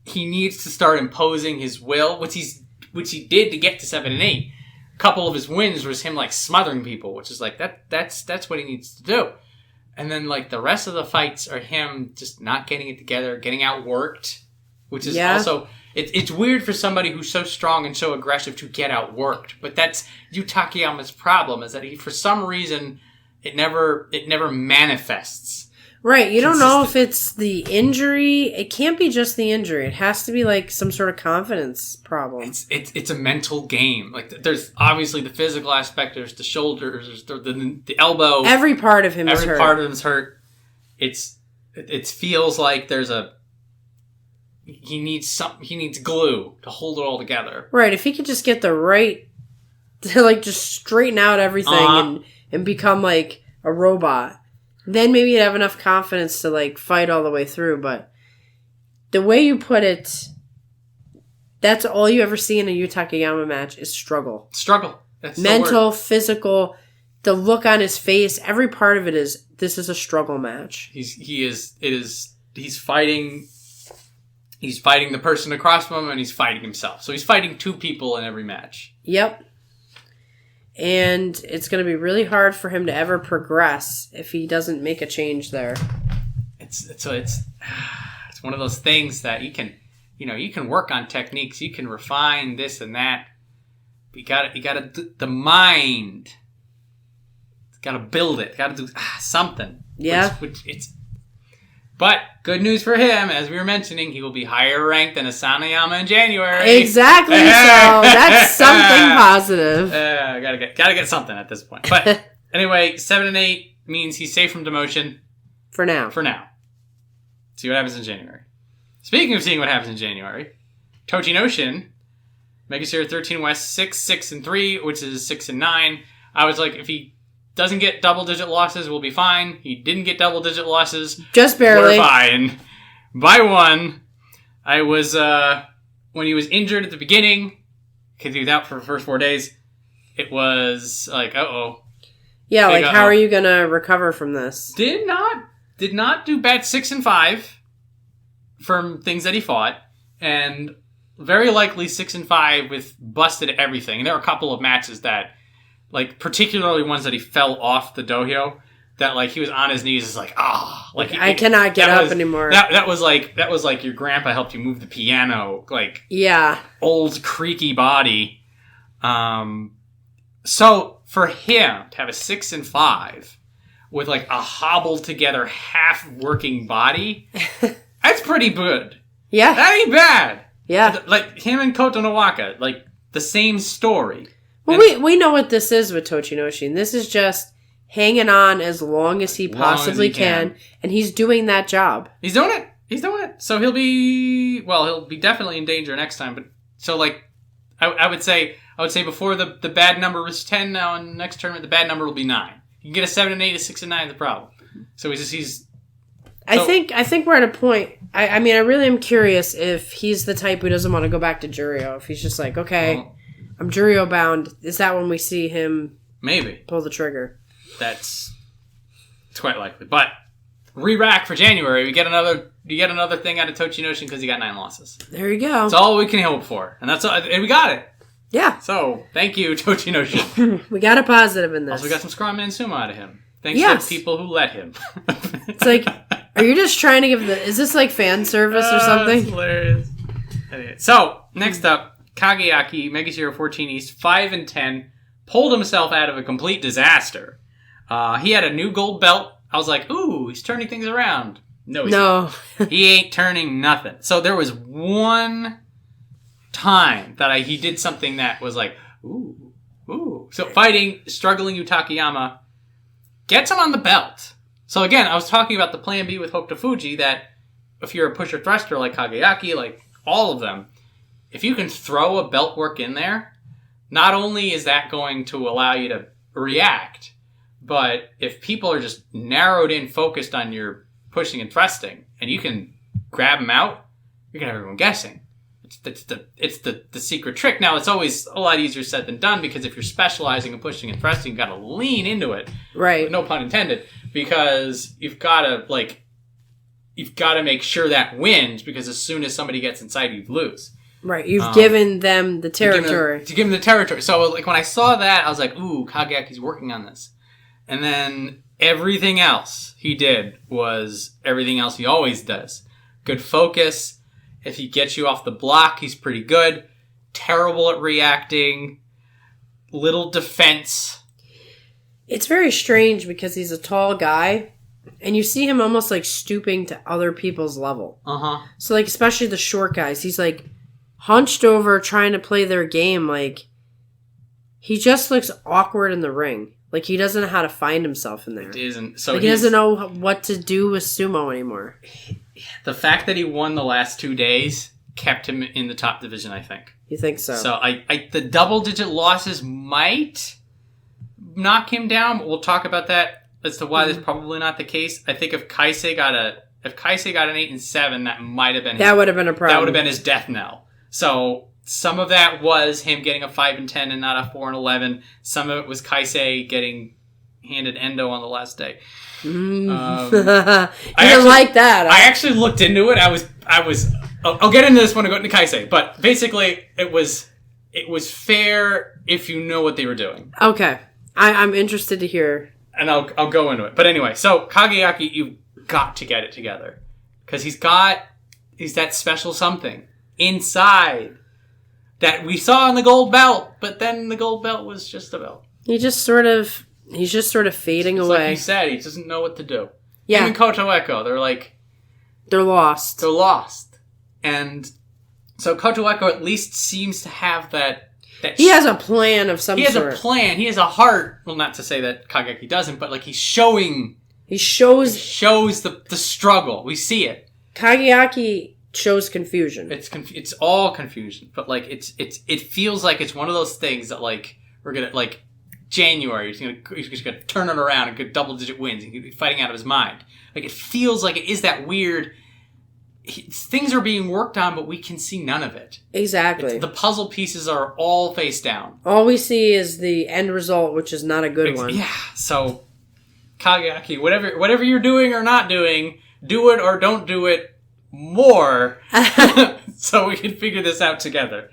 he needs to start imposing his will, which he did to get to 7 and 8. A couple of his wins was him like smothering people, which is like that's what he needs to do. And then like the rest of the fights are him just not getting it together, getting outworked, which is also it's weird for somebody who's so strong and so aggressive to get outworked. But that's Takayama's problem, is that he, for some reason, it never manifests. Right, you don't know if it's the injury. It can't be just the injury. It has to be like some sort of confidence problem. It's a mental game. Like there's obviously the physical aspect. There's the shoulders. There's the elbow. Every part of him is hurt. Every part of him is hurt. It feels like there's he needs glue to hold it all together. Right, if he could just get the right to like just straighten out everything and become like a robot. Then maybe you'd have enough confidence to, like, fight all the way through. But the way you put it, that's all you ever see in a Takayama match is struggle. Struggle. That's mental, physical, the look on his face, every part of it is, this is a struggle match. He's fighting the person across from him, and he's fighting himself. So he's fighting 2 people in every match. Yep. And it's going to be really hard for him to ever progress if he doesn't make a change there. It's one of those things that you can work on techniques, you can refine this and that. You got to the mind. Got to build it. Got to do something. Yeah. But good news for him, as we were mentioning, he will be higher ranked than Asanoyama in January. Exactly. So that's something positive. Gotta get something at this point. But anyway, 7 and 8 means he's safe from demotion. For now. See what happens in January. Speaking of seeing what happens in January, Tochinoshin, Mega Series 13 West 6 and 3, which is 6 and 9. I was like, if he doesn't get double-digit losses, we'll be fine. He didn't get double-digit losses. Just barely. We're fine. By 1, I was, when he was injured at the beginning, because he was out for the first 4 days, it was like, uh-oh. Yeah, like, how are you going to recover from this? Did not do bad 6 and 5 from things that he fought, and very likely 6 and 5 with busted everything. And there were a couple of matches that, like, particularly ones that he fell off the dohyo, that, like, he was on his knees, like, like I cannot get up anymore. That was like your grandpa helped you move the piano, like, old creaky body. So for him to have a 6 and 5 with like a hobbled together half working body, that's pretty good. Yeah, that ain't bad. Yeah, like him and Kotonowaka, like the same story. Well, we know what this is with Tochinoshin. This is just hanging on as long as he possibly can, and he's doing that job. He's doing it. So he'll be definitely in danger next time. But so like, I would say before the bad number was 10. Now in the next tournament, the bad number will be 9. You can get a 7 and 8, a 6 and 9 is the problem. So I think we're at a point. I mean, I really am curious if he's the type who doesn't want to go back to Juryo. If he's just like, okay, I'm Juryo bound. Is that when we see him maybe pull the trigger? It's quite likely. But re-rack for January, you get another thing out of Tochinoshin because he got 9 losses. There you go. That's all we can hope for, and we got it. Yeah. So, thank you, Tochinoshi. We got a positive in this. Also, we got some strongman sumo out of him. Thanks to people who let him. It's like, are you just trying to give is this like fan service or something? That's hilarious. Anyway, so, next up, Kageyaki, Mega Zero 14 East, 5 and 10, pulled himself out of a complete disaster. He had a new gold belt. I was like, ooh, he's turning things around. No, he's not. He ain't turning nothing. So there was one time that he did something that was like, ooh. So fighting, struggling Takayama, gets him on the belt. So again, I was talking about the plan B with Hokutofuji, that if you're a pusher thruster like Kageyaki, like all of them, if you can throw a belt work in there, not only is that going to allow you to react, but if people are just narrowed in, focused on your pushing and thrusting, and you can grab them out, you're gonna have everyone guessing. It's the secret trick. Now, it's always a lot easier said than done, because if you're specializing in pushing and thrusting, you've got to lean into it. Right. No pun intended. Because you've got to make sure that wins, because as soon as somebody gets inside, you lose. Right. You've given them the territory. To give them the territory. So, like, when I saw that, I was like, ooh, Kageyaki's working on this. And then everything else he did was everything else he always does. Good focus. If he gets you off the block, he's pretty good. Terrible at reacting. Little defense. It's very strange because he's a tall guy, and you see him almost like stooping to other people's level. Uh-huh. So, like, especially the short guys, he's like hunched over trying to play their game. Like, he just looks awkward in the ring. Like, he doesn't know how to find himself in there. It isn't. So like, he doesn't know what to do with sumo anymore. The fact that he won the last 2 days kept him in the top division, I think. You think so? So the double-digit losses might knock him down, but we'll talk about that as to why that's probably not the case. I think if Kaisei got an 8 and 7, that might have been that would have been a problem. That would have been his death knell. So some of that was him getting a 5 and 10 and not a 4 and 11. Some of it was Kaisei getting handed Endo on the last day. You didn't like that. I actually looked into it. I'll get into this when I go into Kaisei, but basically it was fair if you know what they were doing. Okay. I'm interested to hear. And I'll go into it. But anyway, so Kageyaki, you've got to get it together. Because he's that special something inside that we saw in the gold belt, but then the gold belt was just a belt. He's just sort of fading away. Like you said, he doesn't know what to do. Yeah. Even Kotoeko, they're lost. They're lost. And so Kotoeko at least seems to have that he has a plan of some sort. He has a plan. He has a heart. Well, not to say that Kageyaki doesn't, but like he shows the struggle. We see it. Kageyaki shows confusion. It's all confusion, but like it feels like it's one of those things that like we're gonna like January. He's just gonna turn it around and get double-digit wins. He's gonna be fighting out of his mind. Like it feels like it is that weird. Things are being worked on, but we can see none of it. Exactly. The puzzle pieces are all face down. All we see is the end result, which is not a good one. Yeah. So, Kageyaki, whatever you're doing or not doing, do it or don't do it more, so we can figure this out together.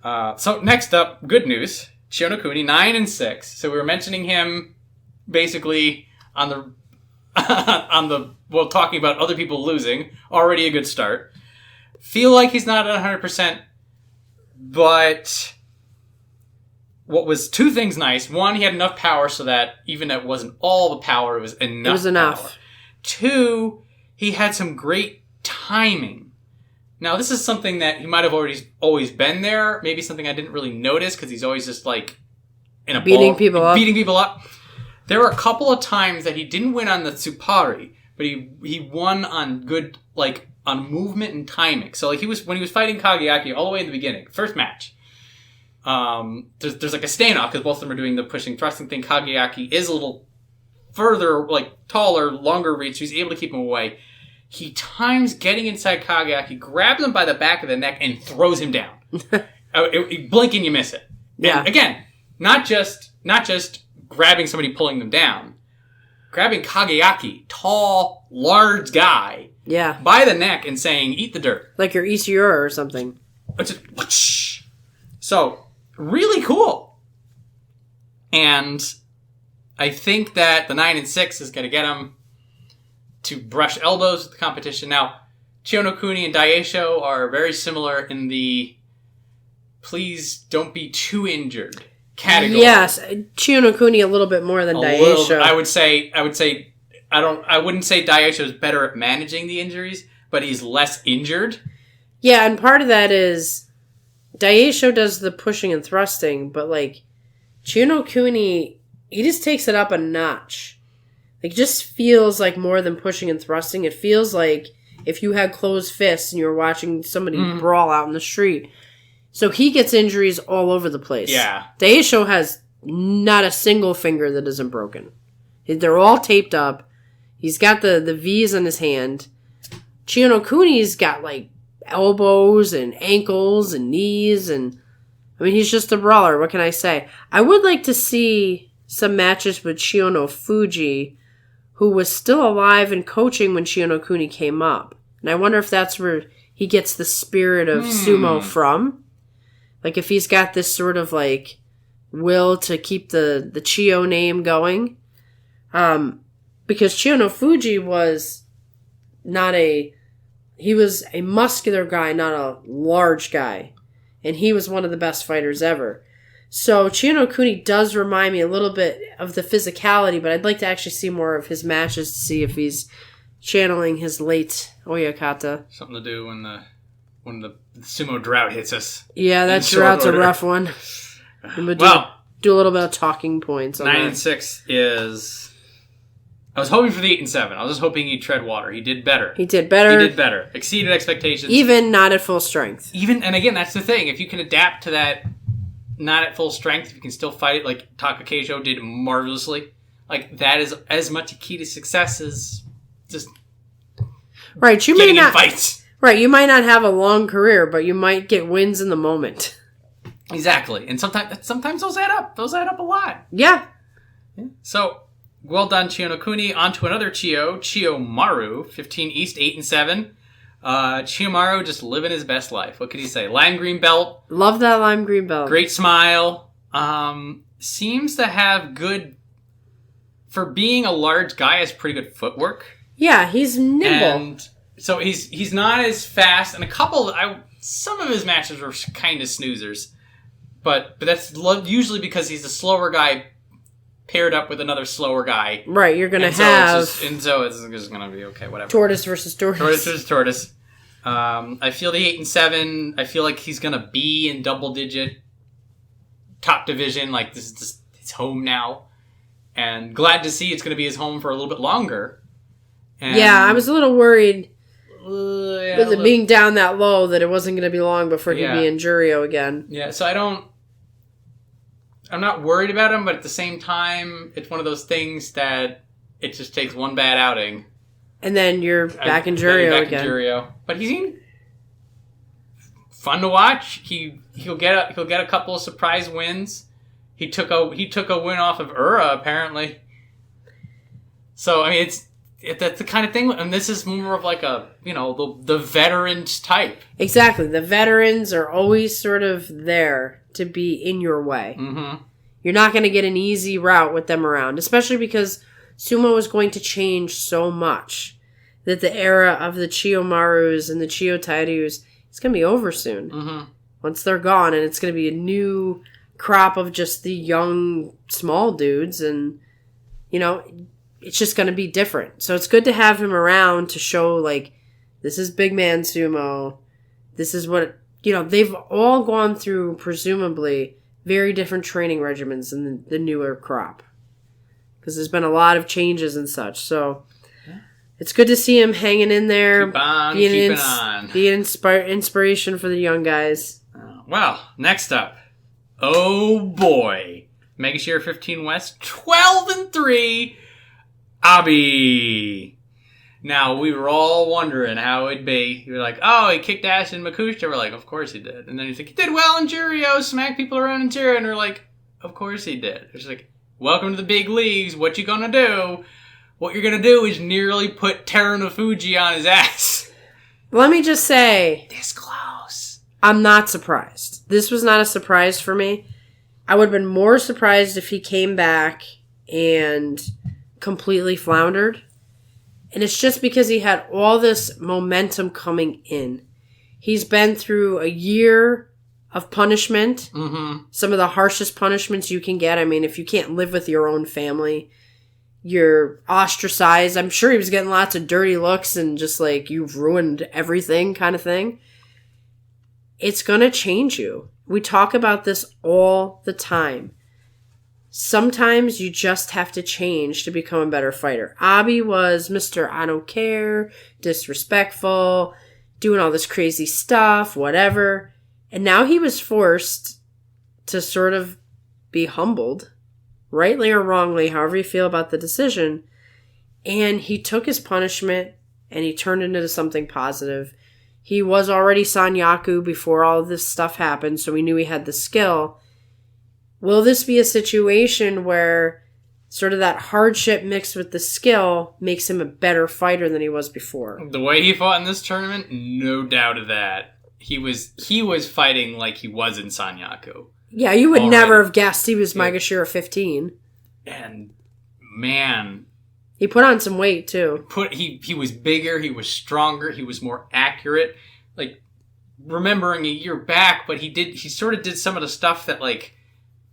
So next up, good news. Chiyonokuni, 9 and 6. So we were mentioning him basically on the talking about other people losing. Already a good start. Feel like he's not at 100%, but what was two things nice. One, he had enough power so that even if it wasn't all the power, it was enough. It was enough. Power. Two, he had some great timing. Now, this is something that he might have always been there. Maybe something I didn't really notice because he's always just like in a beating ball, people up. There were a couple of times that he didn't win on the Tsupari, but he won on good, like, on movement and timing. So, like, when he was fighting Kageyaki all the way in the beginning, first match, there's like a standoff because both of them are doing the pushing, thrusting thing. Kageyaki is a little further, like, taller, longer reach, so he's able to keep him away. He times getting inside Kageyaki, grabs him by the back of the neck, and throws him down. Blink and you miss it. Yeah. And again, not just grabbing somebody, pulling them down. Grabbing Kageyaki, tall, large guy, by the neck and saying, eat the dirt. Like your Ishiura or something. It's just, whoosh. So, really cool. And I think that the 9 and 6 is going to get him to brush elbows with the competition. Now, Chiyonokuni and Daieisho are very similar in the please don't be too injured category. Yes, Chiyonokuni a little bit more than Daieisho. I wouldn't say Daieisho is better at managing the injuries, but he's less injured. Yeah, and part of that is Daieisho does the pushing and thrusting, but like Chiyonokuni, he just takes it up a notch. Like, it just feels like more than pushing and thrusting. It feels like if you had closed fists and you were watching somebody brawl out in the street. So he gets injuries all over the place. Yeah. Daieisho has not a single finger that isn't broken. They're all taped up. He's got the V's on his hand. Chiyonokuni's got, like, elbows and ankles and knees. And I mean, he's just a brawler. What can I say? I would like to see some matches with Terunofuji, who was still alive and coaching when Chiyonokuni came up. And I wonder if that's where he gets the spirit of sumo from. Like, if he's got this sort of, like, will to keep the Chiyo name going. Because Terunofuji was he was a muscular guy, not a large guy. And he was one of the best fighters ever. So Chiyonokuni does remind me a little bit of the physicality, but I'd like to actually see more of his matches to see if he's channeling his late Oyakata. Something to do when the sumo drought hits us. Yeah, that drought's a rough one. Well, do a little bit of talking points on 9 that. and 6 is... I was hoping for the 8 and 7. I was just hoping he'd tread water. He did better. He did better. Exceeded expectations. Even not at full strength. And again, that's the thing. If you can adapt to that not at full strength, if you can still fight it like Takakeisho did marvelously, like, that is as much a key to success as just right. You getting may not in fights. Right. You might not have a long career, but you might get wins in the moment. Exactly. And sometimes those add up. Those add up a lot. Yeah. So, well done, Chiyonokuni. On to another Chiyo, Chiyomaru, 15 East, 8 and 7. Chiyomaru just living his best life. What could he say? Lime green belt. Love that lime green belt. Great smile. Seems to have good... For being a large guy, has pretty good footwork. Yeah, he's nimble. And so he's not as fast. And some of his matches were kind of snoozers. But that's usually because he's a slower guy paired up with another slower guy. Right, you're going to have... So it's just going to be okay, whatever. Tortoise versus tortoise. Tortoise versus tortoise. I feel the 8 and 7. I feel like he's going to be in double-digit top division. Like, this is just his home now. And glad to see it's going to be his home for a little bit longer. And I was a little worried with it being down that low that it wasn't going to be long before he'd be in Juryo again. Yeah, so I'm not worried about him, but at the same time, it's one of those things that it just takes one bad outing. And then you're back in Juryo again. But he's fun to watch. He'll get a couple of surprise wins. He took a win off of Ura, apparently. So, I mean, that's the kind of thing, and this is more of like the veterans type. Exactly. The veterans are always sort of there to be in your way. Mm-hmm. You're not going to get an easy route with them around, especially because sumo is going to change so much that the era of the Chiyomarus and the Chiyotairyus is going to be over soon. Mm-hmm. Once they're gone, and it's going to be a new crop of just the young, small dudes, and, it's just going to be different. So it's good to have him around to show, like, this is big man sumo. This is what, they've all gone through, presumably, very different training regimens in the newer crop. Because there's been a lot of changes and such. So it's good to see him hanging in there. Keep on keeping on. Being inspiration for the young guys. Well, next up. Oh boy. Megashare 15 West, 12 and 3. Abi. Now, we were all wondering how it'd be. You were like, oh, he kicked ass in Makushita. We're like, of course he did. And then he's like, he did well in Juryo, smacked people around in Juryo. And we're like, of course he did. It's like, welcome to the big leagues. What you gonna do? What you're gonna do is nearly put Terunofuji on his ass. Let me just say. This close. I'm not surprised. This was not a surprise for me. I would have been more surprised if he came back and completely floundered. And it's just because he had all this momentum coming in. He's been through a year of punishment. Mm-hmm. Some of the harshest punishments you can get. I mean, if you can't live with your own family, you're ostracized. I'm sure he was getting lots of dirty looks and just like, you've ruined everything kind of thing. It's going to change you. We talk about this all the time. Sometimes you just have to change to become a better fighter. Abi was Mr. I don't care, disrespectful, doing all this crazy stuff, whatever. And now he was forced to sort of be humbled, rightly or wrongly, however you feel about the decision. And he took his punishment and he turned it into something positive. He was already Sanyaku before all of this stuff happened, so we knew he had the skill. Will this be a situation where sort of that hardship mixed with the skill makes him a better fighter than he was before? The way he fought in this tournament, no doubt of that. He was fighting like he was in Sanyaku. Yeah, you would never have guessed he was Myogiryu 15. And, man... He put on some weight, too. He was bigger, he was stronger, he was more accurate. Like, remembering a year back, but he sort of did some of the stuff that, like,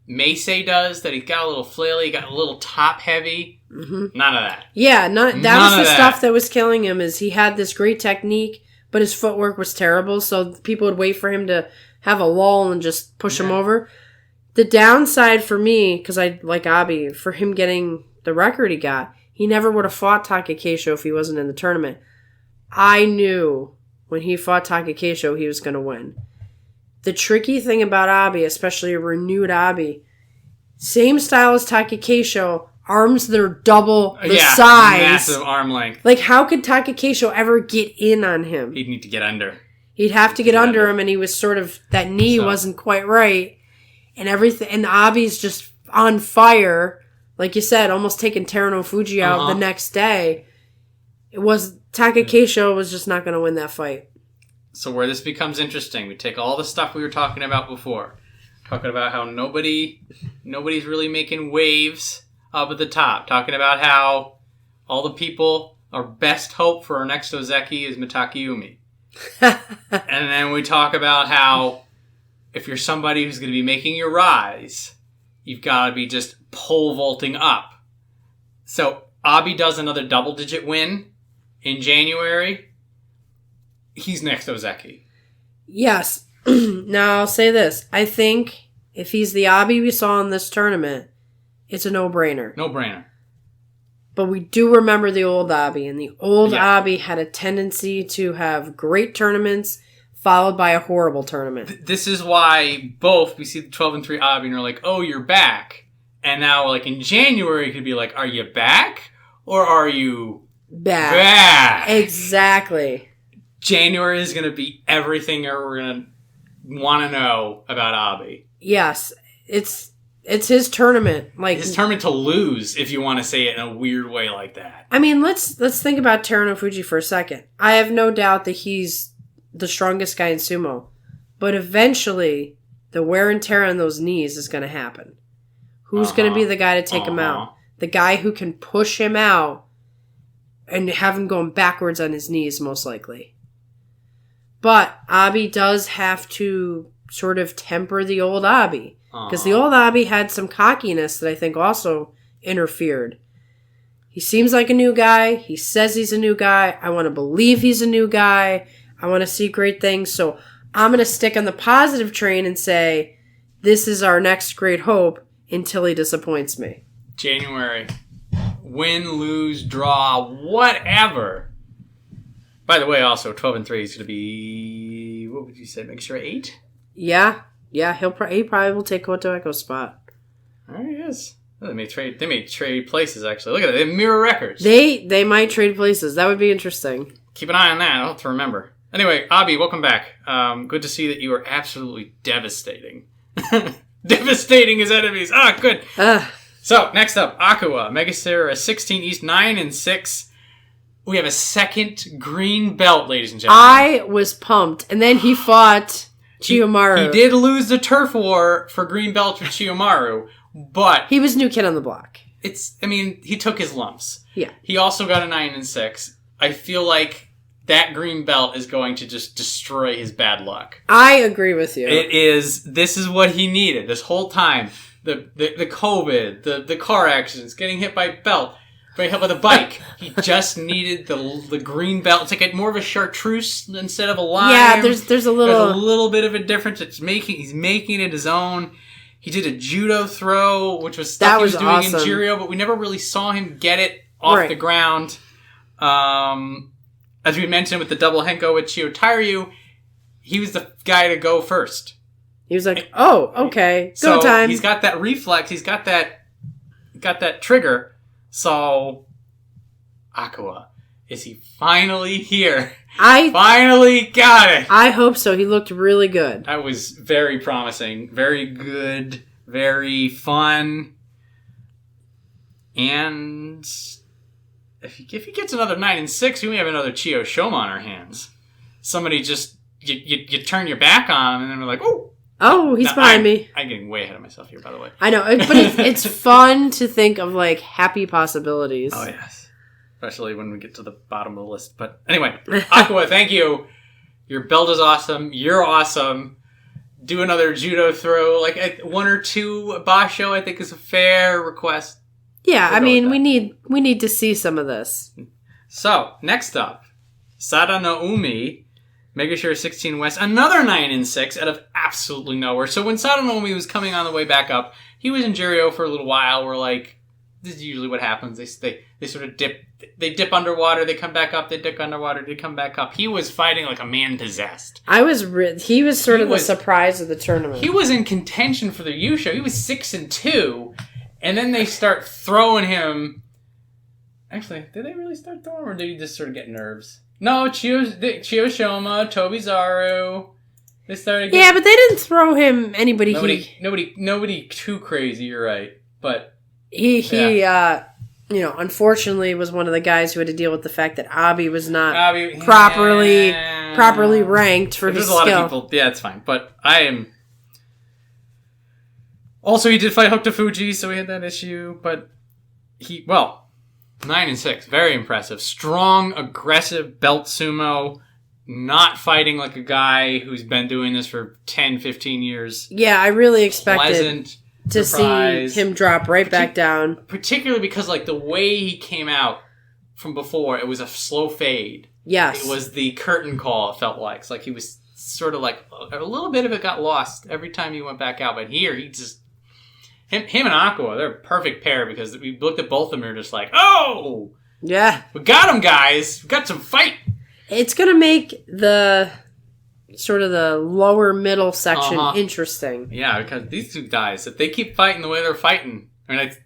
Meisei does, that he got a little flaily, he got a little top-heavy. Mm-hmm. None of that. Yeah, that was the stuff that was killing him, is he had this great technique, but his footwork was terrible, so people would wait for him to have a lull and just push him over. The downside for me, because I like Abi, for him getting the record he got, he never would have fought Takakeisho if he wasn't in the tournament. I knew when he fought Takakeisho he was going to win. The tricky thing about Abi, especially a renewed Abi, same style as Takakeisho, arms that are double the size. Massive arm length. Like, how could Takakeisho ever get in on him? He'd need to get under. He'd have to get under him, and he was sort of, that knee wasn't quite right, and everything, and Abi's just on fire. Like you said, almost taking Terunofuji out the next day. Takakeisho was just not going to win that fight. So where this becomes interesting, we take all the stuff we were talking about before. Talking about how nobody's really making waves up at the top. Talking about how all the people, our best hope for our next Ozeki is Mitakeumi. And then we talk about how if you're somebody who's going to be making your rise, you've got to be just pole vaulting up. So Abi does another double-digit win in January. He's next Ozeki. Yes. Now, I'll say this. I think if he's the Abi we saw in this tournament, it's a no-brainer. No-brainer. But we do remember the old Abi, and the old Abi had a tendency to have great tournaments followed by a horrible tournament. This is why we see the 12-3 Abi and are like, oh, you're back. And now, like, in January, it could be like, are you back? Or are you back? Exactly. January is going to be everything we're going to want to know about Abi. Yes. It's his tournament. Like, his tournament to lose, if you want to say it in a weird way like that. I mean, let's think about Terunofuji for a second. I have no doubt that he's the strongest guy in sumo. But eventually, the wear and tear on those knees is going to happen. Who's going to be the guy to take him out? The guy who can push him out and have him going backwards on his knees, most likely. But Abi does have to sort of temper the old Abi. Because the old Abi had some cockiness that I think also interfered. He seems like a new guy. He says he's a new guy. I want to believe he's a new guy. I want to see great things. So I'm going to stick on the positive train and say, this is our next great hope until he disappoints me. January. Win, lose, draw, whatever. By the way, also, 12-3 is going to be, what would you say, make sure 8? Yeah. Yeah, he probably will take Kotoeko's spot. There he is. Oh, they may trade places, actually. Look at it. They have mirror records. They might trade places. That would be interesting. Keep an eye on that. I'll have to remember. Anyway, Abi, welcome back. Good to see that you are absolutely devastating. Devastating his enemies. Good. So, next up, Aqua. Megasera 16 East, 9-6. We have a second green belt, ladies and gentlemen. I was pumped. And then he fought Chiyomaru. He did lose the turf war for green belt with Chiyomaru, but he was new kid on the block. He took his lumps. Yeah. He also got a 9-6. I feel like that green belt is going to just destroy his bad luck. I agree with you. This is what he needed this whole time. The COVID, the car accidents, getting hit by belt, getting hit by the bike. He just needed the green belt. It's like more of a chartreuse instead of a lime. Yeah, there's a little bit of a difference. He's making it his own. He did a judo throw, which was stuff he was doing awesome in Jiryo, but we never really saw him get it off the ground. As we mentioned with the double henko with Chiyotairyu, he was the guy to go first. He was like, "Oh, okay, go time." He's got that reflex. He's got that trigger. So, Aqua, is he finally here? I finally got it. I hope so. He looked really good. That was very promising, very good, very fun, and if he gets another 9-6, we may have another Chiyoshoma on our hands. Somebody just you turn your back on him, and then we're like, oh, he's behind me. I'm getting way ahead of myself here, by the way. I know, but it's fun to think of like happy possibilities. Oh yes, especially when we get to the bottom of the list. But anyway, Aqua, thank you. Your belt is awesome. You're awesome. Do another judo throw, like 1 or 2 basho. I think is a fair request. Yeah, I mean, we need to see some of this. So, next up, Sadanoumi, Megashare 16 West, another 9-6 out of absolutely nowhere. So when Sadanoumi was coming on the way back up, he was in Jiryo for a little while. We're like, this is usually what happens. They sort of dip underwater, they come back up, they dip underwater, they come back up. He was fighting like a man possessed. He was sort of the surprise of the tournament. He was in contention for the Yusho. He was 6-2. And then they start throwing him. Actually, did they really start throwing him, or did he just sort of get nerves? No, Chiyoshoma, Tobizaru. They started. Yeah, but they didn't throw him anybody. Nobody too crazy. You're right, but he unfortunately was one of the guys who had to deal with the fact that Abi was not properly ranked for his skill. There's a lot of people. Yeah, it's fine, but I am. Also, he did fight Wakatakakage, so he had that issue, but 9-6, very impressive. Strong, aggressive belt sumo, not fighting like a guy who's been doing this for 10, 15 years. Yeah, I really expected to see him drop right back down. Particularly because, like, the way he came out from before, it was a slow fade. Yes. It was the curtain call, it felt like. It's like he was sort of like, a little bit of it got lost every time he went back out, but here, he just... Him and Aqua, they're a perfect pair because we looked at both of them and we were just like, oh! Yeah. We got them, guys! We got some fight! It's going to make the sort of the lower middle section interesting. Yeah, because these two guys, if they keep fighting the way they're fighting, it's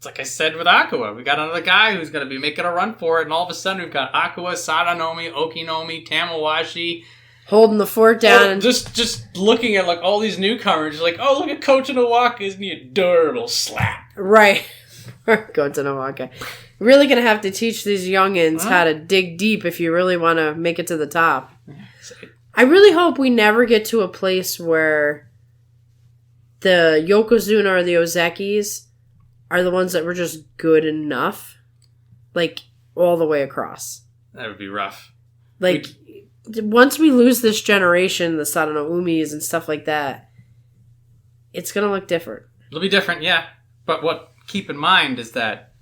like I said with Aqua, we got another guy who's going to be making a run for it, and all of a sudden we've got Aqua, Sadanoumi, Okinoumi, Tamawashi, holding the fort down. Just looking at like all these newcomers, like, oh, look at Kotonowaka, isn't he adorable? Slap. Right. Kotonowaka. Really going to have to teach these youngins how to dig deep if you really want to make it to the top. I really hope we never get to a place where the Yokozuna or the Ozekis are the ones that were just good enough. Like, all the way across. That would be rough. Like... Once we lose this generation, the Sadanoumis and stuff like that, it's going to look different. It'll be different, yeah. But keep in mind is that,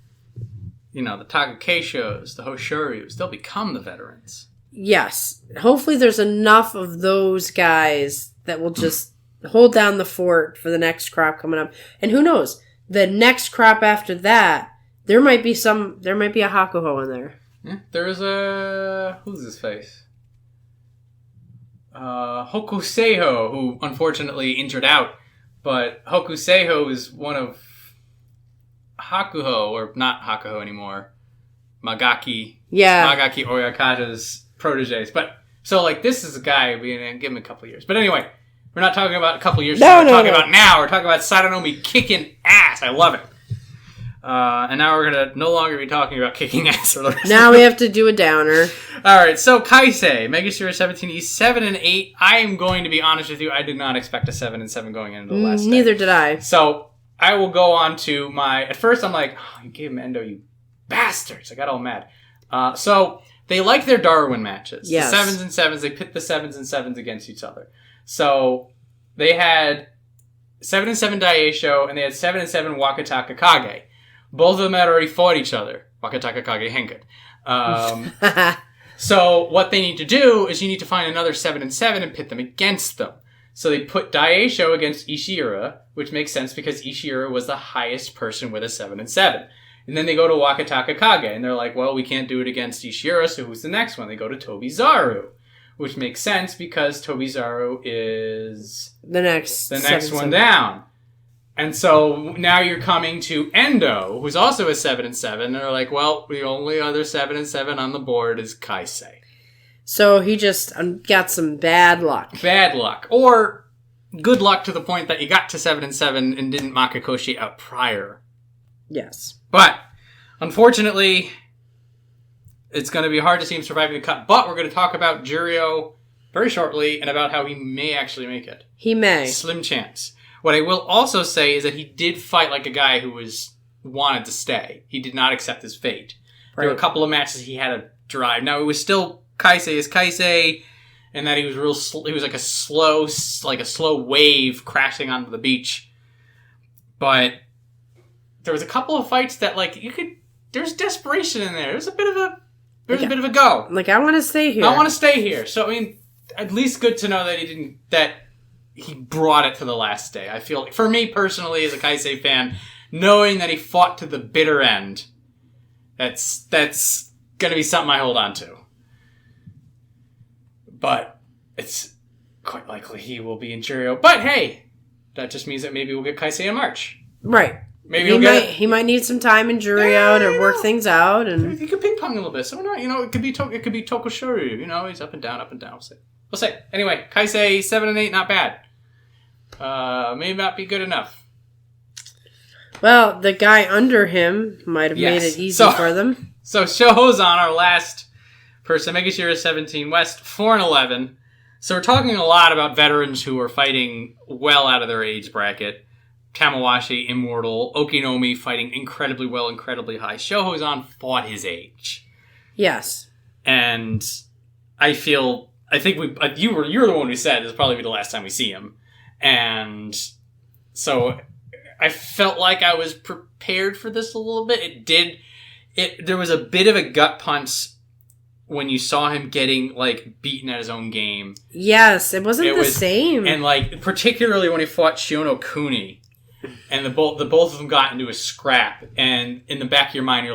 the Takakeishos, the Hoshoryus, they'll become the veterans. Yes. Hopefully there's enough of those guys that will just hold down the fort for the next crop coming up. And who knows? The next crop after that, there might be a Hakuho in there. Yeah, there is a... Who's his face? Hokuseiho, who unfortunately injured out, but Hokuseiho is one of Hakuho, or not Hakuho anymore, Magaki Oyakata's proteges. But, so, like, this is a guy, we're going to give him a couple years. But anyway, we're not talking about a couple years. We're talking about now. We're talking about Sadanoumi kicking ass. I love it. And now we're going to no longer be talking about kicking ass. Now we have to do a downer. Alright, so Kaisei, Megashira 17, he's 7-8. I am going to be honest with you, I did not expect a 7-7 going into the last day. Neither did I. So, I will go on to my... At first, I'm like, oh, you gave him Endo, you bastards. I got all mad. So, they like their Darwin matches. Yes. The 7s and 7s, they pit the 7s and 7s against each other. So, they had 7-7 Daieisho, and they had 7-7 Wakatakakage. Both of them had already fought each other. Wakatakakage Henken. So what they need to do is you need to find another 7-7 and pit them against them. So they put Daieisho against Ishiura, which makes sense because Ishiura was the highest person with a 7-7. And then they go to Wakatakakage, and they're like, well, we can't do it against Ishiura, so who's the next one? They go to Tobizaru, which makes sense because Tobizaru is the next one down. And so now you're coming to Endo, who's also a 7-7, and they're like, well, the only other 7-7 on the board is Kaisei. So he just got some bad luck. Bad luck. Or good luck to the point that you got to 7-7 and didn't Makakoshi out prior. Yes. But, unfortunately, it's going to be hard to see him surviving the cut. But we're going to talk about Juryo very shortly and about how he may actually make it. He may. Slim chance. What I will also say is that he did fight like a guy who wanted to stay. He did not accept his fate. Right. There were a couple of matches he had to drive. Now, it was still Kaisei is Kaisei, and that he was he was like a slow wave crashing onto the beach. But there was a couple of fights that there's desperation in there. There's a bit of a go. Like, I want to stay here. I want to stay here. So, I mean, at least good to know that he brought it to the last day. I feel like, for me personally, as a Kaisei fan, knowing that he fought to the bitter end, that's going to be something I hold on to. But it's quite likely he will be in Juryo. But hey, that just means that maybe we'll get Kaisei in March. Right. Maybe he might need some time in Juryo to work things out, and he could ping pong a little bit. So it could be Tokoshoryu. He's up and down, up and down. We'll see. Anyway, Kaisei 7-8, not bad. May not be good enough. Well, the guy under him might have made it easy for them. So Shohozan, our last person, Megashira 17 West, 4-11. So we're talking a lot about veterans who are fighting well out of their age bracket. Tamawashi, Immortal, Okinoumi fighting incredibly well, incredibly high. Shohozan fought his age. Yes. And I think you're the one who said this will probably be the last time we see him. And so I felt like I was prepared for this a little bit. There was a bit of a gut punch when you saw him getting, beaten at his own game. Yes, it wasn't the same. And, particularly when he fought Shionokuni, and the both of them got into a scrap, and in the back of your mind,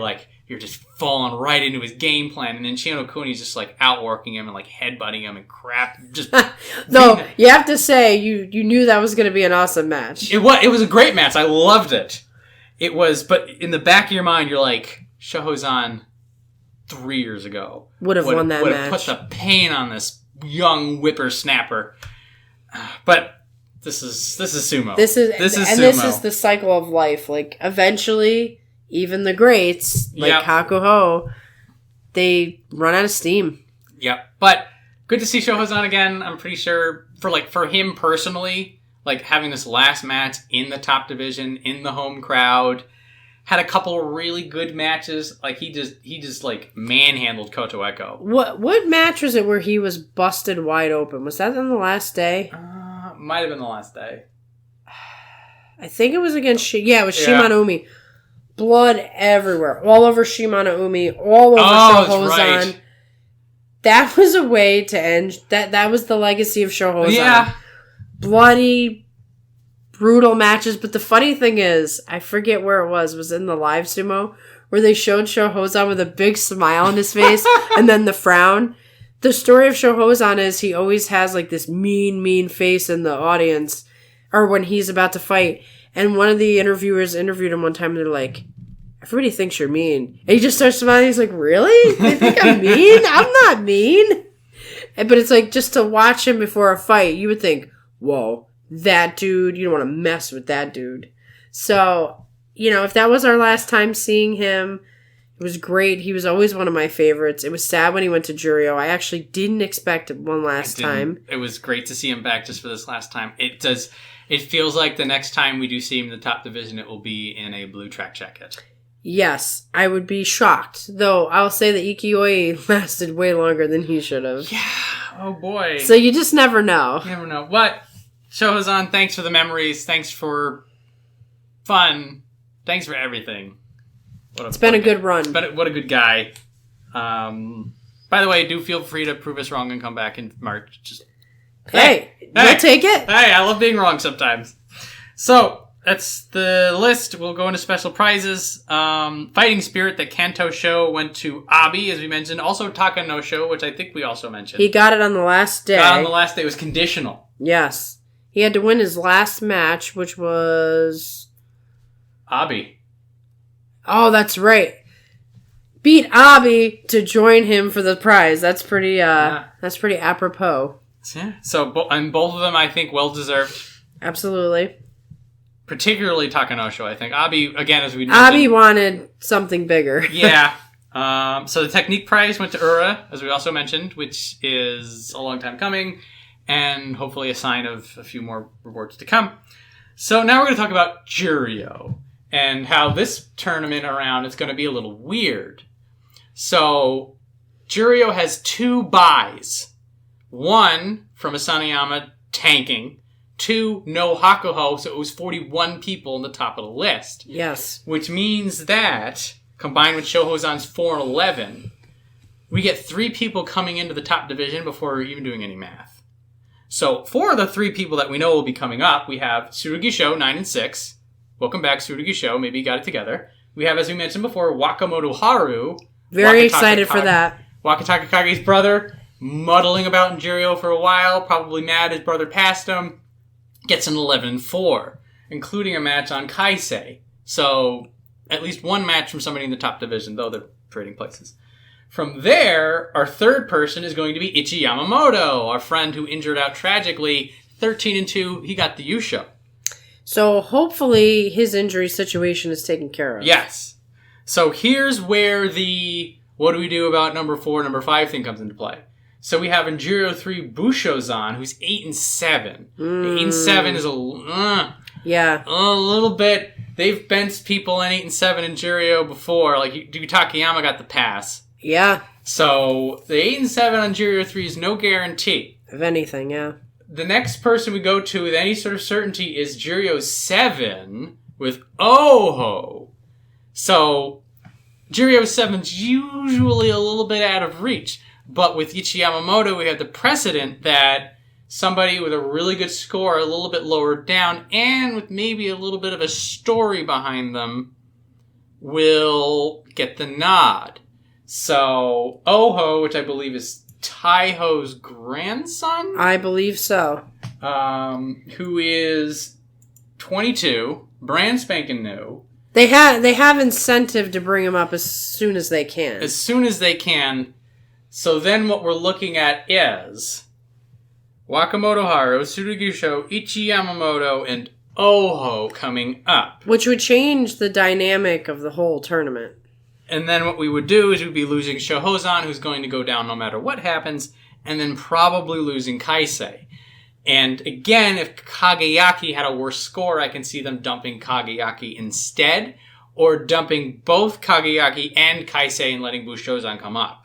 you're just falling right into his game plan, and then Shionokuni's just, outworking him and, headbutting him and crap. Just no, you have to say, you knew that was going to be an awesome match. It was a great match. I loved it. It was, but in the back of your mind, you're like, Shohozan 3 years ago would have won that match. Would have put the pain on this young whippersnapper. But this is sumo. This is sumo. This is the cycle of life. Eventually, even the greats, Hakuho, they run out of steam. Yep. But good to see Shohozan again. I'm pretty sure for him personally, having this last match in the top division, in the home crowd, had a couple of really good matches. He just manhandled Kotoeko. What match was it where he was busted wide open? Was that on the last day? Might have been the last day. I think it was against it was Shimanoumi. Blood everywhere. All over Shimanoumi. All over Shohozan. Right. That was a way to end. That was the legacy of Shohozan. Yeah. Bloody, brutal matches. But the funny thing is, I forget where it was in the live sumo, where they showed Shohozan with a big smile on his face and then the frown. The story of Shohozan is he always has this mean face in the audience, or when he's about to fight. And one of the interviewers interviewed him one time, and they're like, everybody thinks you're mean. And he just starts smiling. He's like, really? They think I'm mean? I'm not mean. But it's just to watch him before a fight, you would think, whoa, that dude, you don't want to mess with that dude. So, if that was our last time seeing him, it was great. He was always one of my favorites. It was sad when he went to Juryo. I actually didn't expect it one last time. It was great to see him back just for this last time. It feels like the next time we do see him in the top division, it will be in a blue track jacket. Yes, I would be shocked. Though, I'll say that Ikiyoi lasted way longer than he should have. Yeah, oh boy. So you just never know. You never know. But, Shohozan, thanks for the memories. Thanks for fun. Thanks for everything. It's been a good run. But what a good guy. By the way, do feel free to prove us wrong and come back in March. Just Hey, we'll take it. Hey, I love being wrong sometimes. So, that's the list. We'll go into special prizes. Fighting Spirit, the Kanto show, went to Abi, as we mentioned. Also Takanosho, which I think we also mentioned. He got it on the last day. Got it on the last day. It was conditional. Yes. He had to win his last match, which was... Abi. Oh, that's right. Beat Abi to join him for the prize. That's pretty, that's pretty apropos. Yeah. So, and both of them, I think, well-deserved. Absolutely. Particularly Takanosho, I think. Abi, again, as we mentioned... Abi wanted something bigger. Yeah. So the technique prize went to Ura, as we also mentioned, which is a long time coming, and hopefully a sign of a few more rewards to come. So now we're going to talk about Juryo, and how this tournament around is going to be a little weird. So, Juryo has 2 buys. 1 from Asanoyama tanking. 2, no Hakuho, so it was 41 people in the top of the list. Yes. Which means that, combined with Shohozan's 4 and 11, we get 3 people coming into the top division before we're even doing any math. So, 4 of the 3 people that we know will be coming up, we have Tsurugisho, 9 and 6. Welcome back, Tsurugisho. Maybe you got it together. We have, as we mentioned before, Wakamoto Haru. Very excited for that. Wakatakakage's brother, muddling about in Juryo for a while, probably mad his brother passed him. Gets an 11-4, including a match on Kaisei. So, at least one match from somebody in the top division, though they're trading places. From there, our third person is going to be Ichi Yamamoto, our friend who injured out tragically. 13-2, he got the Yusho. So, hopefully, his injury situation is taken care of. Yes. So, here's where the what do we do about number 4, number 5 thing comes into play. So we have in Juryo 3 Bushozan, who's 8 and 7. 8 and 7 is a little bit. They've benched people in 8 and 7 in Juryo before. Like Takayama got the pass. Yeah. So the 8 and 7 on Juryo 3 is no guarantee. If anything, yeah. The next person we go to with any sort of certainty is Juryo 7 with Oho. So Juryo 7's usually a little bit out of reach. But with Ichi Yamamoto, we have the precedent that somebody with a really good score, a little bit lower down, and with maybe a little bit of a story behind them, will get the nod. So, Oho, which I believe is Taiho's grandson? I believe so. Who is 22, brand spanking new. They have incentive to bring him up as soon as they can. As soon as they can. So then what we're looking at is Wakamoto Haru, Tsurugisho, Ichi Yamamoto, and Oho coming up. Which would change the dynamic of the whole tournament. And then what we would do is we'd be losing Shohozan, who's going to go down no matter what happens, and then probably losing Kaisei. And again, if Kageyaki had a worse score, I can see them dumping Kageyaki instead, or dumping both Kageyaki and Kaisei and letting Bushozan come up.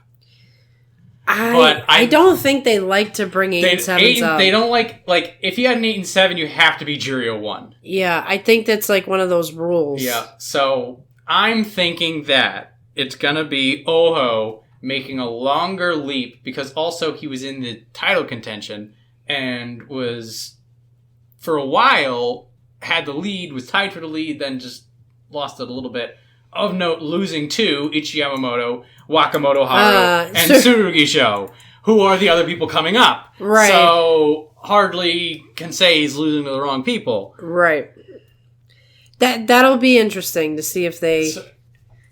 I don't think they like to bring 8 and 7s up. They don't like if you had an 8 and 7, you have to be Juryo 1. Yeah, I think that's like one of those rules. Yeah, so I'm thinking that it's gonna be Oho making a longer leap, because also he was in the title contention and was, for a while, had the lead, was tied for the lead, then just lost it a little bit. Of note, losing to Ichi Yamamoto, Wakamoto Haru, and Tsurugisho, who are the other people coming up. Right. So, hardly can say he's losing to the wrong people. Right. That'll be interesting to see if they...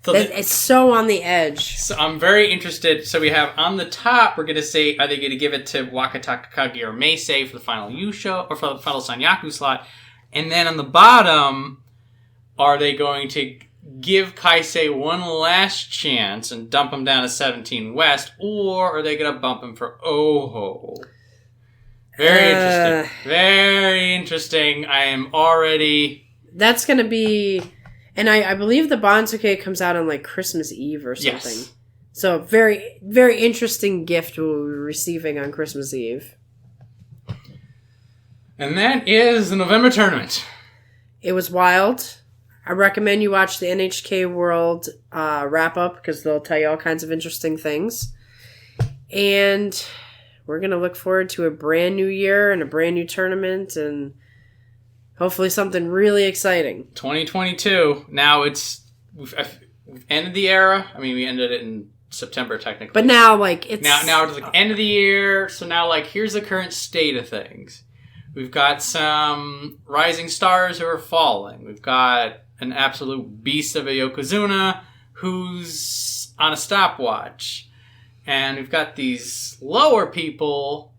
it's so on the edge. So I'm very interested. So we have on the top, we're going to say, are they going to give it to Wakatakakage or Meisei for the final Yusho, or for the final Sanyaku slot? And then on the bottom, are they going to give Kaisei one last chance and dump him down to 17 West, or are they going to bump him for Oho? Very interesting. Very interesting. I am already... That's going to be... And I believe the Banzuke comes out on, like, Christmas Eve or something. Yes. So, very, very interesting gift we'll be receiving on Christmas Eve. And that is the November tournament. It was wild. I recommend you watch the NHK World Wrapup because they'll tell you all kinds of interesting things. And we're going to look forward to a brand new year and a brand new tournament and hopefully something really exciting. 2022. Now we've ended the era. I mean, we ended it in September technically. But now, like, it's... Now it's like end of the year. So now, like, here's the current state of things. We've got some rising stars who are falling. We've got an absolute beast of a Yokozuna who's on a stopwatch. And we've got these lower people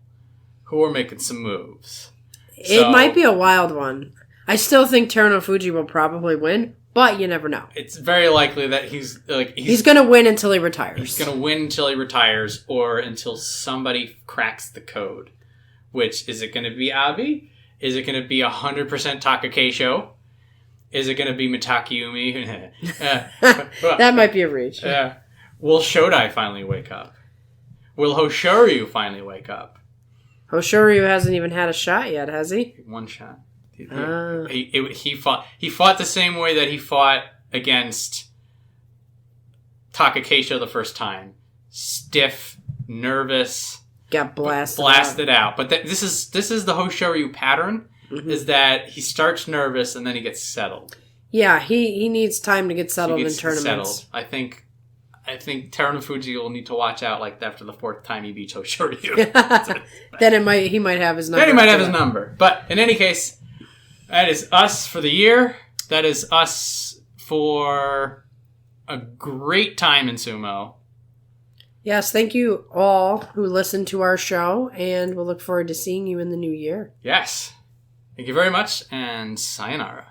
who are making some moves. It might be a wild one. I still think Terunofuji will probably win, but you never know. It's very likely that he's going to win until he retires. He's going to win until he retires or until somebody cracks the code. Which, is it going to be Abi? Is it going to be 100% Takakeisho? Is it going to be Mitakeumi? That might be a reach. Will Shodai finally wake up? Will Hoshoryu finally wake up? Hoshoryu hasn't even had a shot yet, has he? One shot. He fought the same way that he fought against Takakeisho the first time. Stiff, nervous... Got blasted out. But this is the Hoshoryu pattern, is that he starts nervous and then he gets settled. Yeah, he needs time to get settled in tournaments. I think Terunofuji will need to watch out like after the fourth time he beats Hoshoryu. Then he might have his number. Then he might have his number. But in any case, that is us for the year. That is us for a great time in sumo. Yes, thank you all who listened to our show, and we'll look forward to seeing you in the new year. Yes. Thank you very much, and sayonara.